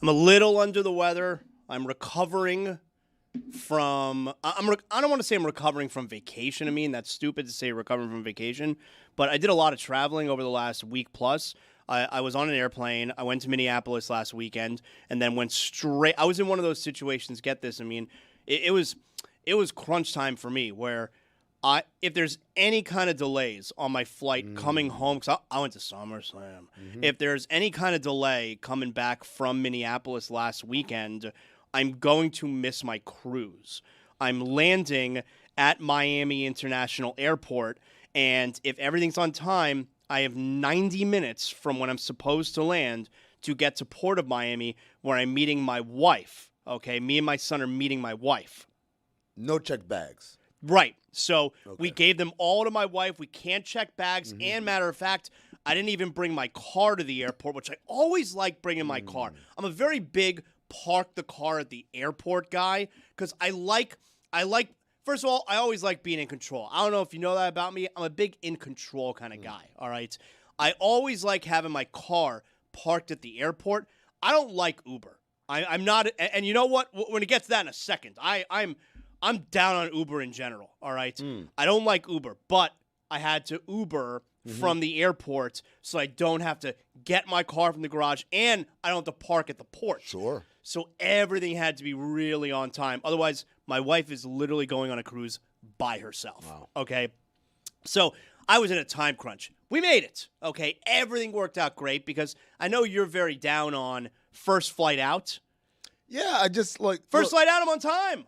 I'm a little under the weather. I'm recovering from I don't want to say I'm recovering from vacation. I mean, that's stupid to say recovering from vacation, but I did a lot of traveling over the last week plus. I was on an airplane. I went to Minneapolis last weekend and then went straight. I was in one of those situations. Get this. I mean, it was crunch time for me where if there's any kind of delays on my flight coming home, because I went to SummerSlam. If there's any kind of delay coming back from Minneapolis last weekend, I'm going to miss my cruise. I'm landing at Miami International Airport, and if everything's on time, I have 90 minutes from when I'm supposed to land to get to Port of Miami, where I'm meeting my wife. Okay, me and my son are meeting my wife. No checked bags. Right. So we gave them all to my wife. We can't check bags. And matter of fact, I didn't even bring my car to the airport, which I always like bringing my car. I'm a very big park the car at the airport guy because I like, first of all, I always like being in control. I don't know if you know that about me. I'm a big in control kind of guy. All right. I always like having my car parked at the airport. I don't like Uber. I'm not, and you know what? We're going to get to that in a second. I'm down on Uber in general, all right? I don't like Uber, but I had to Uber from the airport so I don't have to get my car from the garage and I don't have to park at the port. Sure. So everything had to be really on time. Otherwise, my wife is literally going on a cruise by herself, okay? So I was in a time crunch. We made it, okay? Everything worked out great because I know you're very down on first flight out. Yeah, I just like first flight out, I'm on time.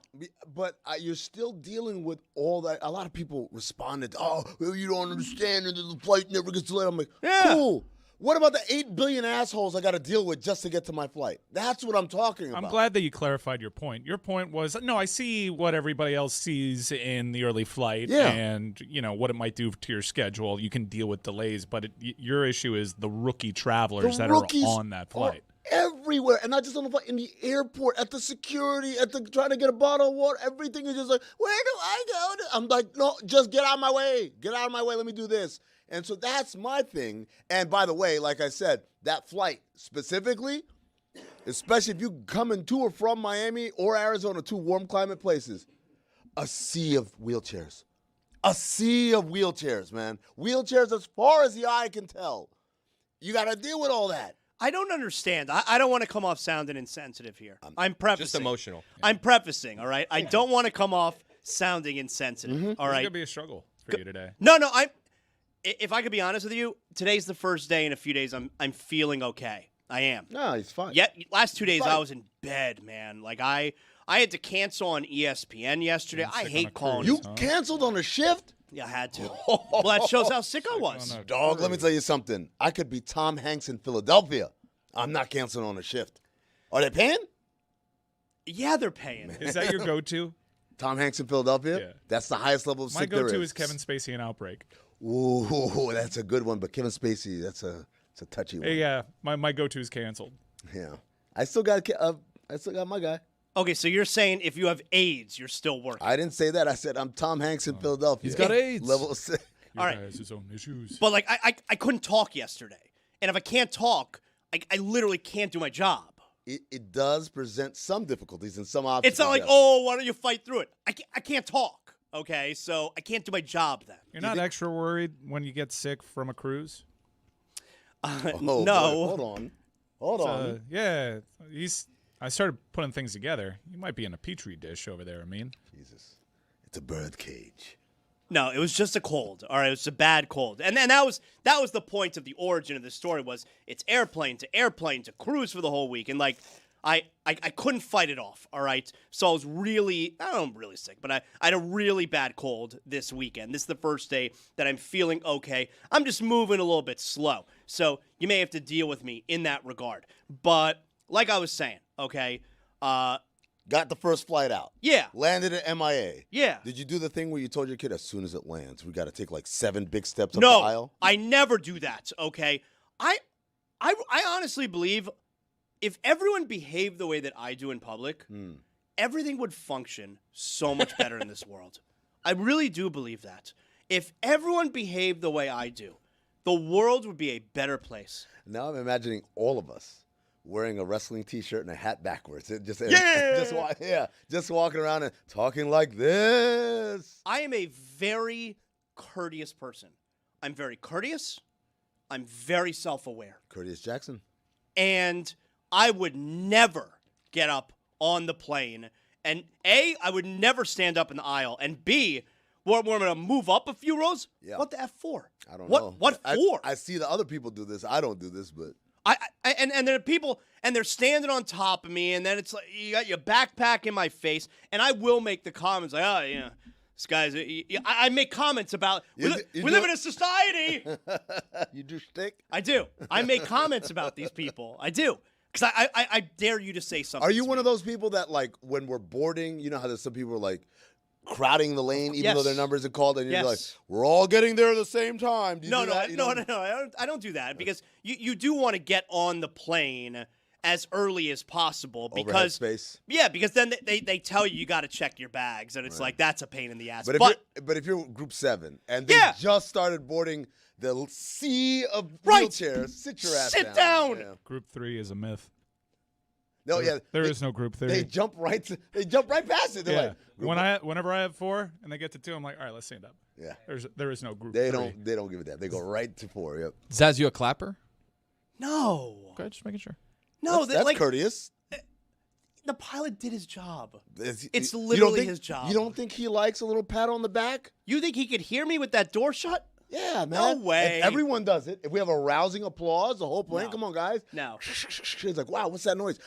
But you're still dealing with all that. A lot of people responded, "Oh, you don't understand, and the flight never gets delayed." I'm like, cool. What about the 8 billion assholes I got to deal with just to get to my flight? That's what I'm talking about. I'm glad that you clarified your point. Your point was, no, I see what everybody else sees in the early flight and, you know, what it might do to your schedule. You can deal with delays, but your issue is the rookie travelers that are on that flight. Everywhere, and not just on the flight, in the airport, at the security, trying to get a bottle of water. Everything is just like, where do I go? I'm like, no, just get out of my way. Get out of my way. Let me do this. And so that's my thing. And by the way, like I said, that flight specifically, especially if you coming to or from Miami or Arizona, two warm climate places, a sea of wheelchairs. A sea of wheelchairs, man. Wheelchairs as far as the eye can tell. You got to deal with all that. I don't understand. I don't want to come off sounding insensitive here. I'm prefacing. Just emotional. I'm prefacing, all right? I don't want to come off sounding insensitive, all right? It's going to be a struggle for you today. No, if I could be honest with you, today's the first day in a few days I'm feeling okay. I am. No, he's fine. Yeah, last 2 days I was in bed, man. Like I had to cancel on ESPN yesterday. I hate calling. You canceled on a shift? Yeah, I had to. Well, that shows how sick I was. Dog, let me tell you something. I could be Tom Hanks in Philadelphia. I'm not canceling on a shift. Are they paying? Yeah, they're paying. Is that your go-to? Tom Hanks in Philadelphia? Yeah. That's the highest level of sick there is. My go-to is Kevin Spacey in Outbreak. Ooh, that's a good one. But Kevin Spacey, it's a touchy one. Yeah, my go-to is canceled. Yeah, I still got my guy. Okay, so you're saying if you have AIDS, you're still working. I didn't say that. I said I'm Tom Hanks in Philadelphia. He's got AIDS. Level 6. All right. He has his own issues. But like I couldn't talk yesterday, and if I can't talk, I literally can't do my job. It does present some difficulties and some obstacles. It's not like, oh, why don't you fight through it? I can't talk. Okay, so I can't do my job then. You're not extra worried when you get sick from a cruise? No. Boy, hold on. Yeah, I started putting things together. You might be in a petri dish over there, Jesus. It's a bird cage. No, it was just a cold. All right, it was a bad cold. And then that was the point of the origin of the story was it's airplane to cruise for the whole week. And like I couldn't fight it off, all right? So I was really sick, but I had a really bad cold this weekend. This is the first day that I'm feeling okay. I'm just moving a little bit slow. So you may have to deal with me in that regard. But like I was saying, okay, got the first flight out. Yeah. Landed at MIA. Yeah. Did you do the thing where you told your kid as soon as it lands, we got to take like 7 big steps up the aisle? No, I never do that, okay? I honestly believe if everyone behaved the way that I do in public, everything would function so much better in this world. I really do believe that. If everyone behaved the way I do, the world would be a better place. Now I'm imagining all of us wearing a wrestling T-shirt and a hat backwards. Just walking around and talking like this. I am a very courteous person. I'm very courteous. I'm very self-aware. Courteous Jackson. And I would never get up on the plane. And A, I would never stand up in the aisle. And B, we're going to move up a few rows? Yeah. What the F for? I don't know. What for? I see the other people do this. I don't do this, but... And there are people, and they're standing on top of me, and then it's like, you got your backpack in my face, and I will make the comments like, oh, yeah, this guy's... I make comments about, we live in a society. You do shtick? I do. I make comments about these people. I do. Because I dare you to say something. Are you one of those people that, like, when we're boarding, you know how there's some people are, like, crowding the lane even though their numbers are called, and you're like, we're all getting there at the same time. Do you do that? No. I don't do that because you do want to get on the plane as early as possible because space. Yeah, because then they tell you got to check your bags, and it's like that's a pain in the ass. But if you're group 7 and they just started boarding the sea of wheelchairs, sit your ass down. Yeah. Group 3 is a myth. No, there is no group 3. They jump right past it. They're like, whenever I have 4 and they get to 2, I'm like, all right, let's stand up. Yeah. There is no group. They 3. don't give a damn. They go right to 4. Yep. Zaz, you a clapper? No. Okay, just making sure. No, that's like, courteous. The pilot did his job. It's you literally his job. You don't think he likes a little pat on the back? You think he could hear me with that door shut? Yeah, man. No way. If everyone does it. If we have a rousing applause, the whole plane, come on, guys. No. He's like, wow, what's that noise?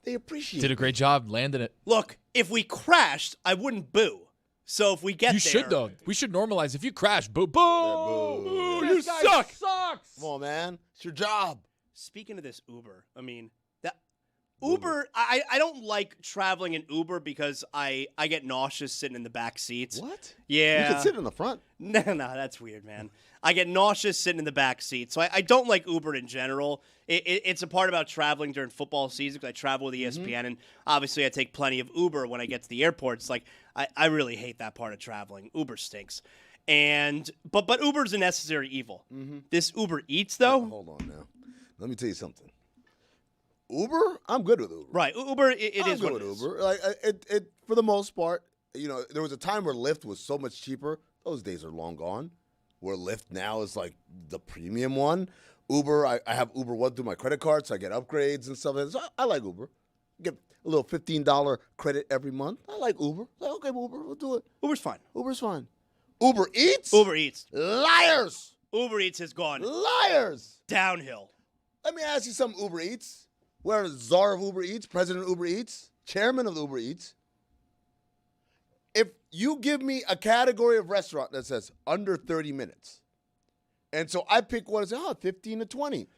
They appreciate it. Did a great job landing it. Look, if we crashed, I wouldn't boo. So if we get You there... should, though. We should normalize. If you crash, boo, boo. Boo. You suck. Sucks. Come on, man. It's your job. Speaking of this Uber, I mean, that Uber, I don't like traveling in Uber because I get nauseous sitting in the back seats. What? Yeah. You can sit in the front. No, that's weird, man. I get nauseous sitting in the back seat. So I don't like Uber in general. It's a part about traveling during football season because I travel with ESPN, and obviously I take plenty of Uber when I get to the airport. It's like, I really hate that part of traveling. Uber stinks. But Uber's a necessary evil. This Uber Eats, though. Hold on now. Let me tell you something. Uber, I'm good with Uber. Right, Uber, it I'm is good what with it is. Uber. Like it for the most part, you know, there was a time where Lyft was so much cheaper. Those days are long gone. Where Lyft now is like the premium one. Uber, I have Uber One through my credit card, so I get upgrades and stuff. So I like Uber. Get a little $15 credit every month. I like Uber. Like, okay, Uber, we'll do it. Uber's fine. Uber's fine. Uber Eats? Uber Eats. Liars! Uber Eats has gone Liars! downhill. Let me ask you something, Uber Eats. We're the czar of Uber Eats, president of Uber Eats, chairman of Uber Eats. If you give me a category of restaurant that says under 30 minutes, and so I pick one and say, 15 to 20.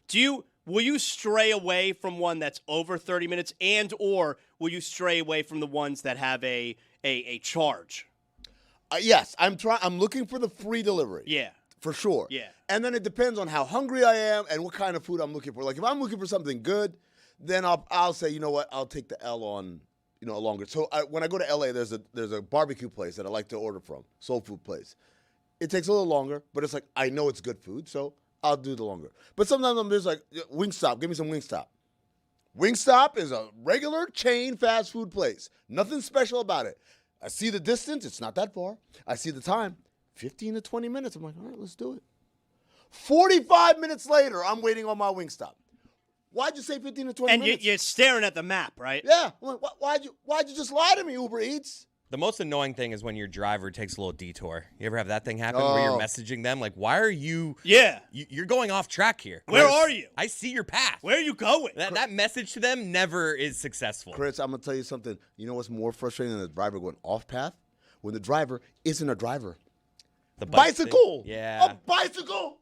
Will you stray away from one that's over 30 minutes, and or will you stray away from the ones that have a charge? Yes, I'm looking for the free delivery. Yeah. For sure. Yeah. And then it depends on how hungry I am and what kind of food I'm looking for. Like if I'm looking for something good, then I'll say, you know what, I'll take the L on, you know, longer. So when I go to LA, there's a barbecue place that I like to order from, soul food place. It takes a little longer, but it's like I know it's good food, so I'll do the longer. But sometimes I'm just like, Wingstop, give me some Wingstop. Wingstop is a regular chain fast food place. Nothing special about it. I see the distance, it's not that far. I see the time, 15 to 20 minutes. I'm like, all right, let's do it. 45 minutes later, I'm waiting on my Wingstop. Why'd you say 15 to 20 minutes? And you're staring at the map, right? Yeah. Why'd you just lie to me, Uber Eats? The most annoying thing is when your driver takes a little detour. You ever have that thing happen where you're messaging them like, why are you... Yeah. You're going off track here. Where are you? I see your path. Where are you going? That message to them never is successful. Chris, I'm going to tell you something. You know what's more frustrating than the driver going off path? When the driver isn't a driver. The bicycle! Yeah. A bicycle!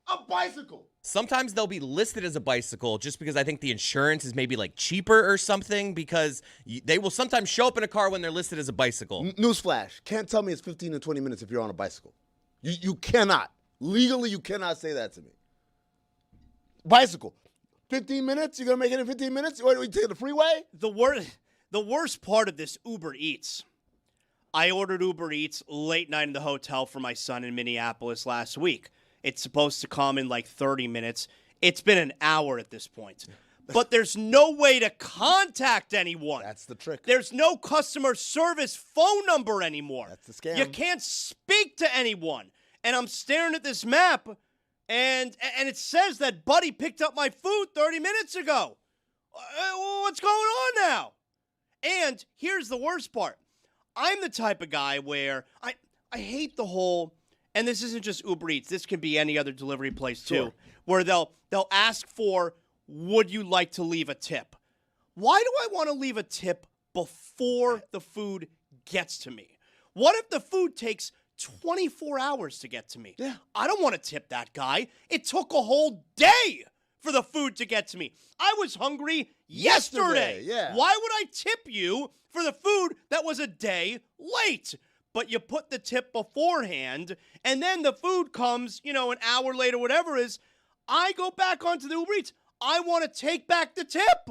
A bicycle! Sometimes they'll be listed as a bicycle just because I think the insurance is maybe like cheaper or something because they will sometimes show up in a car when they're listed as a bicycle. Newsflash. Can't tell me it's 15 to 20 minutes if you're on a bicycle. You cannot. Legally, you cannot say that to me. Bicycle. 15 minutes? You're going to make it in 15 minutes? What, are we taking the freeway? The worst part of this Uber Eats, I ordered Uber Eats late night in the hotel for my son in Minneapolis last week. It's supposed to come in like 30 minutes. It's been an hour at this point. but there's no way to contact anyone. That's the trick. There's no customer service phone number anymore. That's the scam. You can't speak to anyone. And I'm staring at this map, and it says that Buddy picked up my food 30 minutes ago. What's going on now? And here's the worst part. I'm the type of guy where I hate the whole, and this isn't just Uber Eats, this can be any other delivery place too, Sure. where they'll ask for, would you like to leave a tip? Why do I want to leave a tip before the food gets to me? What if the food takes 24 hours to get to me? Yeah. I don't want to tip that guy. It took a whole day for the food to get to me. I was hungry yesterday. Yeah. Why would I tip you for the food that was a day late? But you put the tip beforehand, and then the food comes, an hour later, whatever it is. I go back onto the Uber Eats. I want to take back the tip,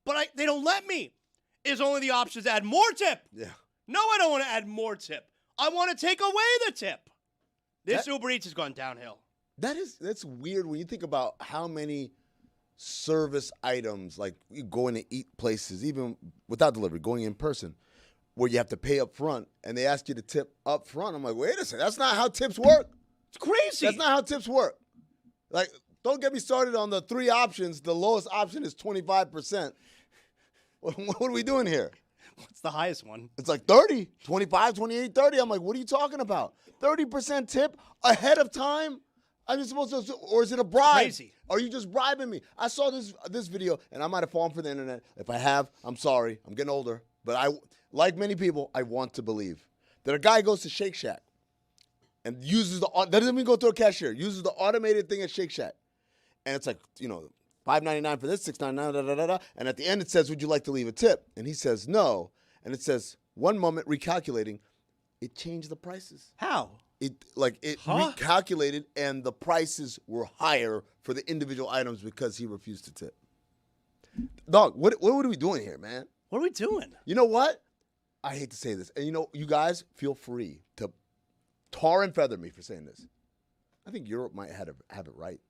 but they don't let me. Is only the option to add more tip. Yeah. No, I don't want to add more tip. I want to take away the tip. This Uber Eats has gone downhill. That's weird when you think about how many service items, like you going to eat places, even without delivery, going in person, where you have to pay up front, and they ask you to tip up front. I'm like, wait a second, that's not how tips work. It's crazy. That's not how tips work. Like, don't get me started on the 3 options. The lowest option is 25%. What are we doing here? What's the highest one? It's like 30, 25, 28, 30. I'm like, what are you talking about? 30% tip ahead of time? I'm just supposed to, or is it a bribe? Crazy. Are you just bribing me? I saw this video, and I might have fallen for the internet. If I have, I'm sorry. I'm getting older. But like many people, I want to believe that a guy goes to Shake Shack and uses doesn't even go through a cashier, uses the automated thing at Shake Shack. And it's like, $5.99 for this, $6.99, da, da, da, da. And at the end, it says, would you like to leave a tip? And he says, no. And it says, one moment, recalculating, it changed the prices. How? It recalculated, and the prices were higher for the individual items because he refused to tip. Dog, what are we doing here, man? What are we doing? You know what? I hate to say this. And you guys feel free to tar and feather me for saying this. I think Europe might have it right.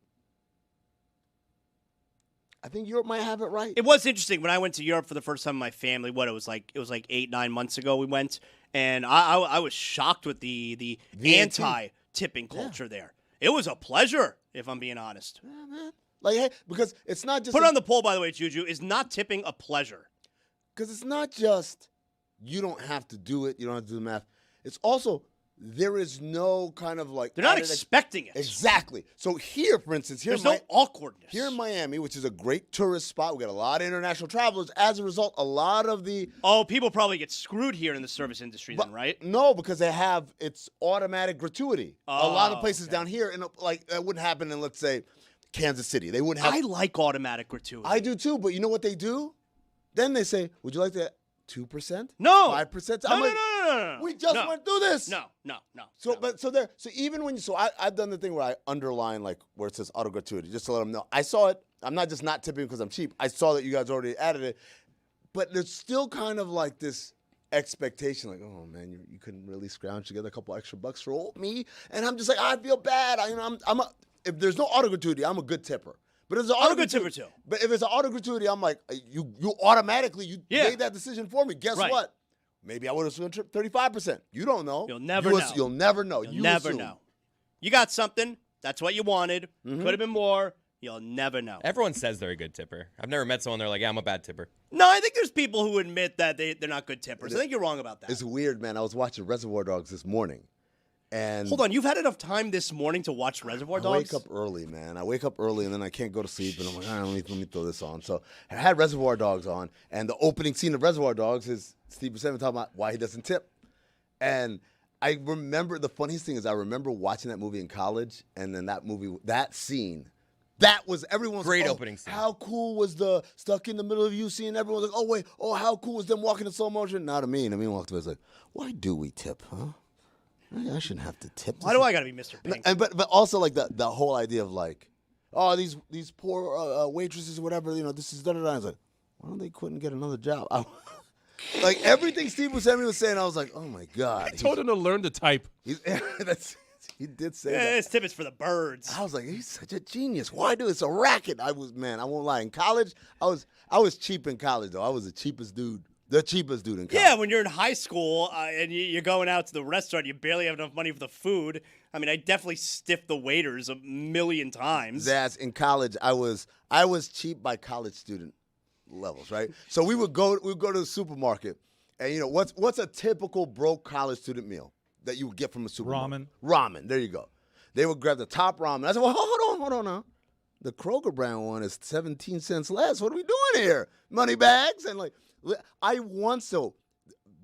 I think Europe might have it right. It was interesting when I went to Europe for the first time with my family. It was like 8-9 months ago we went, and I was shocked with the anti-tipping culture there. It was a pleasure, if I'm being honest. Yeah, man. Like, hey, because it's not just Put it on the poll, by the way, Juju. Is not tipping a pleasure? Because it's not just you don't have to do it, you don't have to do the math. It's also there is no kind of like they're not expecting it. Exactly. So here, for instance, there's no awkwardness. Here in Miami, which is a great tourist spot, we got a lot of international travelers. As a result, a lot of the people probably get screwed here in the service industry, then, right? No, because it's automatic gratuity. A lot of places okay. down here, and that wouldn't happen in, let's say, Kansas City. They wouldn't have. I like automatic gratuity. I do too, but you know what they do? Then they say, "Would you like that 2%? No. 5%? No. We just went through this. No. So even when I've done the thing where I underline like where it says auto gratuity just to let them know. I saw it. I'm not just not tipping because I'm cheap. I saw that you guys already added it, but there's still kind of like this expectation, like, oh man, you couldn't really scrounge together a couple extra bucks for me, and I'm just like, I feel bad. If there's no auto gratuity, I'm a good tipper. But if it's an I'm a good tipper too. But if it's an auto gratuity, I'm like, you automatically made that decision for me. Guess what? Maybe I would have swung 35%. You don't know. You'll never know. You'll never know. You'll never know. You got something. That's what you wanted. Could have been more. You'll never know. Everyone says they're a good tipper. I've never met someone they're like, yeah, I'm a bad tipper. No, I think there's people who admit that they're not good tippers. I think you're wrong about that. It's weird, man. I was watching Reservoir Dogs this morning. And hold on, you've had enough time this morning to watch Reservoir Dogs? I wake up early, man. I wake up early, and then I can't go to sleep, and I'm like, let me throw this on. So I had Reservoir Dogs on, and the opening scene of Reservoir Dogs is Steve Buscemi talking about why he doesn't tip. And I remember, the funniest thing is I remember watching that movie in college, and then that scene, that was everyone's great opening scene. How cool was the stuck in the middle of you scene? Everyone's like, how cool was them walking in slow motion? Not to me. And I walked away, I was like, why do we tip, huh? I shouldn't have to tip. Why do I got to be Mr. Pink? But also like the whole idea of like, oh, these poor waitresses or whatever, this is da-da-da. I was like, why don't they quit and get another job? Like everything Steve Buscemi was saying, I was like, oh my God. I told him to learn to type. He did say Yeah, that. this tip is for the birds. I was like, he's such a genius. Why do it's a racket? I won't lie. In college, I was cheap in college though. I was the cheapest dude in college. Yeah, when you're in high school and you're going out to the restaurant, you barely have enough money for the food. I mean, I definitely stiffed the waiters a million times. That's in college. I was cheap by college student levels, right? So we would go to the supermarket, and you know what's a typical broke college student meal that you would get from a supermarket? Ramen. There you go. They would grab the top ramen. I said, well, hold on now. The Kroger brand one is 17 cents less. What are we doing here? Money bags? And like,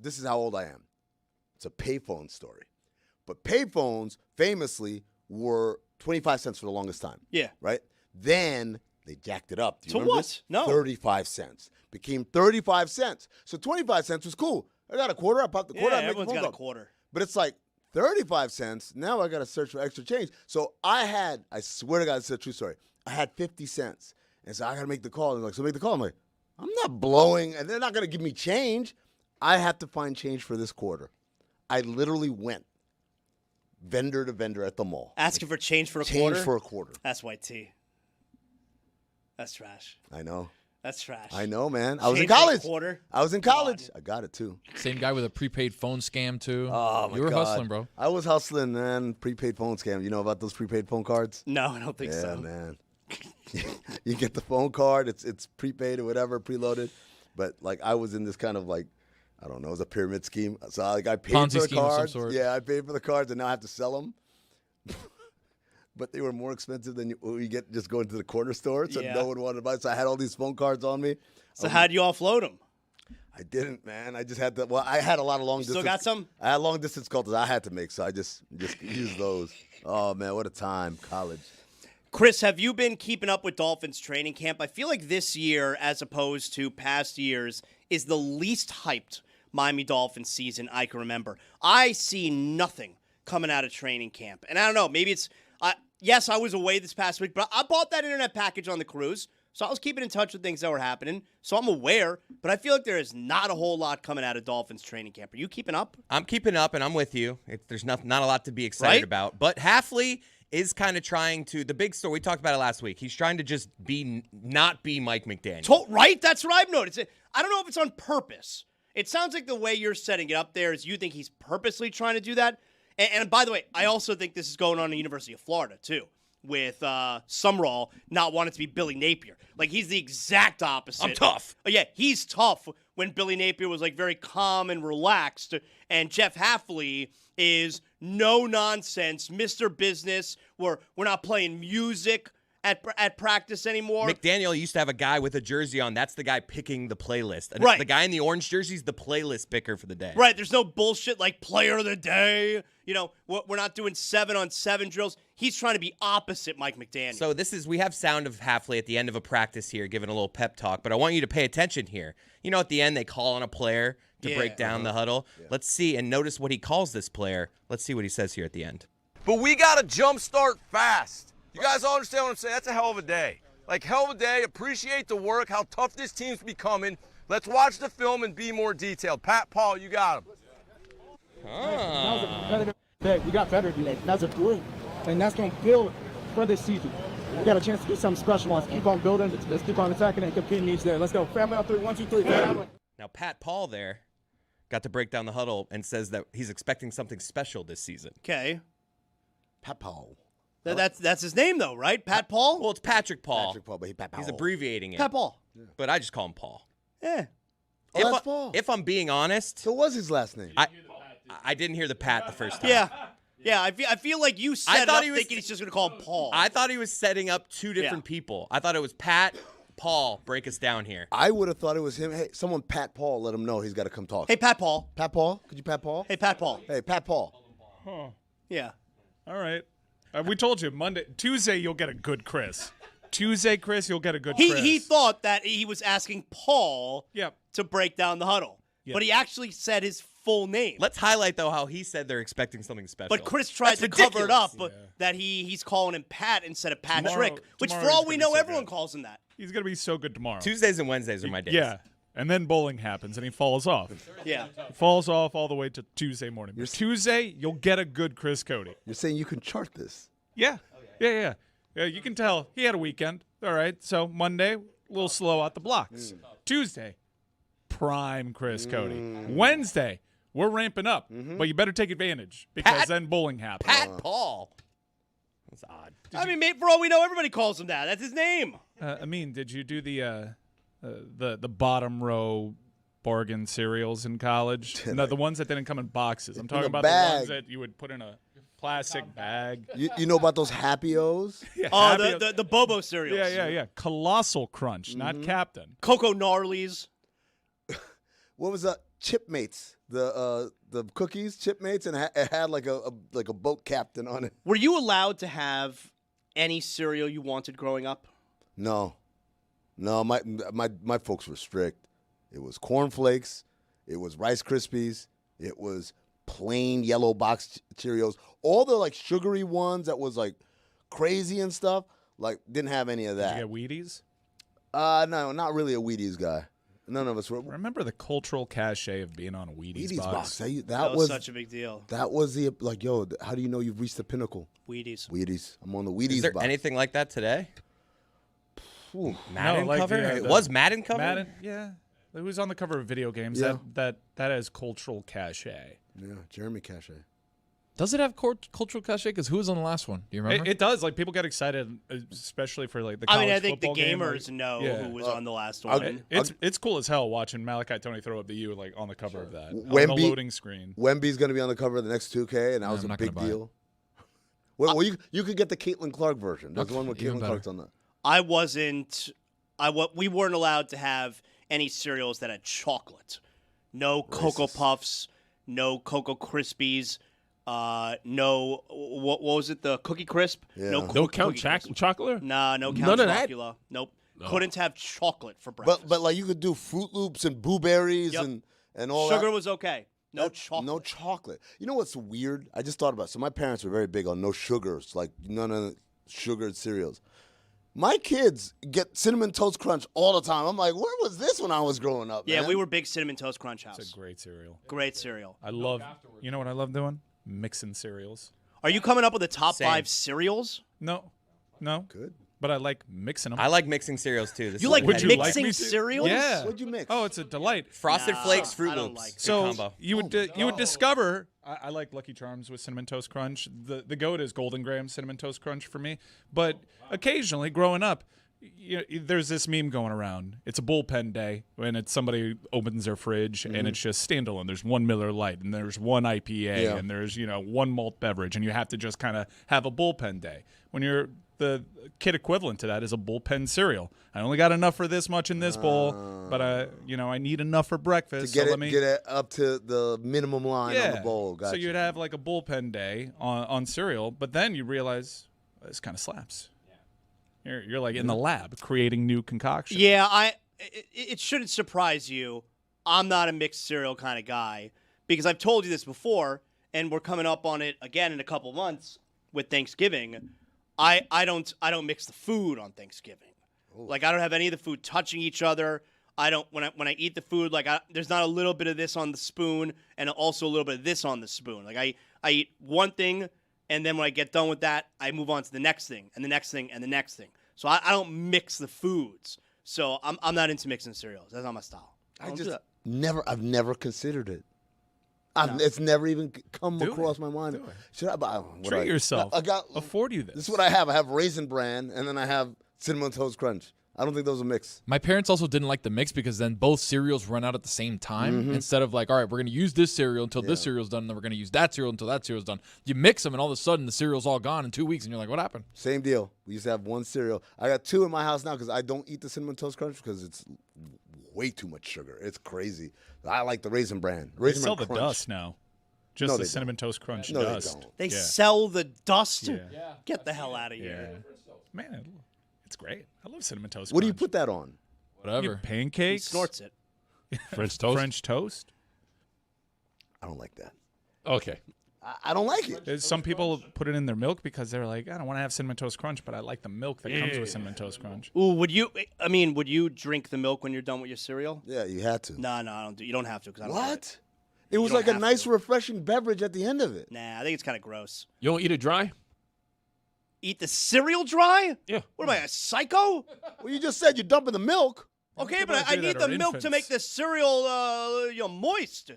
this is how old I am. It's a payphone story. But payphones famously were 25 cents for the longest time. Yeah. Right? Then they jacked it up. Do you To remember what? this? No. 35 cents. Became 35 cents. So 25 cents was cool. I got a quarter. I popped the quarter. Yeah, I make everyone's the phone got a call. quarter. But it's like 35 cents. Now I got to search for extra change. So I swear to God, this is a true story. I had 50 cents. And so I got to make the call. And like, so make the call. I'm like, I'm not blowing. And they're not going to give me change. I have to find change for this quarter. I literally went vendor to vendor at the mall. Asking for change for a Change quarter? for a quarter. That's white tea. That's trash. I know. That's trash. I know, man. I was in Change for a college. quarter? I was in college. I got it, too. Same guy with a prepaid phone scam too. Oh, my You were God. hustling, bro. I was hustling, man. Prepaid phone scam. You know about those prepaid phone cards? No, I don't think Yeah, so. man. You get the phone card. It's prepaid or whatever, preloaded. But, like, I was in this kind of, like, I don't know, it was a pyramid scheme. So, like, I paid Ponzi for the scheme of some cards. sort. Yeah, I paid for the cards, and now I have to sell them. But they were more expensive than you get just going to the corner store. So Yeah. no one wanted to buy. So I had all these phone cards on me. So how'd you offload them? I didn't, man. I just had to. Well, I had a lot of long distance. Still got some? I had long distance calls I had to make, so I just used those. Oh man, what a time, college. Chris, have you been keeping up with Dolphins training camp? I feel like this year, as opposed to past years, is the least hyped Miami Dolphins season I can remember. I see nothing coming out of training camp. And I don't know, maybe it's yes, I was away this past week, but I bought that internet package on the cruise. So I was keeping in touch with things that were happening. So I'm aware, but I feel like there is not a whole lot coming out of Dolphins training camp. Are you keeping up? I'm keeping up, and I'm with you. There's not a lot to be excited Right? about. But Halfley is kind of trying to, the big story, we talked about it last week. He's trying to just not be Mike McDaniel. Right? That's what I've noticed. I don't know if it's on purpose. It sounds like the way you're setting it up there is you think he's purposely trying to do that. And by the way, I also think this is going on at the University of Florida, too, with Summerall not wanting to be Billy Napier. Like, he's the exact opposite. I'm tough. Oh, yeah, he's tough when Billy Napier was, like, very calm and relaxed. And Jeff Halfley is no nonsense, Mr. Business. We're not playing music at practice anymore. McDaniel used to have a guy with a jersey on. That's the guy picking the playlist. And Right. The guy in the orange jersey is the playlist picker for the day. Right, there's no bullshit like player of the day. You know, we're not doing 7-on-7 drills. He's trying to be opposite Mike McDaniel. So we have sound of Halfley at the end of a practice here, giving a little pep talk, but I want you to pay attention here. You know, at the end, they call on a player to break down the huddle. Yeah. Let's see, and notice what he calls this player. Let's see what he says here at the end. But we got to jumpstart fast. You guys all understand what I'm saying? That's a hell of a day. Like, hell of a day. Appreciate the work, how tough this team's becoming. Let's watch the film and be more detailed. Pat, Paul, you got him. That was a competitive day. We got better today. That's a win. And that's going to build for this season. We got a chance to do something special. Let's keep on building. Let's keep on attacking and competing each day. Let's go. Family on 3. 1, 2, 3. Family. Now, Pat Paul there got to break down the huddle and says that he's expecting something special this season. Okay. Pat Paul. That's his name, though, right? Pat Paul? Well, it's Patrick Paul. Patrick Paul, but Pat Paul. He's abbreviating it. Pat Paul. But I just call him Paul. Yeah. Oh, that's Paul. If I'm being honest, So what was his last name? I didn't hear the Pat the first time. Yeah. Yeah, I feel like you set it thought up he was- thinking he's just going to call him Paul. I thought he was setting up two different people. I thought it was Pat, Paul, break us down here. I would have thought it was him. Hey, someone Pat Paul, let him know he's got to come talk. Hey, Pat Paul. Pat Paul? Could you Pat Paul? Hey, Pat Paul. Hey, Pat Paul. Yeah. All right. We told you Tuesday you'll get a good Chris. Tuesday, Chris, you'll get a good Chris. He thought that he was asking Paul Yep. to break down the huddle. Yep. But he actually said his full name. Let's highlight, though, how he said they're expecting something special. But Chris tried That's to cover it up ridiculous. that he's calling him Pat instead of Patrick, which for tomorrow all he's we gonna know, be so everyone good. calls him that. He's going to be so good tomorrow. Tuesdays and Wednesdays are my days. Yeah. And then bowling happens, and he falls off. Yeah. He falls off all the way to Tuesday morning. Tuesday, you'll get a good Chris Cody. You're saying you can chart this? Yeah. Yeah. You can tell he had a weekend. All right. So Monday, a little slow out the blocks. Tuesday, prime Chris Cody. Wednesday, we're ramping up, but you better take advantage because then bowling happens. Pat Paul. That's odd. I mean, for all we know, everybody calls him that. That's his name. Did you do the bottom row bargain cereals in college? No, the ones that didn't come in boxes. I'm talking about the ones that you would put in a plastic bag. You know about those Happy-O's? Yeah, The Bobo cereals. Yeah. Colossal Crunch, not Captain. Cocoa Gnarlies. What was that? Chipmates, the cookies, Chipmates, and it had like a boat captain on it. Were you allowed to have any cereal you wanted growing up? No, my folks were strict. It was Corn Flakes, it was Rice Krispies, it was plain yellow box Cheerios. All the like sugary ones that was like crazy and stuff, like didn't have any of that. Did you get Wheaties? No, not really a Wheaties guy. None of us were. Remember the cultural cachet of being on a Wheaties box? That was such a big deal. That was the how do you know you've reached the pinnacle? Wheaties. I'm on the Wheaties Is there box. anything like that today? Ooh. Madden like cover? the- It was Madden cover? Madden, yeah. It was on the cover of video games. Yeah. That has cultural cachet. Yeah, Jeremy Cachet. Does it have cultural cachet? Because who was on the last one? Do you remember? It does. Like people get excited, especially for like the I college mean, I think the football game, gamers like- know Yeah. who was on the last one. It's cool as hell watching Malachi Tony throw up the U like on the cover of that on the Wemby- loading screen. Wemby's going to be on the cover of the next 2K, and that was I'm a not big gonna buy it. deal. Well, you could get the Caitlin Clark version. There's Okay, one with even Caitlin better. Clark's on that. We weren't allowed to have any cereals that had chocolate. No Cocoa Puffs, no Cocoa Krispies, no what was it? The Cookie Crisp? Yeah. No Don't count Cookie Crisp. chocolate? Nah, no Count None of that? Chocula. Nope. Couldn't have chocolate for breakfast. But like you could do Fruit Loops and blueberries Yep. and all sugar that. was okay. No chocolate. No chocolate. You know what's weird? I just thought about it. So my parents were very big on no sugars, like none of the sugared cereals. My kids get Cinnamon Toast Crunch all the time. I'm like, where was this when I was growing up? Yeah, man? we were big Cinnamon Toast Crunch house. It's a great cereal. Great cereal. I love. You know what I love doing? Mixing cereals. Are you coming up with the top Same. 5 cereals? No. Good. But I like mixing them. I like mixing cereals too. This You is like Would you petty. like mixing me to? cereals? Yeah. What'd you mix? Oh, it's a delight. Frosted Nah, Flakes, Fruit I don't Loops. like it. Good So combo. you would discover I like Lucky Charms with Cinnamon Toast Crunch. The goat is Golden Graham Cinnamon Toast Crunch for me. But occasionally, growing up, there's this meme going around. It's a bullpen day when somebody opens their fridge and it's just standalone. There's one Miller Lite and there's one IPA and there's one malt beverage and you have to just kind of have a bullpen day. When you're the kid equivalent to that is a bullpen cereal. I only got enough for this much in this bowl, but I need enough for breakfast. To get so it up to the minimum line on the bowl. Gotcha. So you'd have like a bullpen day on cereal, but then you realize this kind of slaps. You're like in the lab creating new concoctions. Yeah, it shouldn't surprise you. I'm not a mixed cereal kind of guy because I've told you this before, and we're coming up on it again in a couple months with Thanksgiving. I don't mix the food on Thanksgiving. Like I don't have any of the food touching each other. I don't when I eat the food like there's not a little bit of this on the spoon and also a little bit of this on the spoon. Like I eat one thing and then when I get done with that, I move on to the next thing and the next thing and the next thing. So I don't mix the foods. So I'm not into mixing cereals. That's not my style. I've never considered it. It's never even come across my mind. Should I buy? Treat yourself. Afford you this. This is what I have. I have Raisin Bran, and then I have Cinnamon Toast Crunch. I don't think those are mixed. My parents also didn't like the mix because then both cereals run out at the same time. Instead of like, all right, we're going to use this cereal until this cereal's done, and then we're going to use that cereal until that cereal's done. You mix them, and all of a sudden the cereal's all gone in 2 weeks, and you're like, what happened? Same deal. We used to have one cereal. I got 2 in my house now because I don't eat the Cinnamon Toast Crunch because it's way too much sugar. It's crazy. I like the Raisin Bran. They Raisin sell Bran the Crunch. dust now. Just No, the they Cinnamon Toast Crunch No, they dust. don't. They sell the dust. Yeah. Get the hell out of here. Man, it's great. I love Cinnamon Toast What do you Crunch. put that on? Whatever. He Pancakes? snorts it. French toast? French toast? I don't like that. Okay. I don't like it. Some people put it in their milk because they're like, I don't want to have Cinnamon Toast Crunch, but I like the milk that comes with Cinnamon Toast Crunch. Ooh, would you drink the milk when you're done with your cereal? Yeah, you had to. No, I don't. You don't have to. 'Cause I don't like What? It was don't like a have nice, to. refreshing beverage at the end of it. Nah, I think it's kind of gross. You don't eat it dry? Eat the cereal dry? Yeah. What am I, a psycho? Well, you just said you're dumping the milk. Okay, people but that I do need that the are milk to make infants. the cereal, moist.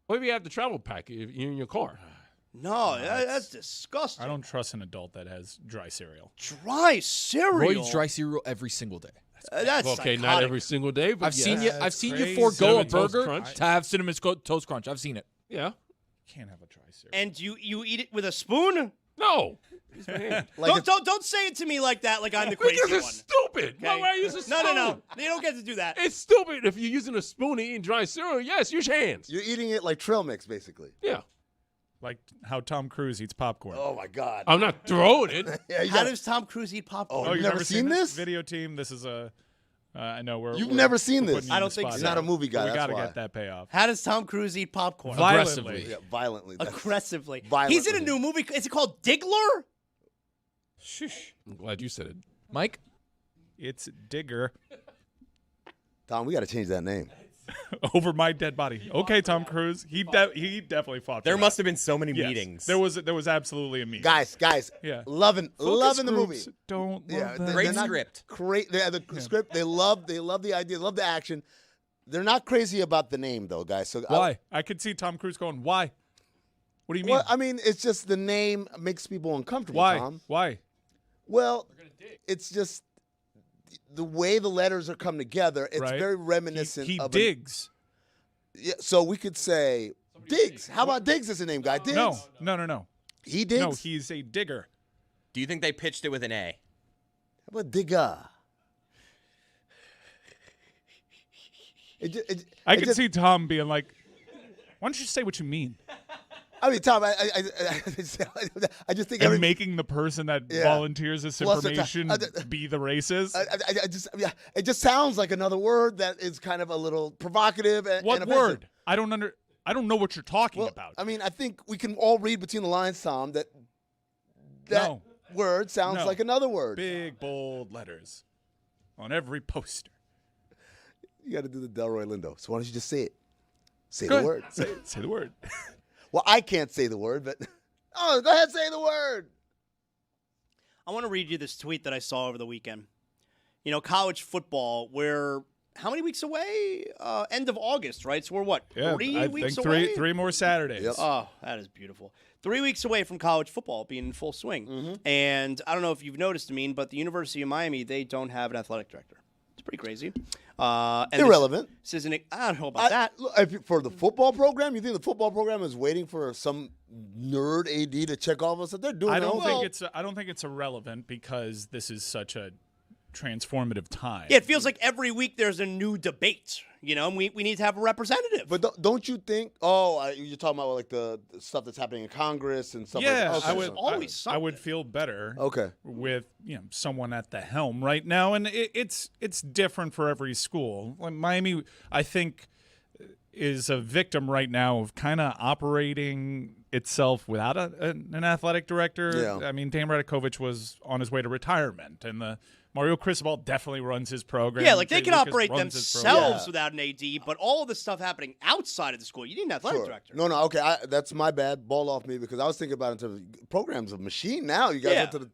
Maybe you have the travel pack if you're in your car. No, that's disgusting. I don't trust an adult that has dry cereal. Dry cereal. Roy eats dry cereal every single day. That's Okay, not psychotic. every single day, but I've seen you. I've seen you crazy. forego a Cinnamon Toast burger Crunch? to have cinnamon toast crunch. I've seen it. Yeah. Can't have a dry cereal. And you eat it with a spoon? No. Use my hand. Like Don't say it to me like that, like I'm the crazy Because one. it's stupid. Why Okay? would I use a spoon? No. You don't get to do that. It's stupid if you're using a spoon and eating dry cereal. Yes, use your hands. You're eating it like trail mix, basically. Yeah. Like how Tom Cruise eats popcorn. Oh my God. I'm not throwing it. Yeah, you How gotta- does Tom Cruise eat popcorn? Oh, you've never seen this? Video team. This is a. I know we're. You've we're- never seen we're this. putting you I on don't the think spot so. You're not a movie guy. We That's gotta why. get that payoff. How does Tom Cruise eat popcorn? Violently. Yeah, violently. That's- Aggressively. Violently. He's in a new movie. Is it called Diggler? Shush. I'm glad you said it. Mike, It's Digger Tom, we got to change that name. over my dead body. Okay, Tom Cruise. He definitely fought. There for must that. have been so many Yes. meetings. There was absolutely a meeting. Guys, Yeah. loving Focus the movie. groups Don't love Yeah, them. Great they're not script. The script. They love the idea. They love the action. They're not crazy about the name though, guys. So Why? I could see Tom Cruise going. Why? What do you mean? Well, I mean, it's just the name makes people uncomfortable. Why? Tom. Why? Well, it's just the way the letters are come together. It's Right. very reminiscent. He of digs. Yeah, so we could say Diggs. How about Diggs as a name, guy? Diggs. No. He digs. No, he's a digger. Do you think they pitched it with an A? How about Digga? I could see Tom being like, "Why don't you say what you mean?" I mean, Tom, I just think And making the person that Yeah. volunteers this Plus the information be the racist. it just sounds like another word that is kind of a little provocative. What and word? I don't know what you're talking Well, about. I mean, I think we can all read between the lines, Tom, that No. word sounds No. like another word. Big bold letters on every poster. You got to do the Delroy Lindo. So why don't you just say it? Say Go the ahead. word. Say the word. Well, I can't say the word, but go ahead, say the word. I want to read you this tweet that I saw over the weekend. You know, college football, we're how many weeks away? End of August, right? So we're what, 40 I weeks think away? three more Saturdays. Yep. Oh, that is beautiful. 3 weeks away from college football being in full swing. And I don't know if you've noticed, but the University of Miami, they don't have an athletic director. It's pretty crazy. And Irrelevant. This isn't. I don't know about that. Look, for the football program, you think the football program is waiting for some nerd AD to check off us? They're doing I it don't well. think it's irrelevant because this is such a transformative time. Yeah, it feels like every week there's a new debate. You know, and we need to have a representative. But don't you think? You're talking about like the stuff that's happening in Congress and stuff. Yeah, like that. I would. always I would something. feel better. Okay. With someone at the helm right now, and it's different for every school. Like Miami, I think, is a victim right now of kind of operating itself without an athletic director. Yeah. I mean, Dan Radakovich was on his way to retirement, and Mario Cristobal definitely runs his program. Yeah, like they Jay can Lucas operate runs his program. themselves without an AD, but all of the stuff happening outside of the school, you need an athletic Sure. director. No, okay. That's my bad. Ball off me because I was thinking about it in terms of programs of machine now. You guys Yeah. went to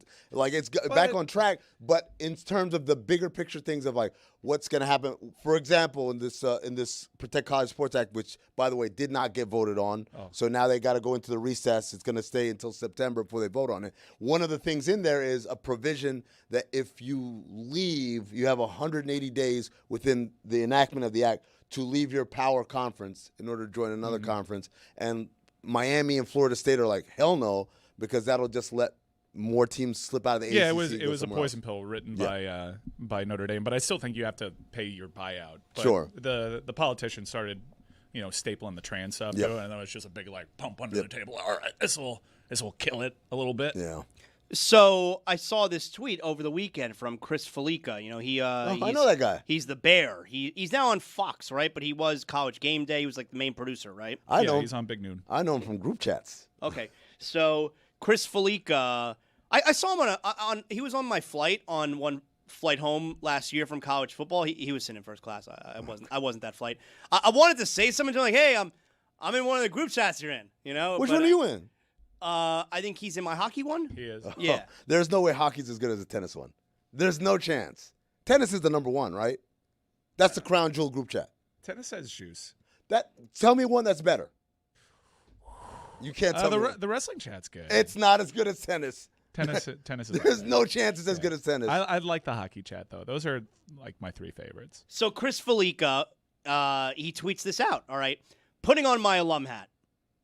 it's back on track. But in terms of the bigger picture things of like what's going to happen, for example, in this Protect College Sports Act, which by the way did not get voted on, so now they got to go into the recess. It's going to stay until September before they vote on it. One of the things in there is a provision that if you leave, you have 180 days within the enactment of the act to leave your power conference in order to join another conference. And Miami and Florida State are like, hell no, because that'll just let more teams slip out of the ACC. Yeah, and it go was a somewhere poison else. pill written by Notre Dame, but I still think you have to pay your buyout. But Sure. The politicians started, stapling the trans stuff Yep. to it, and that was just a big pump under the table. All right, this will kill it a little bit. Yeah. So I saw this tweet over the weekend from Chris Felica. I know that guy. He's the Bear. He's now on Fox, right? But he was College Game Day. He was like the main producer, right? I know. He's on Big Noon. I know him from group chats. Okay, so Chris Felica, I saw him he was on my flight on one flight home last year from college football. He was sitting in first class. I wasn't that flight. I wanted to say something to him like, hey, I'm in one of the group chats you're in. Which one are you in? I think he's in my hockey one. He is. Yeah. There's no way hockey's as good as the tennis one. There's no chance. Tennis is the number one, right? That's the crown jewel group chat. Tennis has juice. Tell me one that's better. You can't tell me. The wrestling chat's good. It's not as good as tennis. Tennis is There's no chance it's as good as tennis. I'd like the hockey chat, though. Those are like my 3 favorites. So Chris Felica, he tweets this out, all right? Putting on my alum hat.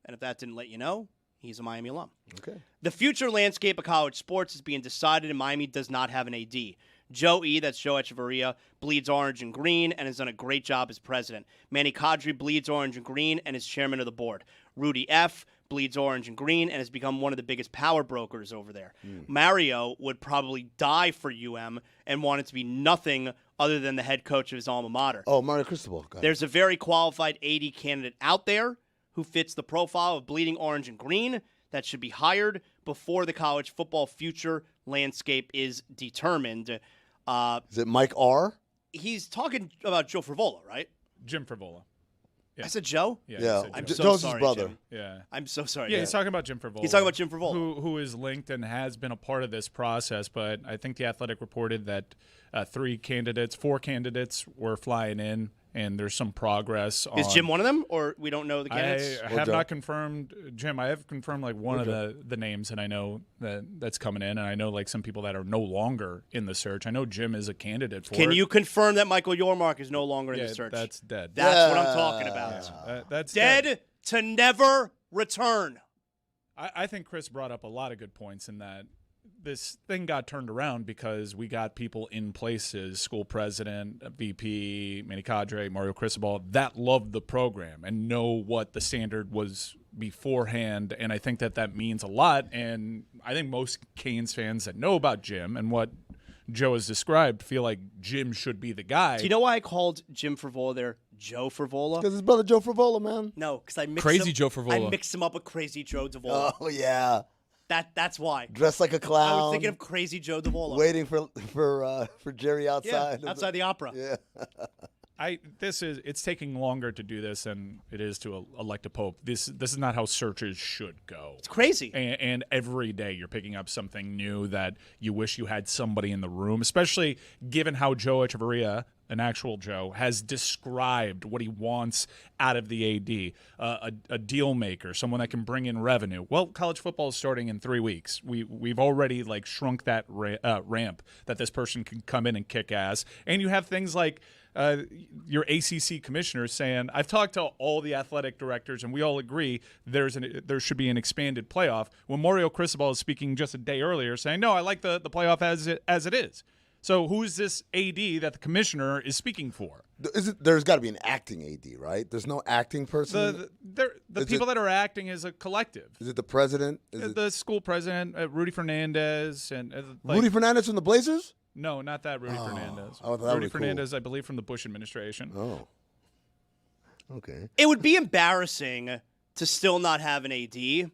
And if that didn't let you know, he's a Miami alum. Okay. The future landscape of college sports is being decided, and Miami does not have an AD. Joe E., that's Joe Echeverria, bleeds orange and green and has done a great job as president. Manny Kadri bleeds orange and green and is chairman of the board. Rudy F. bleeds orange and green and has become one of the biggest power brokers over there. Mario would probably die for UM and want it to be nothing other than the head coach of his alma mater. Oh, Mario Cristobal. There's a very qualified AD candidate out there who fits the profile of bleeding orange and green that should be hired before the college football future landscape is determined. Is it Mike R.? He's talking about Joe Frivola, right? Jim Frivola. Yeah. I said Joe? Yeah. Yeah. you said I'm Joe. so Joe's sorry, his brother. Jim. Yeah. I'm so sorry. Yeah, he's talking about Jim Frivola. He's talking about Jim Frivola. Who is linked and has been a part of this process, but I think The Athletic reported that 4 candidates were flying in, and there's some progress. Is Jim one of them, or we don't know the candidates? I have Joe. not confirmed Jim. I have confirmed like one of the names, and I know that's coming in, and I know like some people that are no longer in the search. I know Jim is a candidate for Can it. you confirm that Michael Yormark is no longer in Yeah, the search? that's dead. That's what I'm talking about. That's Dead to never return. I think Chris brought up a lot of good points in that this thing got turned around because we got people in places, school president, VP, Manny Cadre, Mario Cristobal, that loved the program and know what the standard was beforehand. And I think that means a lot. And I think most Canes fans that know about Jim and what Joe has described feel like Jim should be the guy. Do you know why I called Jim Frivola there Joe Frivola? Because his brother Joe Frivola, man. No, because I mixed Crazy him, Joe Frivola. I mixed him up with Crazy Joe Davola. Oh, yeah. That's why. Dressed like a clown. I was thinking of Crazy Joe Davola. Waiting for Jerry outside. Yeah, outside the opera. Yeah. It's taking longer to do this than it is to elect a pope. This is not how searches should go. It's crazy. And every day you're picking up something new that you wish you had somebody in the room, especially given how Joe Echeverria, an actual Joe, has described what he wants out of the AD, a deal maker, someone that can bring in revenue. Well, college football is starting in 3 weeks. We've already like shrunk that ramp that this person can come in and kick ass. And you have things like your ACC commissioner saying, I've talked to all the athletic directors, and we all agree there should be an expanded playoff. When Mario Cristobal is speaking just a day earlier saying, no, I like the playoff as it is. So who's this AD that the commissioner is speaking for? There's got to be an acting AD, right? There's no acting person? The people that are acting as a collective. Is it the president? The school president, Rudy Fernandez. and Rudy Fernandez from the Blazers? No, not that Rudy Fernandez. I thought that would Rudy be cool. Fernandez, I believe, from the Bush administration. Oh. Okay. It would be embarrassing to still not have an AD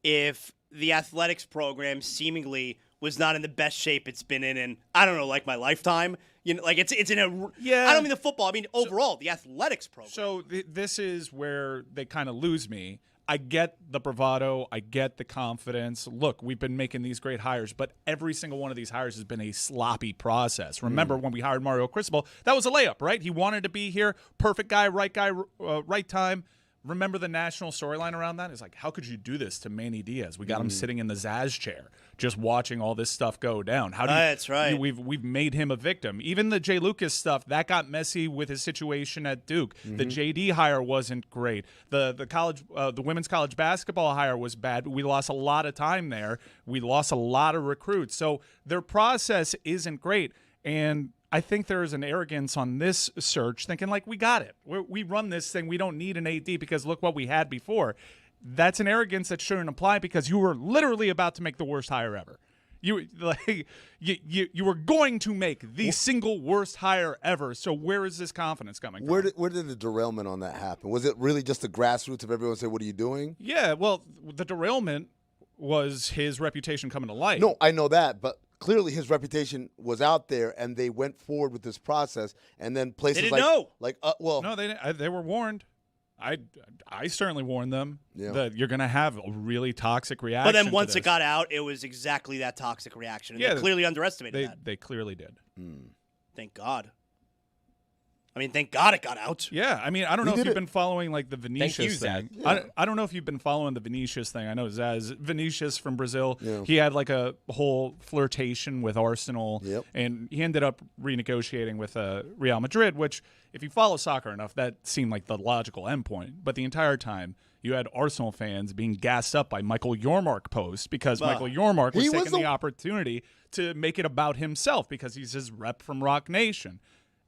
if the athletics program seemingly was not in the best shape it's been in I don't know, like my lifetime. You know, like it's in a Yeah. I don't mean the football. I mean overall the athletics program. So this is where they kind of lose me. I get the bravado. I get the confidence. Look, we've been making these great hires, but every single one of these hires has been a sloppy process. Remember when we hired Mario Cristobal, that was a layup, right? He wanted to be here. Perfect guy, right time. Remember the national storyline around that? It's like, how could you do this to Manny Diaz? We got him sitting in the Zaz chair, just watching all this stuff go down. How do you, That's right. We've made him a victim. Even the Jay Lucas stuff, that got messy with his situation at Duke. The JD hire wasn't great. The women's college basketball hire was bad. We lost a lot of time there. We lost a lot of recruits. So their process isn't great. And I think there is an arrogance on this search thinking like, we got it. We run this thing. We don't need an AD because look what we had before. That's an arrogance that shouldn't apply because you were literally about to make the worst hire ever. You were going to make the single worst hire ever. So where is this confidence coming from? Where did the derailment on that happen? Was it really just the grassroots of everyone saying, "What are you doing?" Yeah, well, the derailment was his reputation coming to light. No, I know that, but clearly his reputation was out there, and they went forward with this process, and then places They didn't know. No, they didn't. They were warned. I certainly warned them Yeah. that you're going to have a really toxic reaction. But then to once it this. got out, it was exactly that toxic reaction. And Yeah, they clearly underestimated that. They clearly did. Thank God. I mean, thank God it got out. Yeah, I mean, I don't know if you've been following like the you, Vinicius thing. I don't know if you've been following the Vinicius thing. I know Vinicius from Brazil. Yeah. He had like a whole flirtation with Arsenal, Yep. and he ended up renegotiating with Real Madrid. Which, if you follow soccer enough, that seemed like the logical endpoint. But the entire time, you had Arsenal fans being gassed up by Michael Yormark posts because Michael Yormark was taking the opportunity to make it about himself because he's his rep from Rock Nation.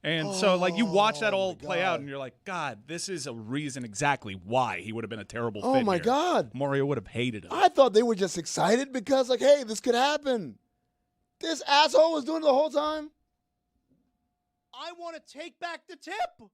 And so, like, you watch that all play out, and you're like, God, this is a reason exactly why he would have been a terrible fit. Oh, my here. God. Mario would have hated him. I thought they were just excited because, like, hey, this could happen. This asshole was doing it the whole time. I want to take back the tip.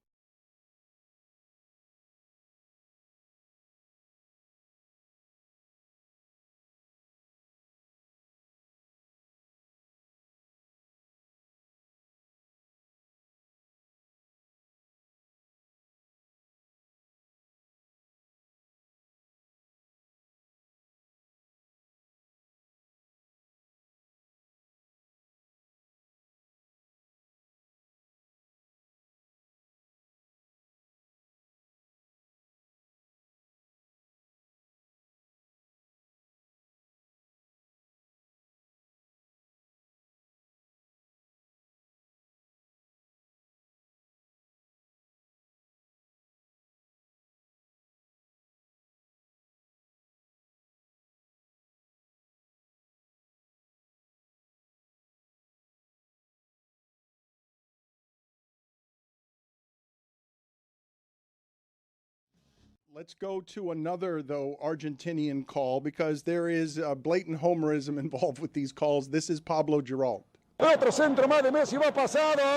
Let's go to another, though, Argentinian call because there is blatant homerism involved with these calls. This is Pablo Giral. Otro centro más de Messi va pasado. A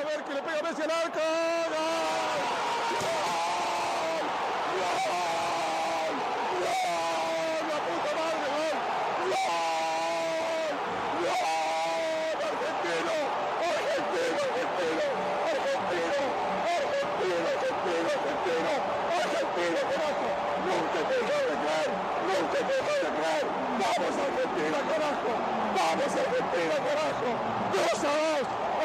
ver que le pega Messi al arco. ¡Vamos Argentina, carajo! ¡Vamos Argentina, carajo! ¡2-2!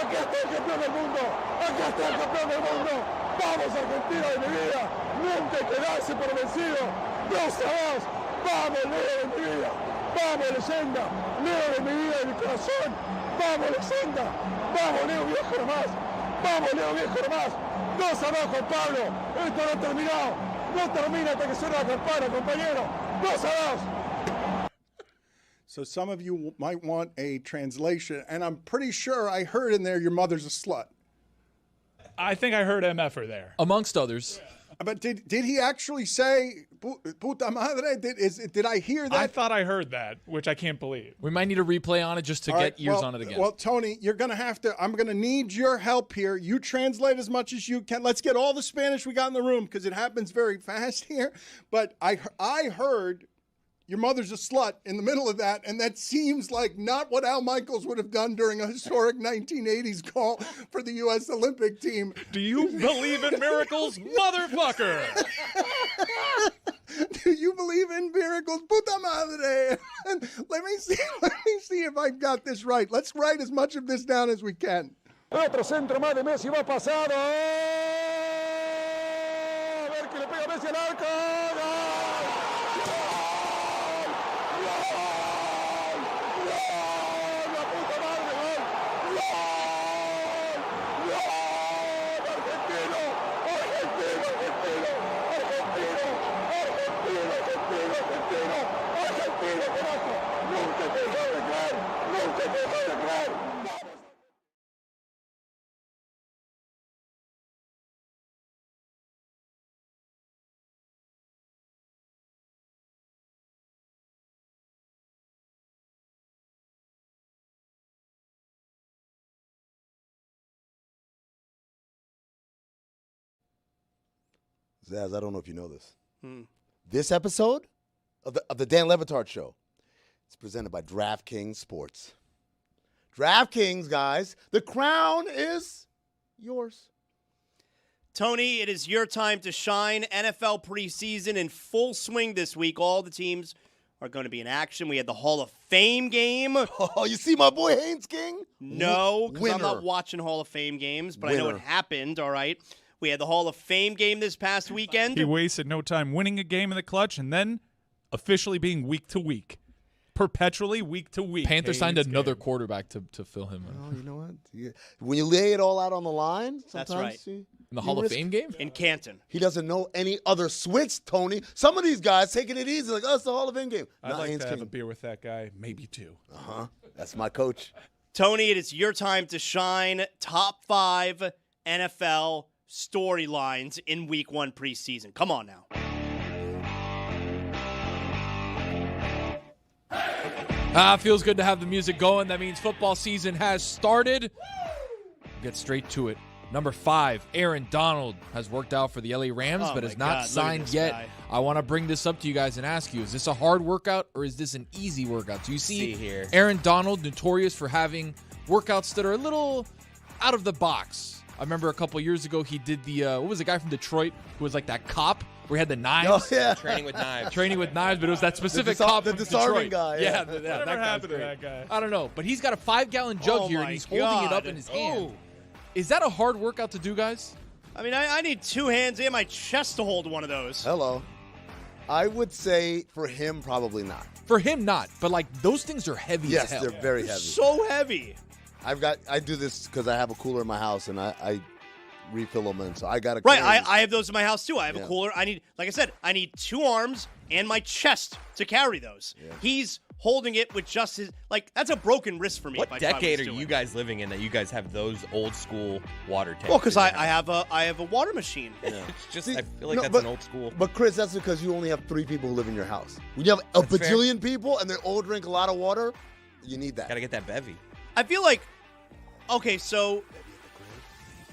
¡Aquí está el campeón del mundo! ¡Aquí está el campeón del mundo! ¡Vamos Argentina de mi vida! ¡Nunca quedarse por vencido! ¡2-2! ¡Vamos Leo de mi vida! ¡Vamos leyenda! ¡Leo de mi vida y mi corazón! ¡Vamos leyenda! ¡Vamos Leo viejo nomás! ¡Vamos Leo viejo nomás! ¡2-2 Juan Pablo! ¡Esto no ha terminado! ¡No termina hasta que suene la campana, compañero! ¡2-2! So some of you might want a translation, and I'm pretty sure I heard in there your mother's a slut. I think I heard MFer there. Amongst others. But did he actually say puta madre? Did I hear that? I thought I heard that, which I can't believe. We might need a replay on it just to get ears on it again. Well, Tony, I'm going to need your help here. You translate as much as you can. Let's get all the Spanish we got in the room because it happens very fast here. But I heard your mother's a slut in the middle of that, and that seems like not what Al Michaels would have done during a historic 1980s call for the U.S. Olympic team. Do you believe in miracles, motherfucker? Do you believe in miracles? Puta madre. Let me see if I've got this right. Let's write as much of this down as we can. Otro centro más de Messi va pasado. A ver que le pega Messi al arco. Zaz, I don't know if you know this. This episode of the Dan Le Batard Show is presented by DraftKings Sports. DraftKings, guys, the crown is yours. Tony, it is your time to shine. NFL preseason in full swing this week. All the teams are going to be in action. We had the Hall of Fame game. Oh, you see my boy Haynes King? No, because I'm not Winner. watching Hall of Fame games, but I know Winner. it happened, all right? We had the Hall of Fame game this past weekend. He wasted no time winning a game in the clutch and then officially being week to week. Perpetually week to week. Panthers signed Haynes another game. quarterback to fill him in. Oh, you know what? When you lay it all out on the line, sometimes That's right. see, In the you Hall of risk- Fame game? In Canton. He doesn't know any other switch, Tony. Some of these guys taking it easy, like, oh, it's the Hall of Fame game. I'd Not like Haynes to have King. a beer with that guy, maybe two. That's my coach. Tony, it is your time to shine. Top 5 NFL storylines in week 1 preseason. Come on now. Feels good to have the music going. That means football season has started. Get straight to it. Number 5, Aaron Donald has worked out for the LA Rams, Oh but my is God, not look at signed this yet. guy. I want to bring this up to you guys and ask you, is this a hard workout or is this an easy workout? So you see here. Aaron Donald, notorious for having workouts that are a little out of the box. I remember a couple years ago he did the, what was the guy from Detroit who was like that cop where he had the knives? Oh, yeah. Training with knives. Training with knives, but it was that specific disar- cop the from disarming Detroit. guy, Yeah, yeah. that Whatever guy's happened to great. that guy? I don't know, but he's got a 5-gallon jug Oh here, my and he's holding it up God. in his hand. Oh. Is that a hard workout to do, guys? I mean, I need 2 hands and my chest to hold one of those. Hello. I would say for him, probably not. For him, not. But, like, those things are heavy Yes, as hell. they're very heavy. So heavy. I do this because I have a cooler in my house and I refill them in. So I got to Right, I have those in my house too. I have a Yeah. cooler. I need, like I said, I need 2 arms and my chest to carry those. He's holding it with just his, like, that's a broken wrist for me. What if I try decade what's are doing. you guys living in that you guys have those old school water tanks? Well, because in I your house? have a water machine. It's just, See, I feel like no, that's but- an old school. But Chris, that's because you only have 3 people who live in your house. When you have a That's fair. bajillion people and they all drink a lot of water, you need that. Gotta get that bevy. I feel like, okay, so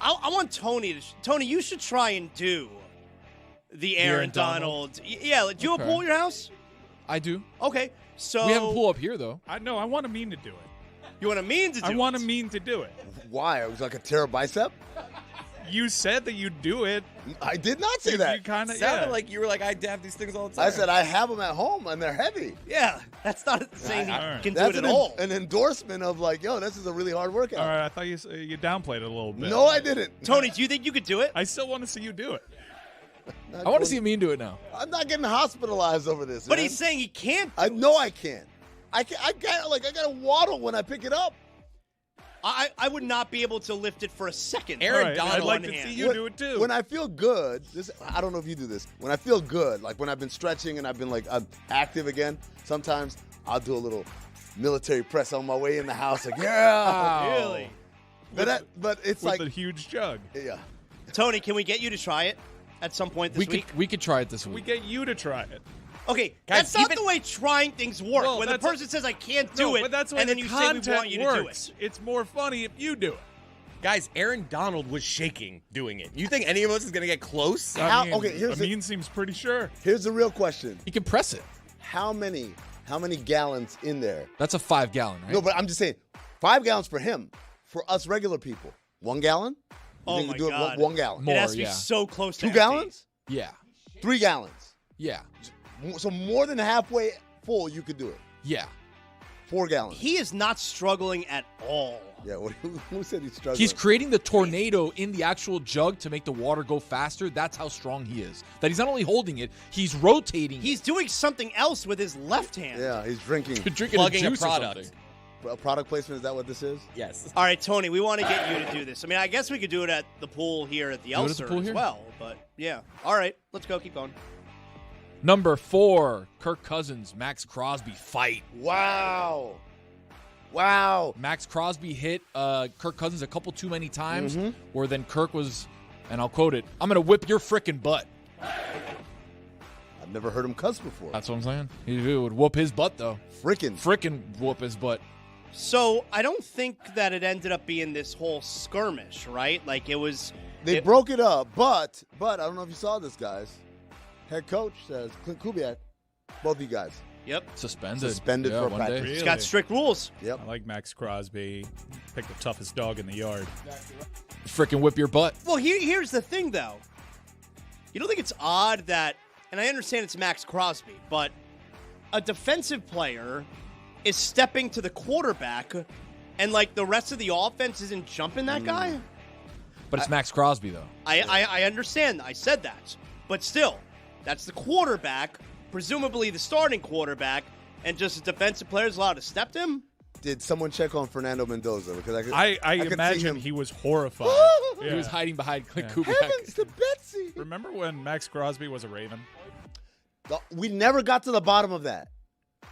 I want Tony to, Tony, you should try and do the Aaron Donald. Yeah, do you have a Okay. pool at your house? I do. Okay, so. We have a pool up here, though. I want to mean to do it. You want a mean to do I want it? to mean to do it. Why? It was like a tear a bicep? You said that you'd do it. I did not say You that. kind of Sounded like you were like, I have these things all the time. I said I have them at home and they're heavy. Yeah, that's not saying All you right. can do That's it at all. an endorsement of like, yo, this is a really hard workout. All right, I thought you downplayed it a little bit. No, I didn't. Tony, do you think you could do it? I still want to see you do it. I want to see Amin do it now. I'm not getting hospitalized over this. But man. he's saying he can't. I know I can. I gotta waddle when I pick it up. I would not be able to lift it for a second. Aaron All right, Donald I'd like on to hand. see you do it too. When I feel good, I don't know if you do this. When I feel good, like when I've been stretching and I've been like I'm active again, sometimes I'll do a little military press on my way in the house. Like, yeah. Really? But it's with like, a huge jug. yeah. Tony, can we get you to try it at some point this week? We could try it this We week. get you to try it. Okay, Guys, that's not even- the way trying things work. Well, when the that's person says I can't do No, it, but that's why and then the you say we content want you to do works. it. It's more funny if you do it. Guys, Aaron Donald was shaking doing it. You think any of us is going to get close? How- I mean, okay, here's the- Amin seems pretty sure. Here's the real question: He can press it. How many gallons in there? That's a 5-gallon, right? No, but I'm just saying, 5 gallons for him. For us regular people, 1 gallon. You Oh think my you do God. it 1 gallon? More, it has to be yeah. so close to 2 empty. gallons? Yeah. 3 gallons. Yeah. So more than halfway full, you could do it. Yeah. 4 gallons. He is not struggling at all. Yeah, who said he's struggling? He's creating the tornado in the actual jug to make the water go faster. That's how strong he is. That he's not only holding it, he's rotating. He's doing something else with his left hand. Yeah, he's drinking. drinking Plugging a juice or product. something. A product placement, is that what this is? Yes. All right, Tony, we want to get you to do this. I mean, I guess we could do it at the pool here at the Do it at the Elser pool as here? well. But yeah. All right, let's go. Keep going. Number 4, Kirk Cousins, Max Crosby fight. Wow. Max Crosby hit Kirk Cousins a couple too many times, where then Kirk was, and I'll quote it, "I'm going to whip your frickin' butt." I've never heard him cuss before. That's what I'm saying. He would whoop his butt, though. Frickin'. Frickin' whoop his butt. So I don't think that it ended up being this whole skirmish, right? Like it was They broke it up, but I don't know if you saw this, guys. Head coach says Clint Kubiak, both of you guys. Yep. Suspended for one practice. day. It's got strict rules. Yep. I like Max Crosby. Pick the toughest dog in the yard. Freaking whip your butt. Well, here's the thing, though. You don't think it's odd that, and I understand it's Max Crosby, but a defensive player is stepping to the quarterback, and like the rest of the offense isn't jumping that guy? But it's Max Crosby, though. I understand. I said that. But still, that's the quarterback, presumably the starting quarterback, and just a defensive player is allowed to step to him? Did someone check on Fernando Mendoza? Because I could imagine see him. he was horrified. He was hiding behind Clint Kubiak. Heavens to Betsy! Remember when Max Crosby was a Raven? We never got to the bottom of that.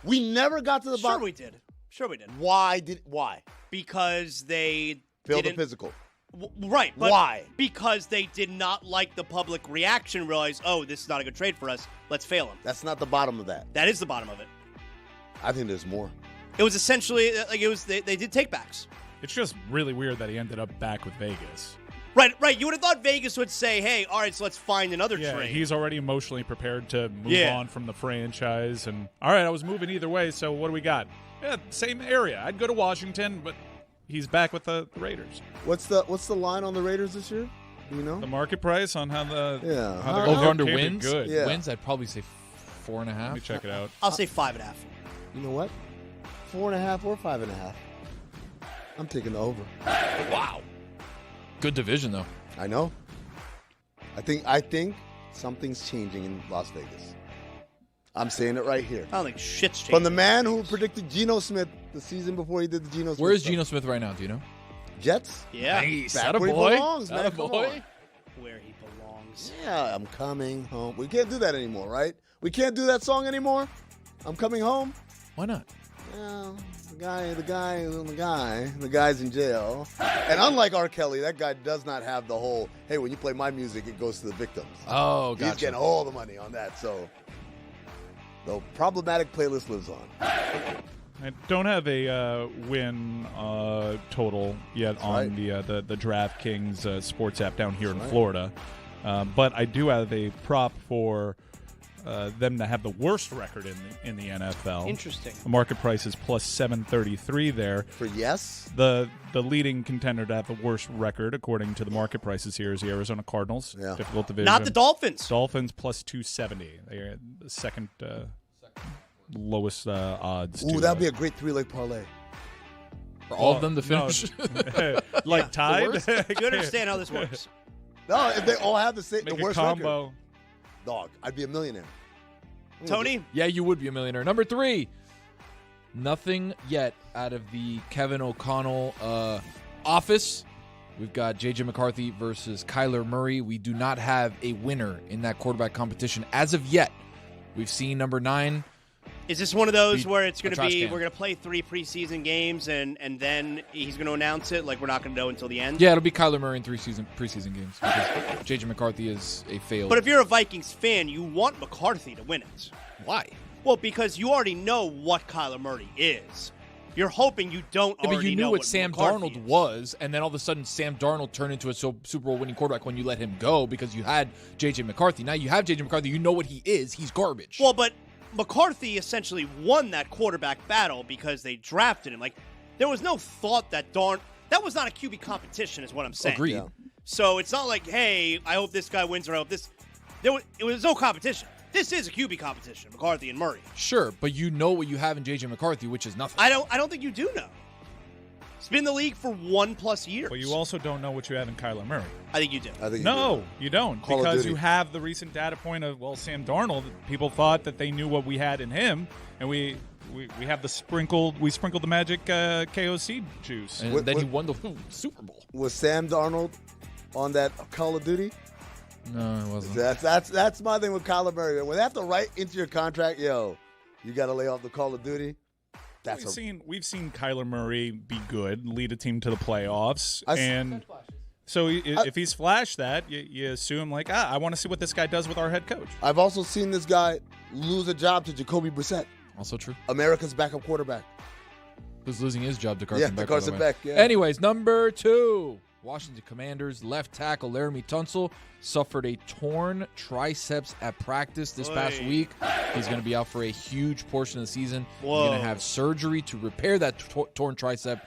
We never got to the Sure bottom. we did. Sure we did. Why? Because they Failed the didn't. physical. Right. But Why? Because they did not like the public reaction, realize, oh, this is not a good trade for us. Let's fail him. That's not the bottom of that. That is the bottom of it. I think there's more. It was essentially, like, it was they did takebacks. It's just really weird that he ended up back with Vegas. Right. You would have thought Vegas would say, hey, all right, so let's find another Yeah, trade. he's already emotionally prepared to move on from the franchise. And all right, I was moving either way, so what do we got? Yeah, same area. I'd go to Washington, but he's back with the Raiders. What's the line on the Raiders this year? Do you know? The market price on how the Yeah. how Over under came in wins? Good. Yeah. Wins, I'd probably say 4.5. Let me check it out. I'll say 5.5. You know what? 4.5 or 5.5. I'm taking the over. Wow. Good division, though. I know. I think something's changing in Las Vegas. I'm saying it right here. I don't think shit's changed. From the man who predicted Geno Smith the season before he did the Geno Smith. Where is stuff. Geno Smith right now? Do you know? Jets? Yeah. Back where he belongs, man. Come boy. on. Where he belongs. Yeah, I'm coming home. We can't do that anymore, right? We can't do that song anymore. I'm coming home. Why not? Well, the guy's in jail. And unlike R. Kelly, that guy does not have the whole, hey, when you play my music, it goes to the victims. Oh, He's gotcha. getting all the money on that, so the problematic playlist lives on. I don't have a win total yet on the DraftKings sports app down here in Florida, but I do have a prop for them to have the worst record in the NFL. Interesting. The market price is plus 733 there. For yes? The leading contender to have the worst record, according to the market prices here, is the Arizona Cardinals. Yeah. Difficult division. Not the Dolphins. Dolphins plus 270. They're the second lowest odds. Ooh, that'd be a great three-leg parlay. For all of them to finish? like tied? You understand how this works. No, if they all have the Make worst a combo. record. Dog, I'd be a millionaire. Tony? Yeah, you would be a millionaire. Number 3, nothing yet out of the Kevin O'Connell office. We've got J.J. McCarthy versus Kyler Murray. We do not have a winner in that quarterback competition as of yet. We've seen number 9. Is this one of those Be where it's going a to trash be, can. we're going to play 3 preseason games and then he's going to announce it? Like, we're not going to know until the end? Yeah, it'll be Kyler Murray in 3 preseason games because J.J. McCarthy is a failed. But if you're a Vikings fan, you want McCarthy to win it. Why? Well, because you already know what Kyler Murray is. You're hoping you don't Yeah, already but you knew know what Sam McCarthy Darnold is. was, and then all of a sudden Sam Darnold turned into a Super Bowl winning quarterback when you let him go because you had J.J. McCarthy. Now you have J.J. McCarthy. You know what he is. He's garbage. Well, but McCarthy essentially won that quarterback battle because they drafted him. Like, there was no thought that that was not a QB competition, is what I'm saying. Agreed. Yeah. So it's not like, hey, I hope this guy wins or I hope this. It was no competition. This is a QB competition, McCarthy and Murray. Sure, but you know what you have in J.J. McCarthy, which is nothing. I don't think you do know. He's been in the league for 1+ years. But you also don't know what you have in Kyler Murray. I think you do. I think No, you don't. Call of Because Duty. you have the recent data point of, well, Sam Darnold. People thought that they knew what we had in him, and we have the sprinkled the magic KOC juice. And What- then he what- won the Super Bowl. Was Sam Darnold on that Call of Duty? No, it wasn't. That's my thing with Kyler Murray. When they have to write into your contract, yo, you got to lay off the Call of Duty. We've seen Kyler Murray be good, lead a team to the playoffs, I s- and so if he's flashed that, you assume like, I want to see what this guy does with our head coach. I've also seen this guy lose a job to Jacoby Brissett, Also true. America's backup quarterback. Who's losing his job to Carson Yeah, Beck. to Carson by the way. Beck, yeah. Anyways, number 2. Washington Commanders left tackle Laramie Tunsil suffered a torn triceps at practice this past week. He's going to be out for a huge portion of the season. Whoa. He's going to have surgery to repair that torn tricep.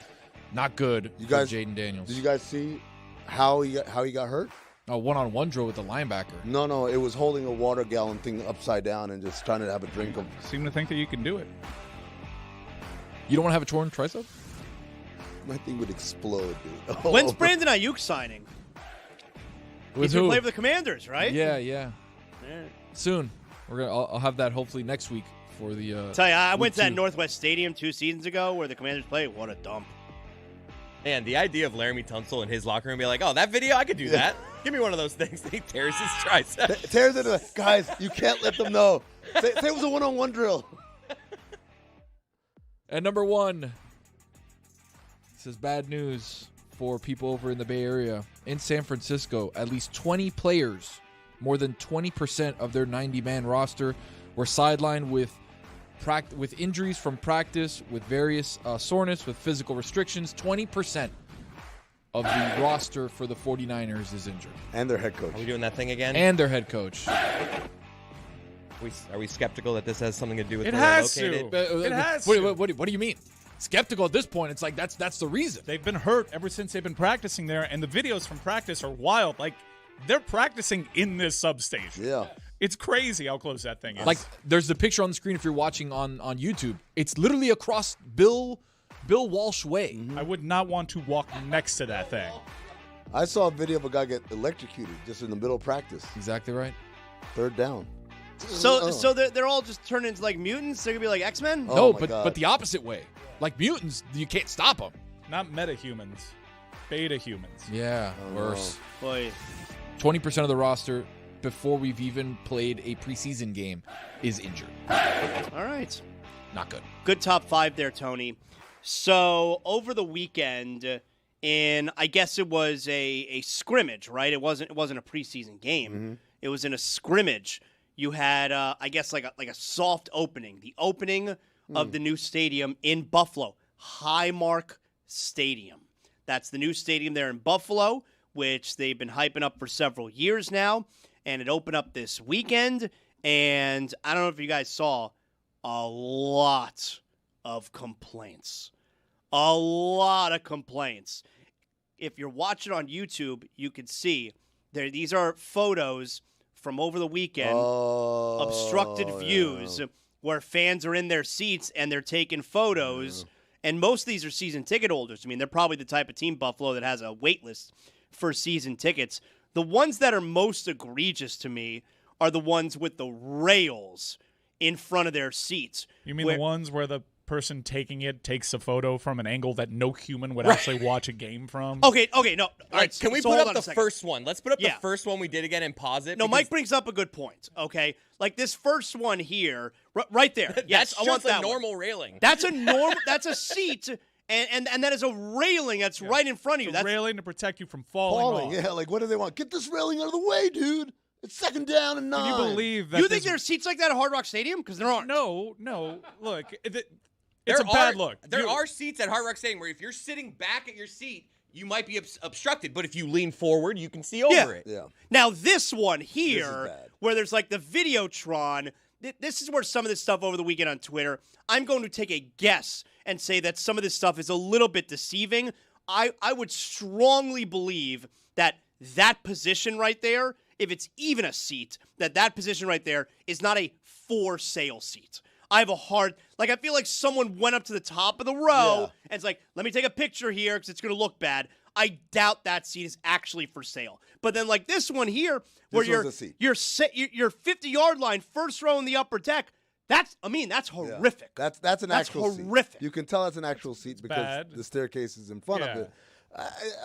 Not good for Jaden Daniels. Did you guys see how he got hurt? A one-on-one drill with the linebacker. No, it was holding a water gallon thing upside down and just trying to have a drink of. Seem to think that you can do it. You don't want to have a torn tricep? My thing would explode, dude. When's Brandon Ayuk signing? With He's going to who? play with the Commanders, right? Yeah. Soon. I'll have that hopefully next week for the. Tell you, I week went to that 2. Northwest Stadium 2 seasons ago where the Commanders play. What a dump. And the idea of Laramie Tunsil in his locker room be like, oh, that video, I could do that. Give me one of those things. He tears his tricep. Tears it. Guys, you can't let them know. Say it was a one-on-one drill. And number 1. This is bad news for people over in the Bay Area. In San Francisco, at least 20 players, more than 20% of their 90-man roster, were sidelined with injuries from practice, with various soreness, with physical restrictions. 20% of the roster for the 49ers is injured. And their head coach. Are we doing that thing again? And their head coach. Are we skeptical that this has something to do with It where has they're to. located? It has what, to. what do you mean? Skeptical at this point. It's like that's the reason. They've been hurt ever since they've been practicing there, and the videos from practice are wild. Like, they're practicing in this substation. Yeah. It's crazy how close that thing is. Like, there's the picture on the screen if you're watching on YouTube. It's literally across Bill Walsh Way. Mm-hmm. I would not want to walk next to that thing. I saw a video of a guy get electrocuted just in the middle of practice. Exactly right. Third down. So they're all just turned into like mutants? They're going to be like X-Men? Oh, No, my but God. the opposite way. Like mutants, you can't stop them. Not metahumans, beta humans. Yeah, Oh, worse. Boy. 20% of the roster before we've even played a preseason game is injured. All right. Not good. Good top 5 there, Tony. So over the weekend, I guess it was a scrimmage, right? It wasn't a preseason game. Mm-hmm. It was in a scrimmage. You had, I guess, like a soft opening. The opening of the new stadium in Buffalo, Highmark Stadium. That's the new stadium there in Buffalo, which they've been hyping up for several years now. And it opened up this weekend. And I don't know if you guys saw a lot of complaints. A lot of complaints. If you're watching on YouTube, you can see these are photos from over the weekend, obstructed views, where fans are in their seats and they're taking photos. And most of these are season ticket holders. I mean, they're probably the type of team, Buffalo, that has a wait list for season tickets. The ones that are most egregious to me are the ones with the rails in front of their seats. You mean the ones where the person taking it takes a photo from an angle that no human would actually watch a game from? Okay, no. All right, Can we so put hold up on the a second. first one? Let's put up the first one we did again and pause it. No, because Mike brings up a good point, okay? Like this first one here, right there. Yes, that's I want just that a one. normal railing. That's a normal. That's a seat, and that is a railing that's right in front of you. It's a That's railing to protect you from falling off. Yeah, like what do they want? Get this railing out of the way, dude. It's second down and 9. Can you believe that? you think there's seats like that at Hard Rock Stadium? Because there aren't. No. Look, it's a bad look. There are seats at Hard Rock Stadium where if you're sitting back at your seat, you might be obstructed, but if you lean forward, you can see over it. Yeah. Now this one here, This is bad. where there's like the Videotron. This is where some of this stuff over the weekend on Twitter. I'm going to take a guess and say that some of this stuff is a little bit deceiving. I would strongly believe that position right there, if it's even a seat, that position right there is not a for sale seat. I have a hard, I feel like someone went up to the top of the row and it's like, let me take a picture here because it's going to look bad. I doubt that seat is actually for sale. But then like this one here, where This one's a seat. you're 50-yard line, first row in the upper deck, that's horrific. That's an actual seat. horrific. You can tell it's an actual seat because bad. the staircase is in front of Yeah. it.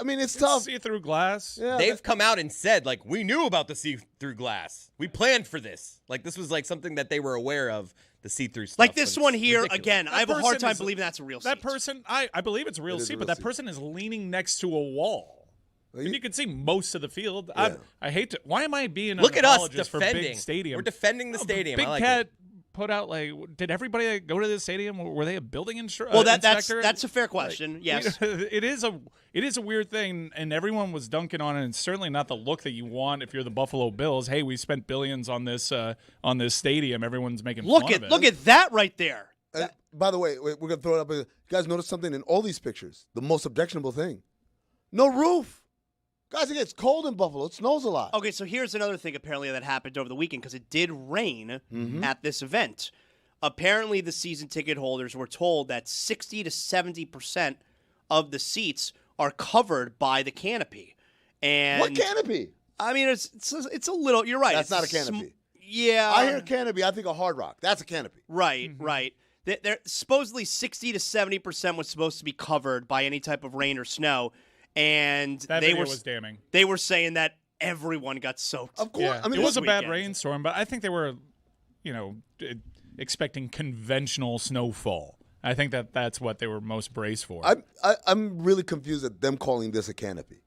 I mean, it's tough. See-through glass. Yeah, They've come out and said, we knew about the see-through glass. We planned for this. This was something that they were aware of, the see-through stuff. Like this but one it's here, ridiculous. again, I have a hard person time is- believing that's a real That seat. person, I believe it's a real It is a seat, real but that seat. person is leaning next to a wall. Well, And you can see most of the field. Yeah. I hate to. Why am I being an Look at us apologist for defending. big stadium? We're defending the stadium. Big I like Cat it. put out like? Did everybody go to the stadium? Were they a building inspector? Well, that's a fair question. Yes, it is a weird thing, and everyone was dunking on it. And it's certainly not the look that you want if you're the Buffalo Bills. Hey, we spent billions on this stadium. Everyone's making fun of it. Look at that right there. By the way, we're gonna throw it up. You guys notice something in all these pictures? The most objectionable thing: no roof. Guys, it gets cold in Buffalo. It snows a lot. Okay, so here's another thing apparently that happened over the weekend because it did rain at this event. Apparently, the season ticket holders were told that 60 to 70% of the seats are covered by the canopy. And What canopy? I mean, it's a little. You're right. That's not a canopy. Yeah, I hear canopy. I think of Hard Rock. That's a canopy. Right, right. They're supposedly 60 to 70% was supposed to be covered by any type of rain or snow. And that video was damning. They were saying that everyone got soaked. Of course. Yeah. I mean, it was a bad weekend. rainstorm, but I think they were, expecting conventional snowfall. I think that's what they were most braced for. I'm really confused at them calling this a canopy.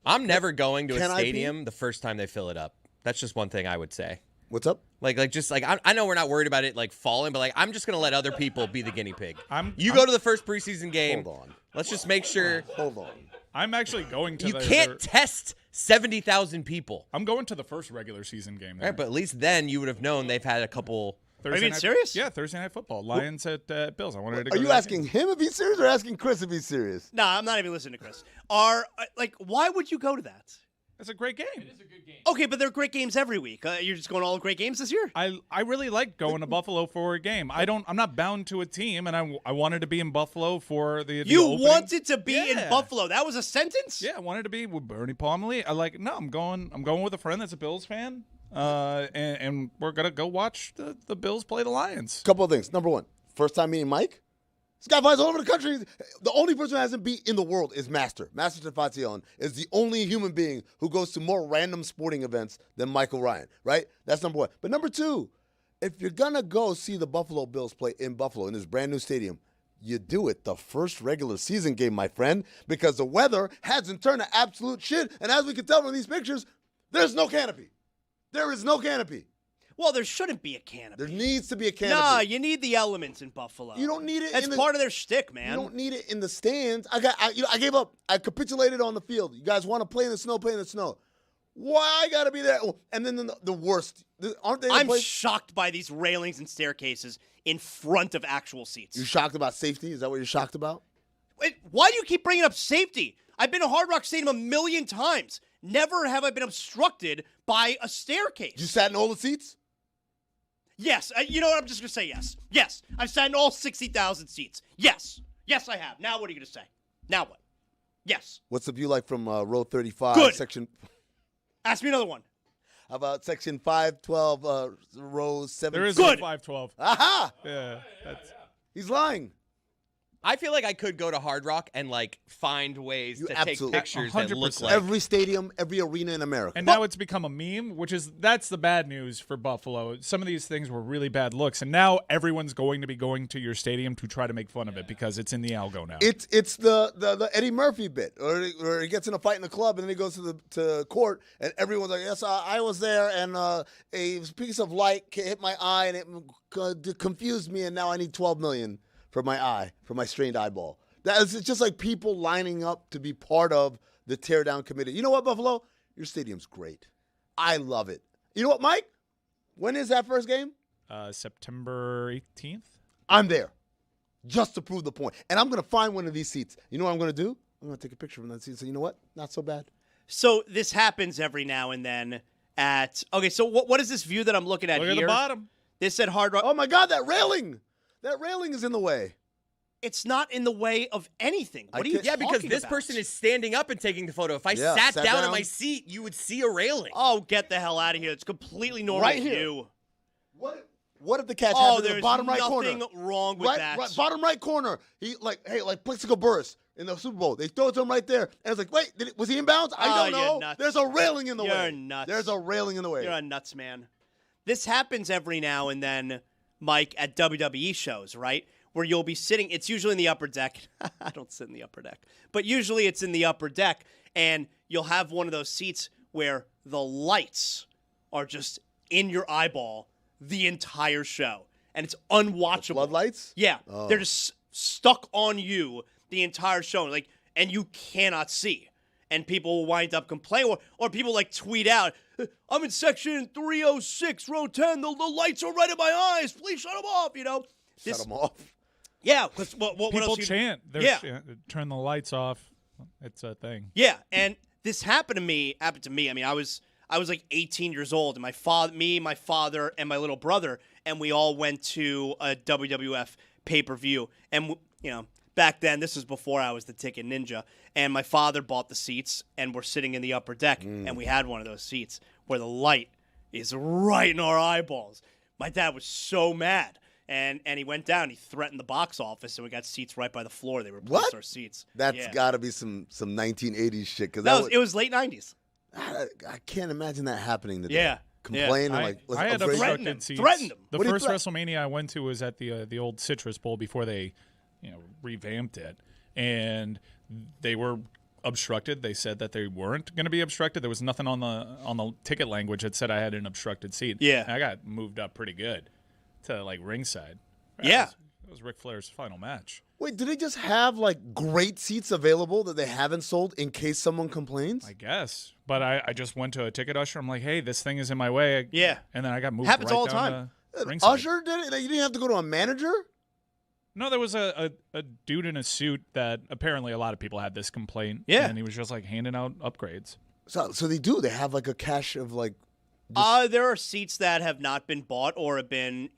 I'm never going to Can a I be? stadium the first time they fill it up. That's just one thing I would say. What's up? I know we're not worried about it like falling, but like I'm just gonna let other people be the guinea pig. You I'm- go to the first preseason game. Hold on. Let's just make sure Hold on. I'm actually going to. you can't test 70,000 people. I'm going to the first regular season game. All There. right, but at least then you would have known they've had a couple. Thursday Are you being night, serious? Yeah, Thursday night football. Lions at Bills. I wanted to. Go Are to you that asking game. him if he's serious or asking Chris if he's serious? No, I'm not even listening to Chris. Why would you go to that? It's a great game. Okay, but there are great games every week. You're just going to all great games this year? I really like going to Buffalo for a game. I'm not bound to a team, and I wanted to be in Buffalo for the You opening. wanted to be in Yeah. Buffalo. That was a sentence? Yeah, I wanted to be with Bernie Palmerly. I'm going with a friend that's a Bills fan, and we're gonna go watch the Bills play the Lions. Couple of things. Number one, first time meeting Mike. This guy flies all over the country. The only person who hasn't beat in the world is Master. Master Tefation is the only human being who goes to more random sporting events than Michael Ryan, right? That's number one. But number two, if you're going to go see the Buffalo Bills play in Buffalo in this brand new stadium, you do it the first regular season game, my friend, because the weather hasn't turned to absolute shit. And as we can tell from these pictures, there's no canopy. There is no canopy. Well, there shouldn't be a canopy. There needs to be a canopy. Nah, you need the elements in Buffalo. You don't need it. That's part of their shtick, man. You don't need it in the stands. I gave up. I capitulated on the field. You guys want to play in the snow? Play in the snow. Why I gotta be there? Oh, and then the worst. Aren't they? I'm shocked by these railings and staircases in front of actual seats. You shocked about safety? Is that what you're shocked about? Wait, why do you keep bringing up safety? I've been to Hard Rock Stadium 1,000,000 times. Never have I been obstructed by a staircase. You sat in all the seats? Yes. You know what? I'm just going to say yes. Yes. I've sat in all 60,000 seats. Yes. Yes, I have. Now what are you going to say? Now what? Yes. What's the view like from row 35? Good. Section. Ask me another one. How about section 512, row 7? There is Good. no 512. Aha! Yeah, that's. He's lying. I feel like I could go to Hard Rock and like find ways You to take absolutely- pictures that look 100%. like. Every stadium, every arena in America. And now it's become a meme, that's the bad news for Buffalo. Some of these things were really bad looks, and now everyone's going to be going to your stadium to try to make fun of it because it's in the algo now. It's the Eddie Murphy bit, or he gets in a fight in the club and then he goes to court and everyone's like, yes, I was there and a piece of light hit my eye and it confused me and now I need $12 million for my eye, for my strained eyeball. It's just like people lining up to be part of the teardown committee. You know what, Buffalo? Your stadium's great. I love it. You know what, Mike? When is that first game? September 18th. I'm there, just to prove the point. And I'm going to find one of these seats. You know what I'm going to do? I'm going to take a picture from that seat and say, you know what? Not so bad. So this happens every now and then okay, so what is this view that I'm looking at Look here? at the bottom. This said Hard Rock. Oh, my God, that railing. That railing is in the way. It's not in the way of anything. What are you Yeah, because talking this about? person is standing up and taking the photo. If I Yeah, sat sat down in down. my seat, you would see a railing. Oh, get the hell out of here. It's completely normal Right here. view. What if the catch Oh, happened in the there's bottom right nothing corner? wrong with Right, that. bottom right corner. He like Plexico Burris in the Super Bowl. They throw it to him right there, and it's like, wait, was he inbounds? I Oh, don't you're know. nuts. There's a railing in the way. You're nuts. There's a railing in the way. You're a nuts, man. This happens every now and then, Mike, at WWE shows, right? Where you'll be sitting, it's usually in the upper deck. I don't sit in the upper deck. But usually it's in the upper deck, and you'll have one of those seats where the lights are just in your eyeball the entire show, and it's unwatchable. Floodlights? Yeah, they're just stuck on you the entire show, like, and you cannot see. And people will wind up complaining, or people like tweet out, "I'm in section 306, row 10. The lights are right in my eyes. Please shut them off." You know, Shut them off. Yeah, because what People else chant. Turn the lights off. It's a thing. Yeah, and this happened to me. I mean, I was like 18 years old, and my father, and my little brother, and we all went to a WWF pay-per-view. And back then, this was before I was the ticket ninja, and my father bought the seats, and we're sitting in the upper deck, and we had one of those seats where the light is right in our eyeballs. My dad was so mad. And he went down. He threatened the box office, and we got seats right by the floor. They replaced our seats. That's got to be some 1980s shit. Cause it was late 90s. I can't imagine that happening today. Yeah. Complain and I had obstructed seats. Threatened them. The first WrestleMania I went to was at the old Citrus Bowl before they, revamped it, and they were obstructed. They said that they weren't going to be obstructed. There was nothing on the ticket language that said I had an obstructed seat. Yeah, and I got moved up pretty good to like ringside. Yeah, it was Ric Flair's final match. Wait, do they just have like great seats available that they haven't sold in case someone complains? I guess, but I just went to a ticket usher. I'm like, hey, this thing is in my way. Yeah, and then I got moved. Happens right all the down time. To ringside. Usher did it. You didn't have to go to a manager. No, there was a dude in a suit that apparently a lot of people had this complaint. Yeah, and he was just like handing out upgrades. So they do. They have like a cache of like. There are seats that have not been bought or have been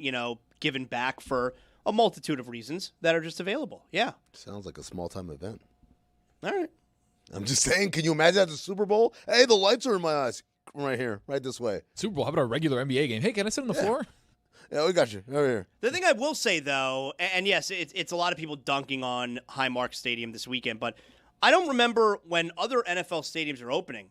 given back for a multitude of reasons that are just available. Yeah. Sounds like a small-time event. All right. I'm just saying, can you imagine at the Super Bowl? Hey, the lights are in my eyes. Right here, right this way. Super Bowl, how about a regular NBA game? Hey, can I sit on the floor? Yeah, we got you. Over here. The thing I will say, though, and yes, it's a lot of people dunking on Highmark Stadium this weekend, but I don't remember when other NFL stadiums are opening.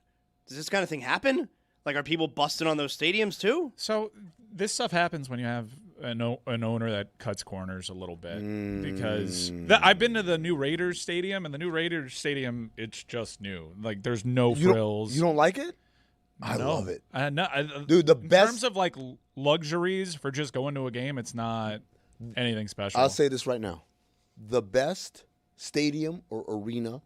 Does this kind of thing happen? Like, are people busting on those stadiums, too? So this stuff happens when you have an owner that cuts corners a little bit. Because I've been to the new Raiders Stadium, and the new Raiders Stadium, it's just new. Like, there's no frills. You don't like it? I love it. Dude, the in best. terms of, like, luxuries for just going to a game, it's not anything special. I'll say this right now. The best stadium or arena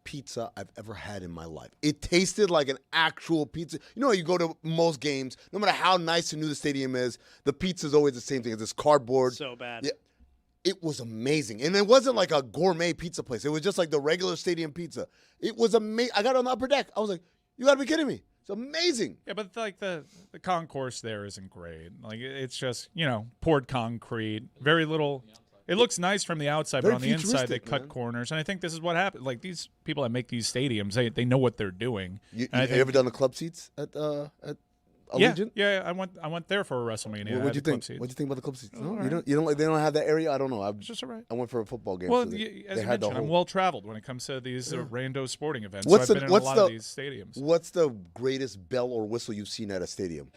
pizza I've ever had in my life. It tasted like an actual pizza. You go to most games, no matter how nice and new the stadium is, the pizza's always the same thing. It's this cardboard. So bad. Yeah, it was amazing. And it wasn't like a gourmet pizza place. It was just like the regular stadium pizza. It was amazing. I got on the upper deck. I was like, you got to be kidding me. It's amazing. Yeah, but like the concourse there isn't great. Like it's just, poured concrete, very little. It looks nice from the outside, Very but on the inside they futuristic, cut man. corners. And I think this is what happened. Like these people that make these stadiums, they know what they're doing. You And I think- ever done the club seats at Allegiant? Yeah, I went there for a WrestleMania. What'd you think? What'd you think about the club seats? No, you don't like. They don't have that area. I don't know. It's just all right. I went for a football game. Well, so as they you had the mentioned, whole. I'm well traveled when it comes to these rando sporting events. What's so I've been in a lot of these stadiums. What's the greatest bell or whistle you've seen at a stadium?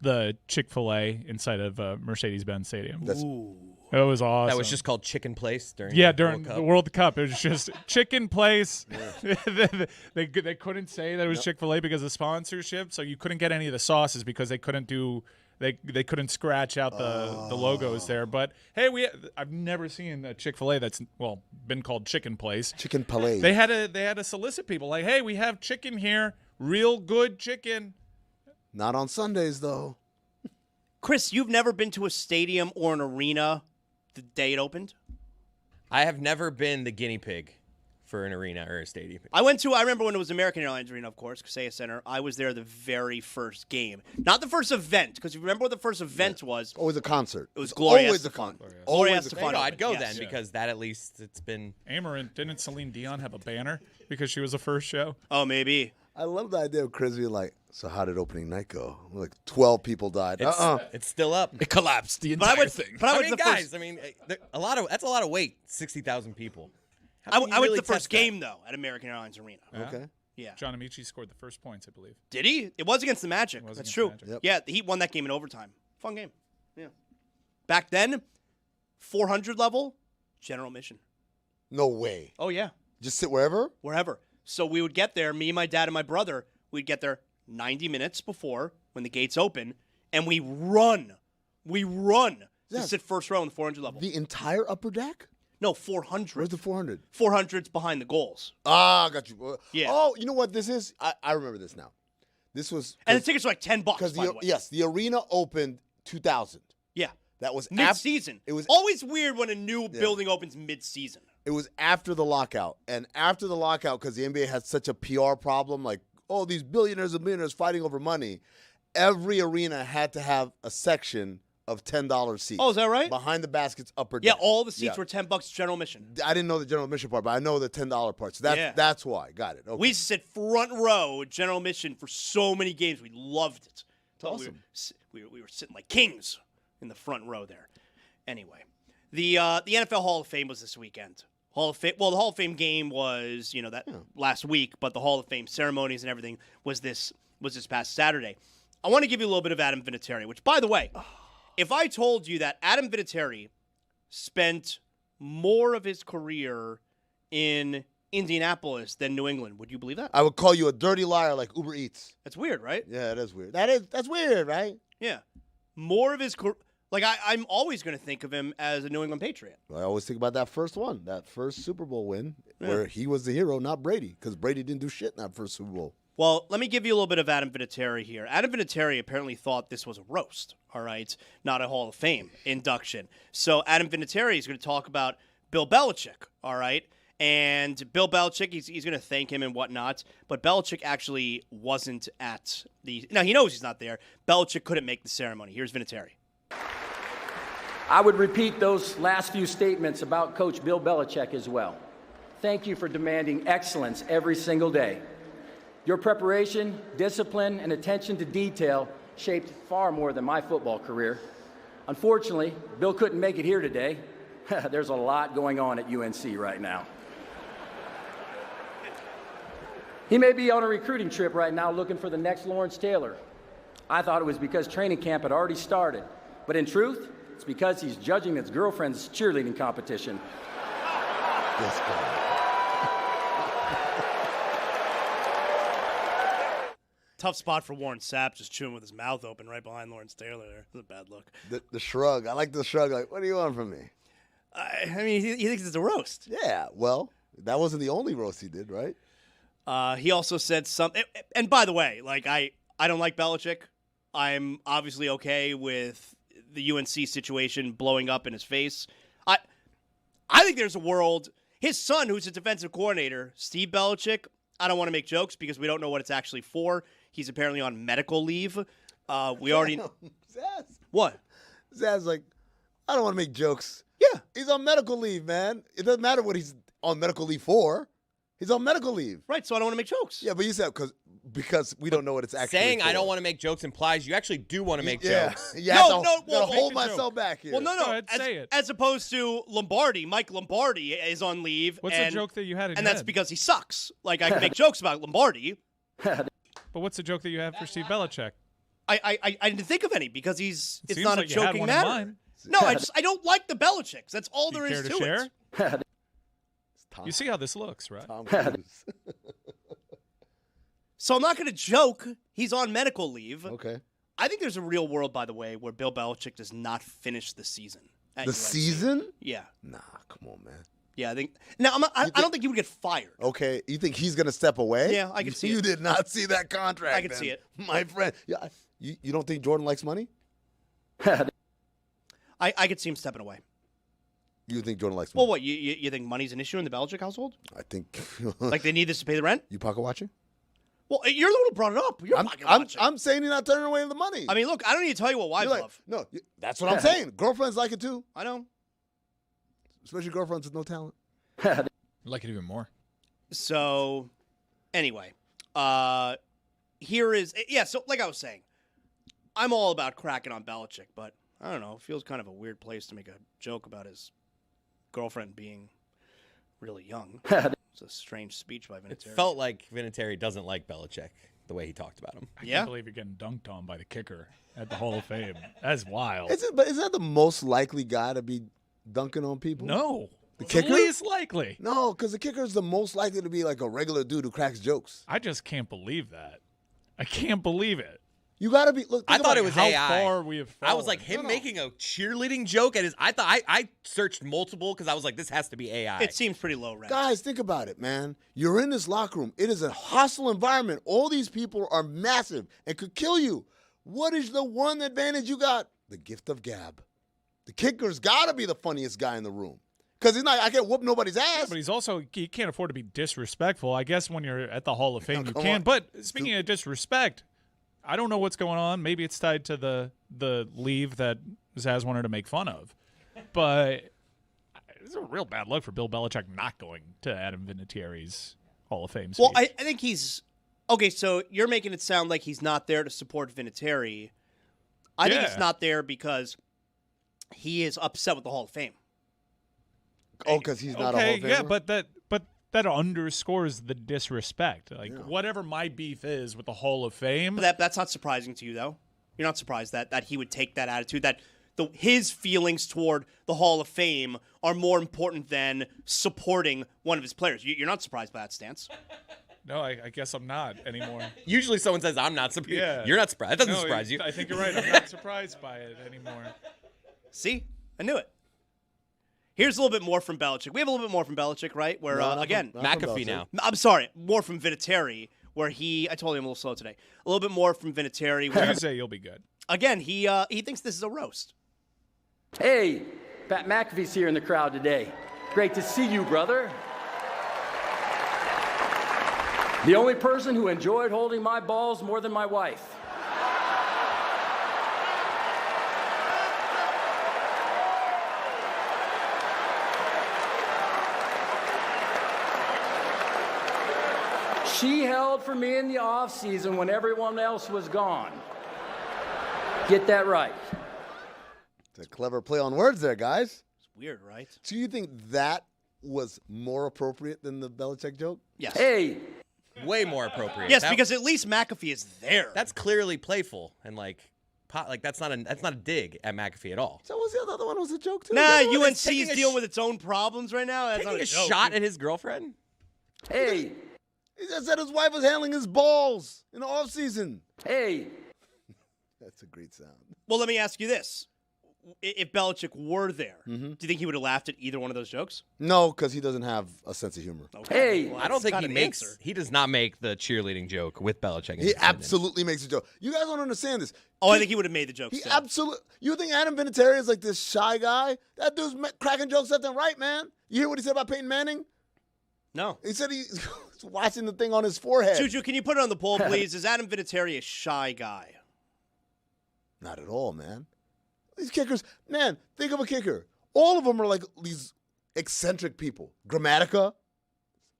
The Chick-fil-A inside of Mercedes-Benz Stadium. That's It was awesome. That was just called Chicken Place during during the World Cup. It was just Chicken Place. they couldn't say that it was Chick-fil-A because of sponsorship, so you couldn't get any of the sauces because they couldn't do they couldn't scratch out the logos there. But hey, I've never seen a Chick-fil-A that's been called Chicken Place. Chicken Palais. They had to solicit people like, hey, we have chicken here, real good chicken. Not on Sundays though. Chris, you've never been to a stadium or an arena the day it opened? I have never been the guinea pig for an arena or a stadium. I remember when it was American Airlines Arena, of course, Kaseya Center. I was there the very first game. Not the first event, because you remember what the first event was? Always a concert. It was Gloria Always a Estefan. concert. Gloria Always a Estefan. concert. I'd go Yes. then because that at least it's been. Amarant, didn't Celine Dion have a banner because she was the first show? Oh, maybe. I love the idea of Chris being like, so how did opening night go? Like 12 people died. It's still up. It collapsed the But entire thing. But I I went mean, the guys, first. I mean, that's a lot of weight. 60,000 people. I How went can you really the first test that? game though at American Airlines Arena. Okay. Yeah. John Amici scored the first points, I believe. Did he? It was against the Magic. It was That's against true. the Magic. Yep. Yeah, the Heat won that game in overtime. Fun game. Yeah. Back then, 400 level, general admission. No way. Oh yeah, Just sit wherever? wherever. So we would get there. Me, my dad, and my brother. We'd get there 90 minutes before when the gates open, and we run to Yes. sit first row in the 400 level. The entire upper deck? No, 400. Where's the 400? 400's behind the goals. Ah, got you. Yeah. Oh, you know what this is? I remember this now. This was And the tickets are like $10, by the way. Yes, the arena opened 2000. Yeah. That was Mid-season. It was always weird when a new building opens mid-season. It was after the lockout. And after the lockout, because the NBA had such a PR problem, like, oh, these billionaires and millionaires fighting over money, every arena had to have a section of $10 seats. Oh, is that right? Behind the baskets, upper Yeah, deck. all the seats were $10 general admission. I didn't know the general admission part, but I know the $10 part. So that's why. Got it. Okay. We used to sit front row at general admission for so many games. We loved it. Awesome. We were sitting like kings in the front row there. Anyway, the NFL Hall of Fame was this weekend. The Hall of Fame game was last week, but the Hall of Fame ceremonies and everything was this past Saturday. I want to give you a little bit of Adam Vinatieri, which, by the way, if I told you that Adam Vinatieri spent more of his career in Indianapolis than New England, would you believe that? I would call you a dirty liar like Uber Eats. That's weird, right? Yeah, it is weird. That's weird, right? Yeah. More of his career. Like, I'm always going to think of him as a New England Patriot. I always think about that first Super Bowl win, where he was the hero, not Brady, because Brady didn't do shit in that first Super Bowl. Well, let me give you a little bit of Adam Vinatieri here. Adam Vinatieri apparently thought this was a roast, all right, not a Hall of Fame induction. So Adam Vinatieri is going to talk about Bill Belichick, all right? And Bill Belichick, he's going to thank him and whatnot, but Belichick actually wasn't at the – now, he knows he's not there. Belichick couldn't make the ceremony. Here's Vinatieri. I would repeat those last few statements about Coach Bill Belichick as well. Thank you for demanding excellence every single day. Your preparation, discipline, and attention to detail shaped far more than my football career. Unfortunately, Bill couldn't make it here today. There's a lot going on at UNC right now. He may be on a recruiting trip right now looking for the next Lawrence Taylor. I thought it was because training camp had already started, but in truth, it's because he's judging his girlfriend's cheerleading competition. This guy. Tough spot for Warren Sapp, just chewing with his mouth open right behind Lawrence Taylor there. That's a bad look. The shrug. I like the shrug. Like, what do you want from me? I mean, he thinks it's a roast. Yeah, well, that wasn't the only roast he did, right? He also said something. And by the way, like I don't like Belichick. I'm obviously okay with the UNC situation blowing up in his face. I think there's a world. His son, who's a defensive coordinator, Steve Belichick, I don't want to make jokes because we don't know what it's actually for. He's apparently on medical leave. We already Zaz. What? Zaz like, I don't want to make jokes. Yeah. He's on medical leave, man. It doesn't matter what he's on medical leave for. He's on medical leave. Right, so I don't want to make jokes. Yeah, but you said because we don't know what it's actually Saying for. I don't want to make jokes implies you actually do want to make jokes. Yeah, No, gotta hold myself back here. Well, no. Go ahead, say it. As opposed to Lombardi, Mike Lombardi is on leave. What's and, the joke that you had in And your that's head? because he sucks. Like, I can make jokes about Lombardi. But what's the joke that you have for Steve Belichick? I didn't think of any because it's seems not like a you had joking one in matter. mind. No, I don't like the Belichicks. That's all Do there you is care to to it. share? Tom, You see how this looks, right? Tom Cruise. So I'm not going to joke. He's on medical leave. Okay. I think there's a real world, by the way, where Bill Belichick does not finish the season. at The UNC. season? Yeah. Nah, come on, man. Yeah, I think. Now, I don't think he would get fired. Okay, you think he's gonna step away? Yeah, I can see You it. did not see that contract. I can then. see it. My friend. Yeah, you don't think Jordan likes money? I could see him stepping away. You think Jordan likes money? Well, what, you think money's an issue in the Belichick household? I think. Like they need this to pay the rent? You pocket watching? Well, you're the one who brought it up. You're pocket watching. I'm saying you're not turning away the money. I mean, look, I don't need to tell you what wives You're like, love. no, that's what I'm saying. Girlfriends like it too, I know. especially girlfriends with no talent. I like it even more. So, anyway, here is So, like I was saying, I'm all about cracking on Belichick, but I don't know. It feels kind of a weird place to make a joke about his girlfriend being really young. It's a strange speech by Vinatieri. It felt like Vinatieri doesn't like Belichick the way he talked about him. I Yeah? can't believe you're getting dunked on by the kicker at the Hall of Fame. That's wild. But is that the most likely guy to be dunking on people? No. The It's kicker? least likely. No, because the kicker is the most likely to be like a regular dude who cracks jokes. I just can't believe that. I can't believe it. You got to be. Look, I thought it was How AI. far we have I was fallen. like him making a cheerleading joke at his. I searched multiple because I was like, this has to be AI. It seems pretty low rent. Guys, think about it, man. You're in this locker room. It is a hostile environment. All these people are massive and could kill you. What is the one advantage you got? The gift of gab. The kicker's got to be the funniest guy in the room. Because he's not, I can't whoop nobody's ass. Yeah, but he's also, he can't afford to be disrespectful. I guess when you're at the Hall of Fame, you come can. on. But speaking of disrespect, I don't know what's going on. Maybe it's tied to the leave that Zaz wanted to make fun of. But it's a real bad look for Bill Belichick not going to Adam Vinatieri's Hall of Fame speech. Well, I think he's okay. So you're making it sound like he's not there to support Vinatieri. I think he's not there because he is upset with the Hall of Fame. Oh, because he's not a Hall of Famer? Yeah, but that underscores the disrespect. Like whatever my beef is with the Hall of Fame. That's not surprising to you, though. You're not surprised that he would take that attitude. That his feelings toward the Hall of Fame are more important than supporting one of his players. You're not surprised by that stance. No, I guess I'm not anymore. Usually someone says, I'm not surprised. Yeah. You're not surprised. That doesn't surprise you. I think you're right. I'm not surprised by it anymore. See? I knew it. Here's a little bit more from Belichick. We have a little bit more from Belichick, right? Where, again, McAfee now. I'm sorry, more from Vinatieri, where I told you I'm a little slow today. A little bit more from Vinatieri. Where, Tuesday, you'll be good. Again, he thinks this is a roast. Hey, Pat McAfee's here in the crowd today. Great to see you, brother. The only person who enjoyed holding my balls more than my wife. She held for me in the offseason when everyone else was gone. Get that right. It's a clever play on words there, guys. It's weird, right? So you think that was more appropriate than the Belichick joke? Yes. Hey. Way more appropriate. Yes, because at least McAfee is there. That's clearly playful and that's not a dig at McAfee at all. So was the other one was a joke too? Nah, Everyone UNC is taking is dealing with its own problems right now. That's Taking not a a joke. shot at his girlfriend? Hey. He just said his wife was handling his balls in the offseason. Hey. That's a great sound. Well, let me ask you this. If Belichick were there, do you think he would have laughed at either one of those jokes? No, because he doesn't have a sense of humor. Okay. Hey. Well, I don't think that's he not an makes. answer. He does not make the cheerleading joke with Belichick. He absolutely makes a joke. You guys don't understand this. Oh, I think he would have made the joke. He still. absolutely. You think Adam Vinatieri is like this shy guy? That dude's cracking jokes left and right, man. You hear what he said about Peyton Manning? No. He said he's watching the thing on his forehead. Juju, can you put it on the poll, please? Is Adam Vinatieri a shy guy? Not at all, man. These kickers, man, think of a kicker. All of them are like these eccentric people. Grammatica,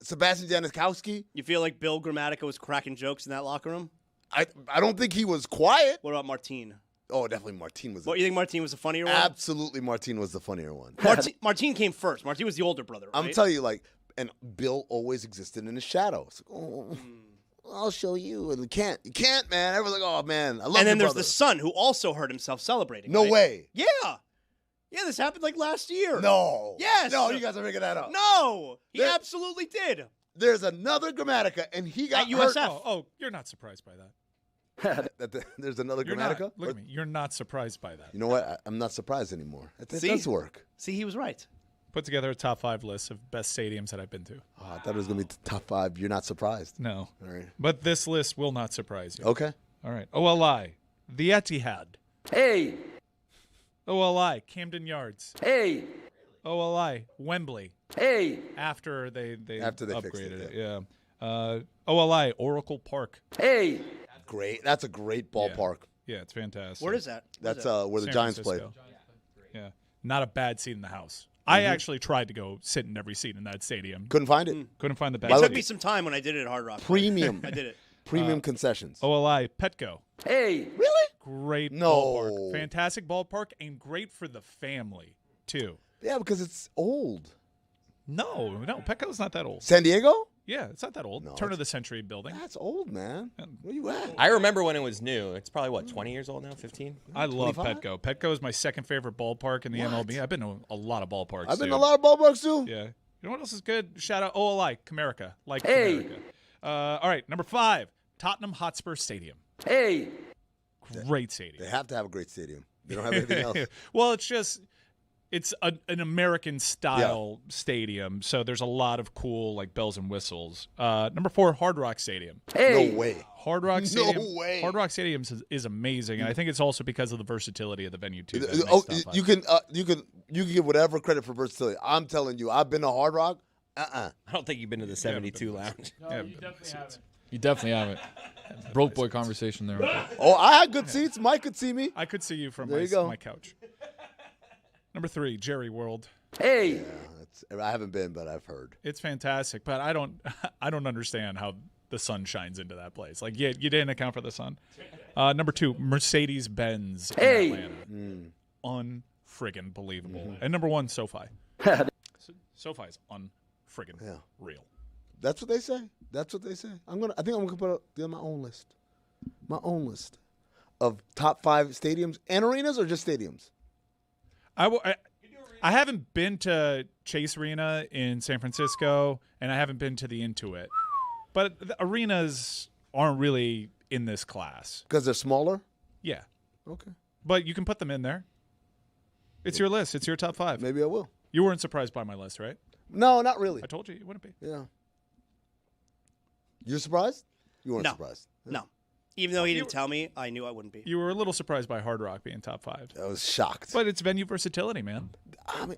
Sebastian Janikowski. You feel like Bill Grammatica was cracking jokes in that locker room? I don't think he was quiet. What about Martine? Oh, definitely Martine was. What, you think Martine was the funnier one? Absolutely, Martine was the funnier one. Martine came first. Martine was the older brother, right? I'm telling you, like, and Bill always existed in his shadow. It's like, oh, I'll show you. And you can't, man. Everyone's like, oh, man, I love And then your there's brother. the son who also hurt himself celebrating. No right? way. Yeah. Yeah, this happened like last year. No. Yes. No, you guys are making that up. No. He There- absolutely did. There's another Grammatica, and he got At USF. hurt. Oh, you're not surprised by that. There's another You're Grammatica? not, look at me. You're not surprised by that. You know what? I'm not surprised anymore. It See? does work. See, he was right. Put together a top 5 list of best stadiums that I've been to. Oh, I thought it was going to be the top 5. You're not surprised. No. All right. But this list will not surprise you. Okay. All right. OLI, the Etihad. Hey. OLI, Camden Yards. Hey. OLI, Wembley. Hey. After they After they upgraded fixed it, yeah. OLI, Oracle Park. Hey. Great. That's a great ballpark. Yeah, it's fantastic. Where is that? That's where the San Giants Francisco. played. Yeah. Not a bad seat in the house. I actually tried to go sit in every seat in that stadium. Couldn't find it. Couldn't find the It bad took seat. me some time when I did it at Hard Rock. Premium. I did it. Premium concessions. OLI, Petco. Hey. Really? Great No. ballpark. Fantastic ballpark and great for the family, too. Yeah, because it's old. No, Petco's not that old. San Diego? Yeah, it's not that old. No, Turn of the century building. That's old, man. Where you at? I remember when it was new. It's probably, 20 years old now? 15? I love 25? Petco. Petco is my second favorite ballpark in the MLB. I've been to a lot of ballparks. I've been dude. to a lot of ballparks, too. Yeah. You know what else is good? Shout out OLI, Comerica. Like Hey. Comerica. All right, number 5, Tottenham Hotspur Stadium. Hey. Great stadium. They have to have a great stadium. They don't have anything else. Well, it's an American style stadium, so there's a lot of cool like bells and whistles. Number 4, Hard Rock Stadium. Hey. No way. Hard Rock Stadium. No way. Hard Rock Stadium is amazing, and I think it's also because of the versatility of the venue too. You can give whatever credit for versatility. I'm telling you, I've been to Hard Rock. I don't think you've been to the 72 Lounge. No, you definitely haven't. You definitely haven't. Broke boy conversation there. Oh, I had good seats. Mike could see me. I could see you from There you go. my couch. Number 3, Jerry World. Hey. I haven't been, but I've heard. It's fantastic, but I don't understand how the sun shines into that place. Like, you didn't account for the sun. Number 2, Mercedes-Benz in Atlanta. Unfriggin' believable. And number 1, SoFi. SoFi is unfriggin' real. That's what they say. That's what they say. I think I'm gonna put up my own list. My own list of top 5 stadiums and arenas, or just stadiums. I haven't been to Chase Arena in San Francisco, and I haven't been to the Intuit. But the arenas aren't really in this class. Because they're smaller? Yeah. Okay. But you can put them in there. It's your list. It's your top 5. Maybe I will. You weren't surprised by my list, right? No, not really. I told you wouldn't be. Yeah. You're surprised? You weren't No. surprised. No. Even though he didn't tell me, I knew I wouldn't be. You were a little surprised by Hard Rock being top 5. I was shocked. But it's venue versatility, man. I mean,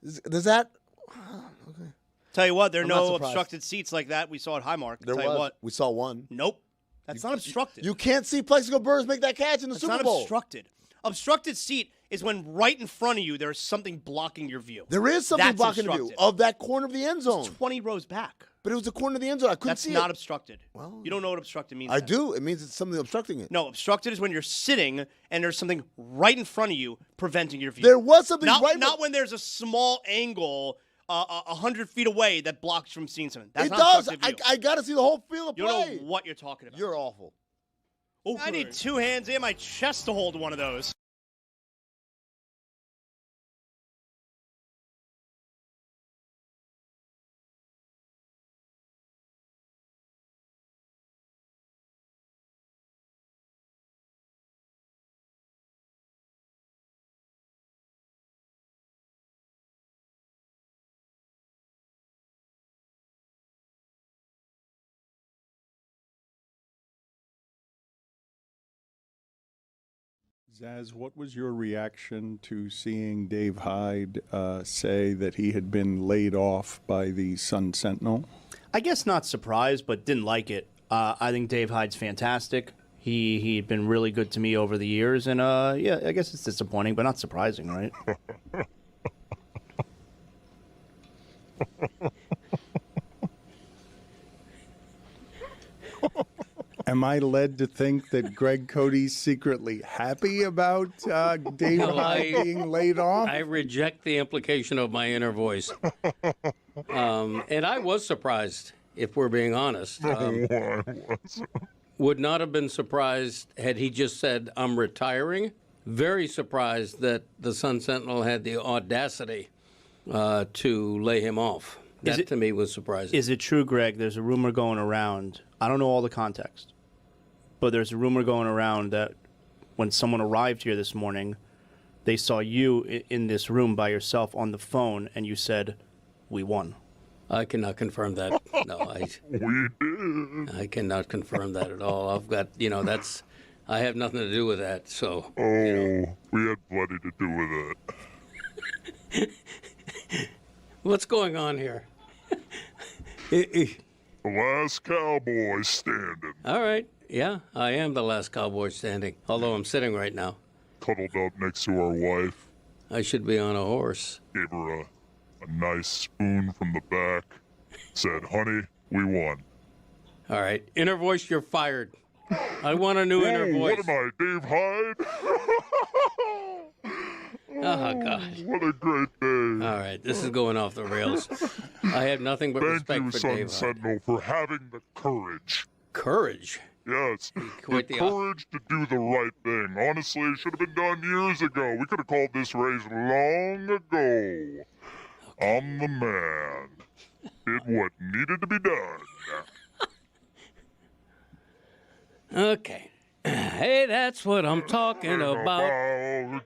does that? Okay. Tell you what, there are I'm not no surprised. obstructed seats like that we saw at Highmark. There Tell you was. what. We saw one. Nope. That's not obstructed. You can't see Plexico Birds make that catch in the That's Super not Bowl. obstructed. Obstructed seat is when right in front of you there's something blocking your view. There is something That's blocking the view obstructed. of that corner of the end zone. It's 20 rows back. But it was the corner of the end zone. I couldn't That's see not it. obstructed. Well, you don't know what obstructed means. I then. do. It means it's something obstructing it. No, obstructed is when you're sitting and there's something right in front of you preventing your view. There was something not, right. Not when there's a small angle 100 feet away that blocks you from seeing something. That's It not does. obstructed view. I got to see the whole field of You play. don't know what you're talking about. You're awful. I need 2 hands and my chest to hold one of those. Zaz, what was your reaction to seeing Dave Hyde say that he had been laid off by the Sun Sentinel? I guess not surprised, but didn't like it. I think Dave Hyde's fantastic. He'd been really good to me over the years, and yeah, I guess it's disappointing, but not surprising, right? Am I led to think that Greg Cody's secretly happy about Dave Hyde being laid off? I reject the implication of my inner voice. And I was surprised, if we're being honest. Would not have been surprised had he just said, I'm retiring. Very surprised that the Sun Sentinel had the audacity to lay him off. That to me was surprising. Is it true, Greg? There's a rumor going around. I don't know all the context, but there's a rumor going around that when someone arrived here this morning, they saw you in this room by yourself on the phone, and you said, "We won." I cannot confirm that. No, I cannot confirm that at all. I've got, I have nothing to do with that. So, we had plenty to do with it. What's going on here? The last cowboy standing. All right. Yeah, I am the last cowboy standing, although I'm sitting right now. Cuddled up next to our wife. I should be on a horse. Gave her a nice spoon from the back. Said, honey, we won. All right. Inner voice, you're fired. I want a new inner voice. What am I, Dave Hyde? Oh, God. What a great day. All right. This is going off the rails. I have nothing but respect for Sun Dave Hyde. Sentinel, for having the courage. Courage? Yes, Quite the the courage to do the right thing. Honestly, it should have been done years ago. We could have called this race long ago. Okay. I'm the man. Did what needed to be done. Okay. Hey, that's what I'm talking about.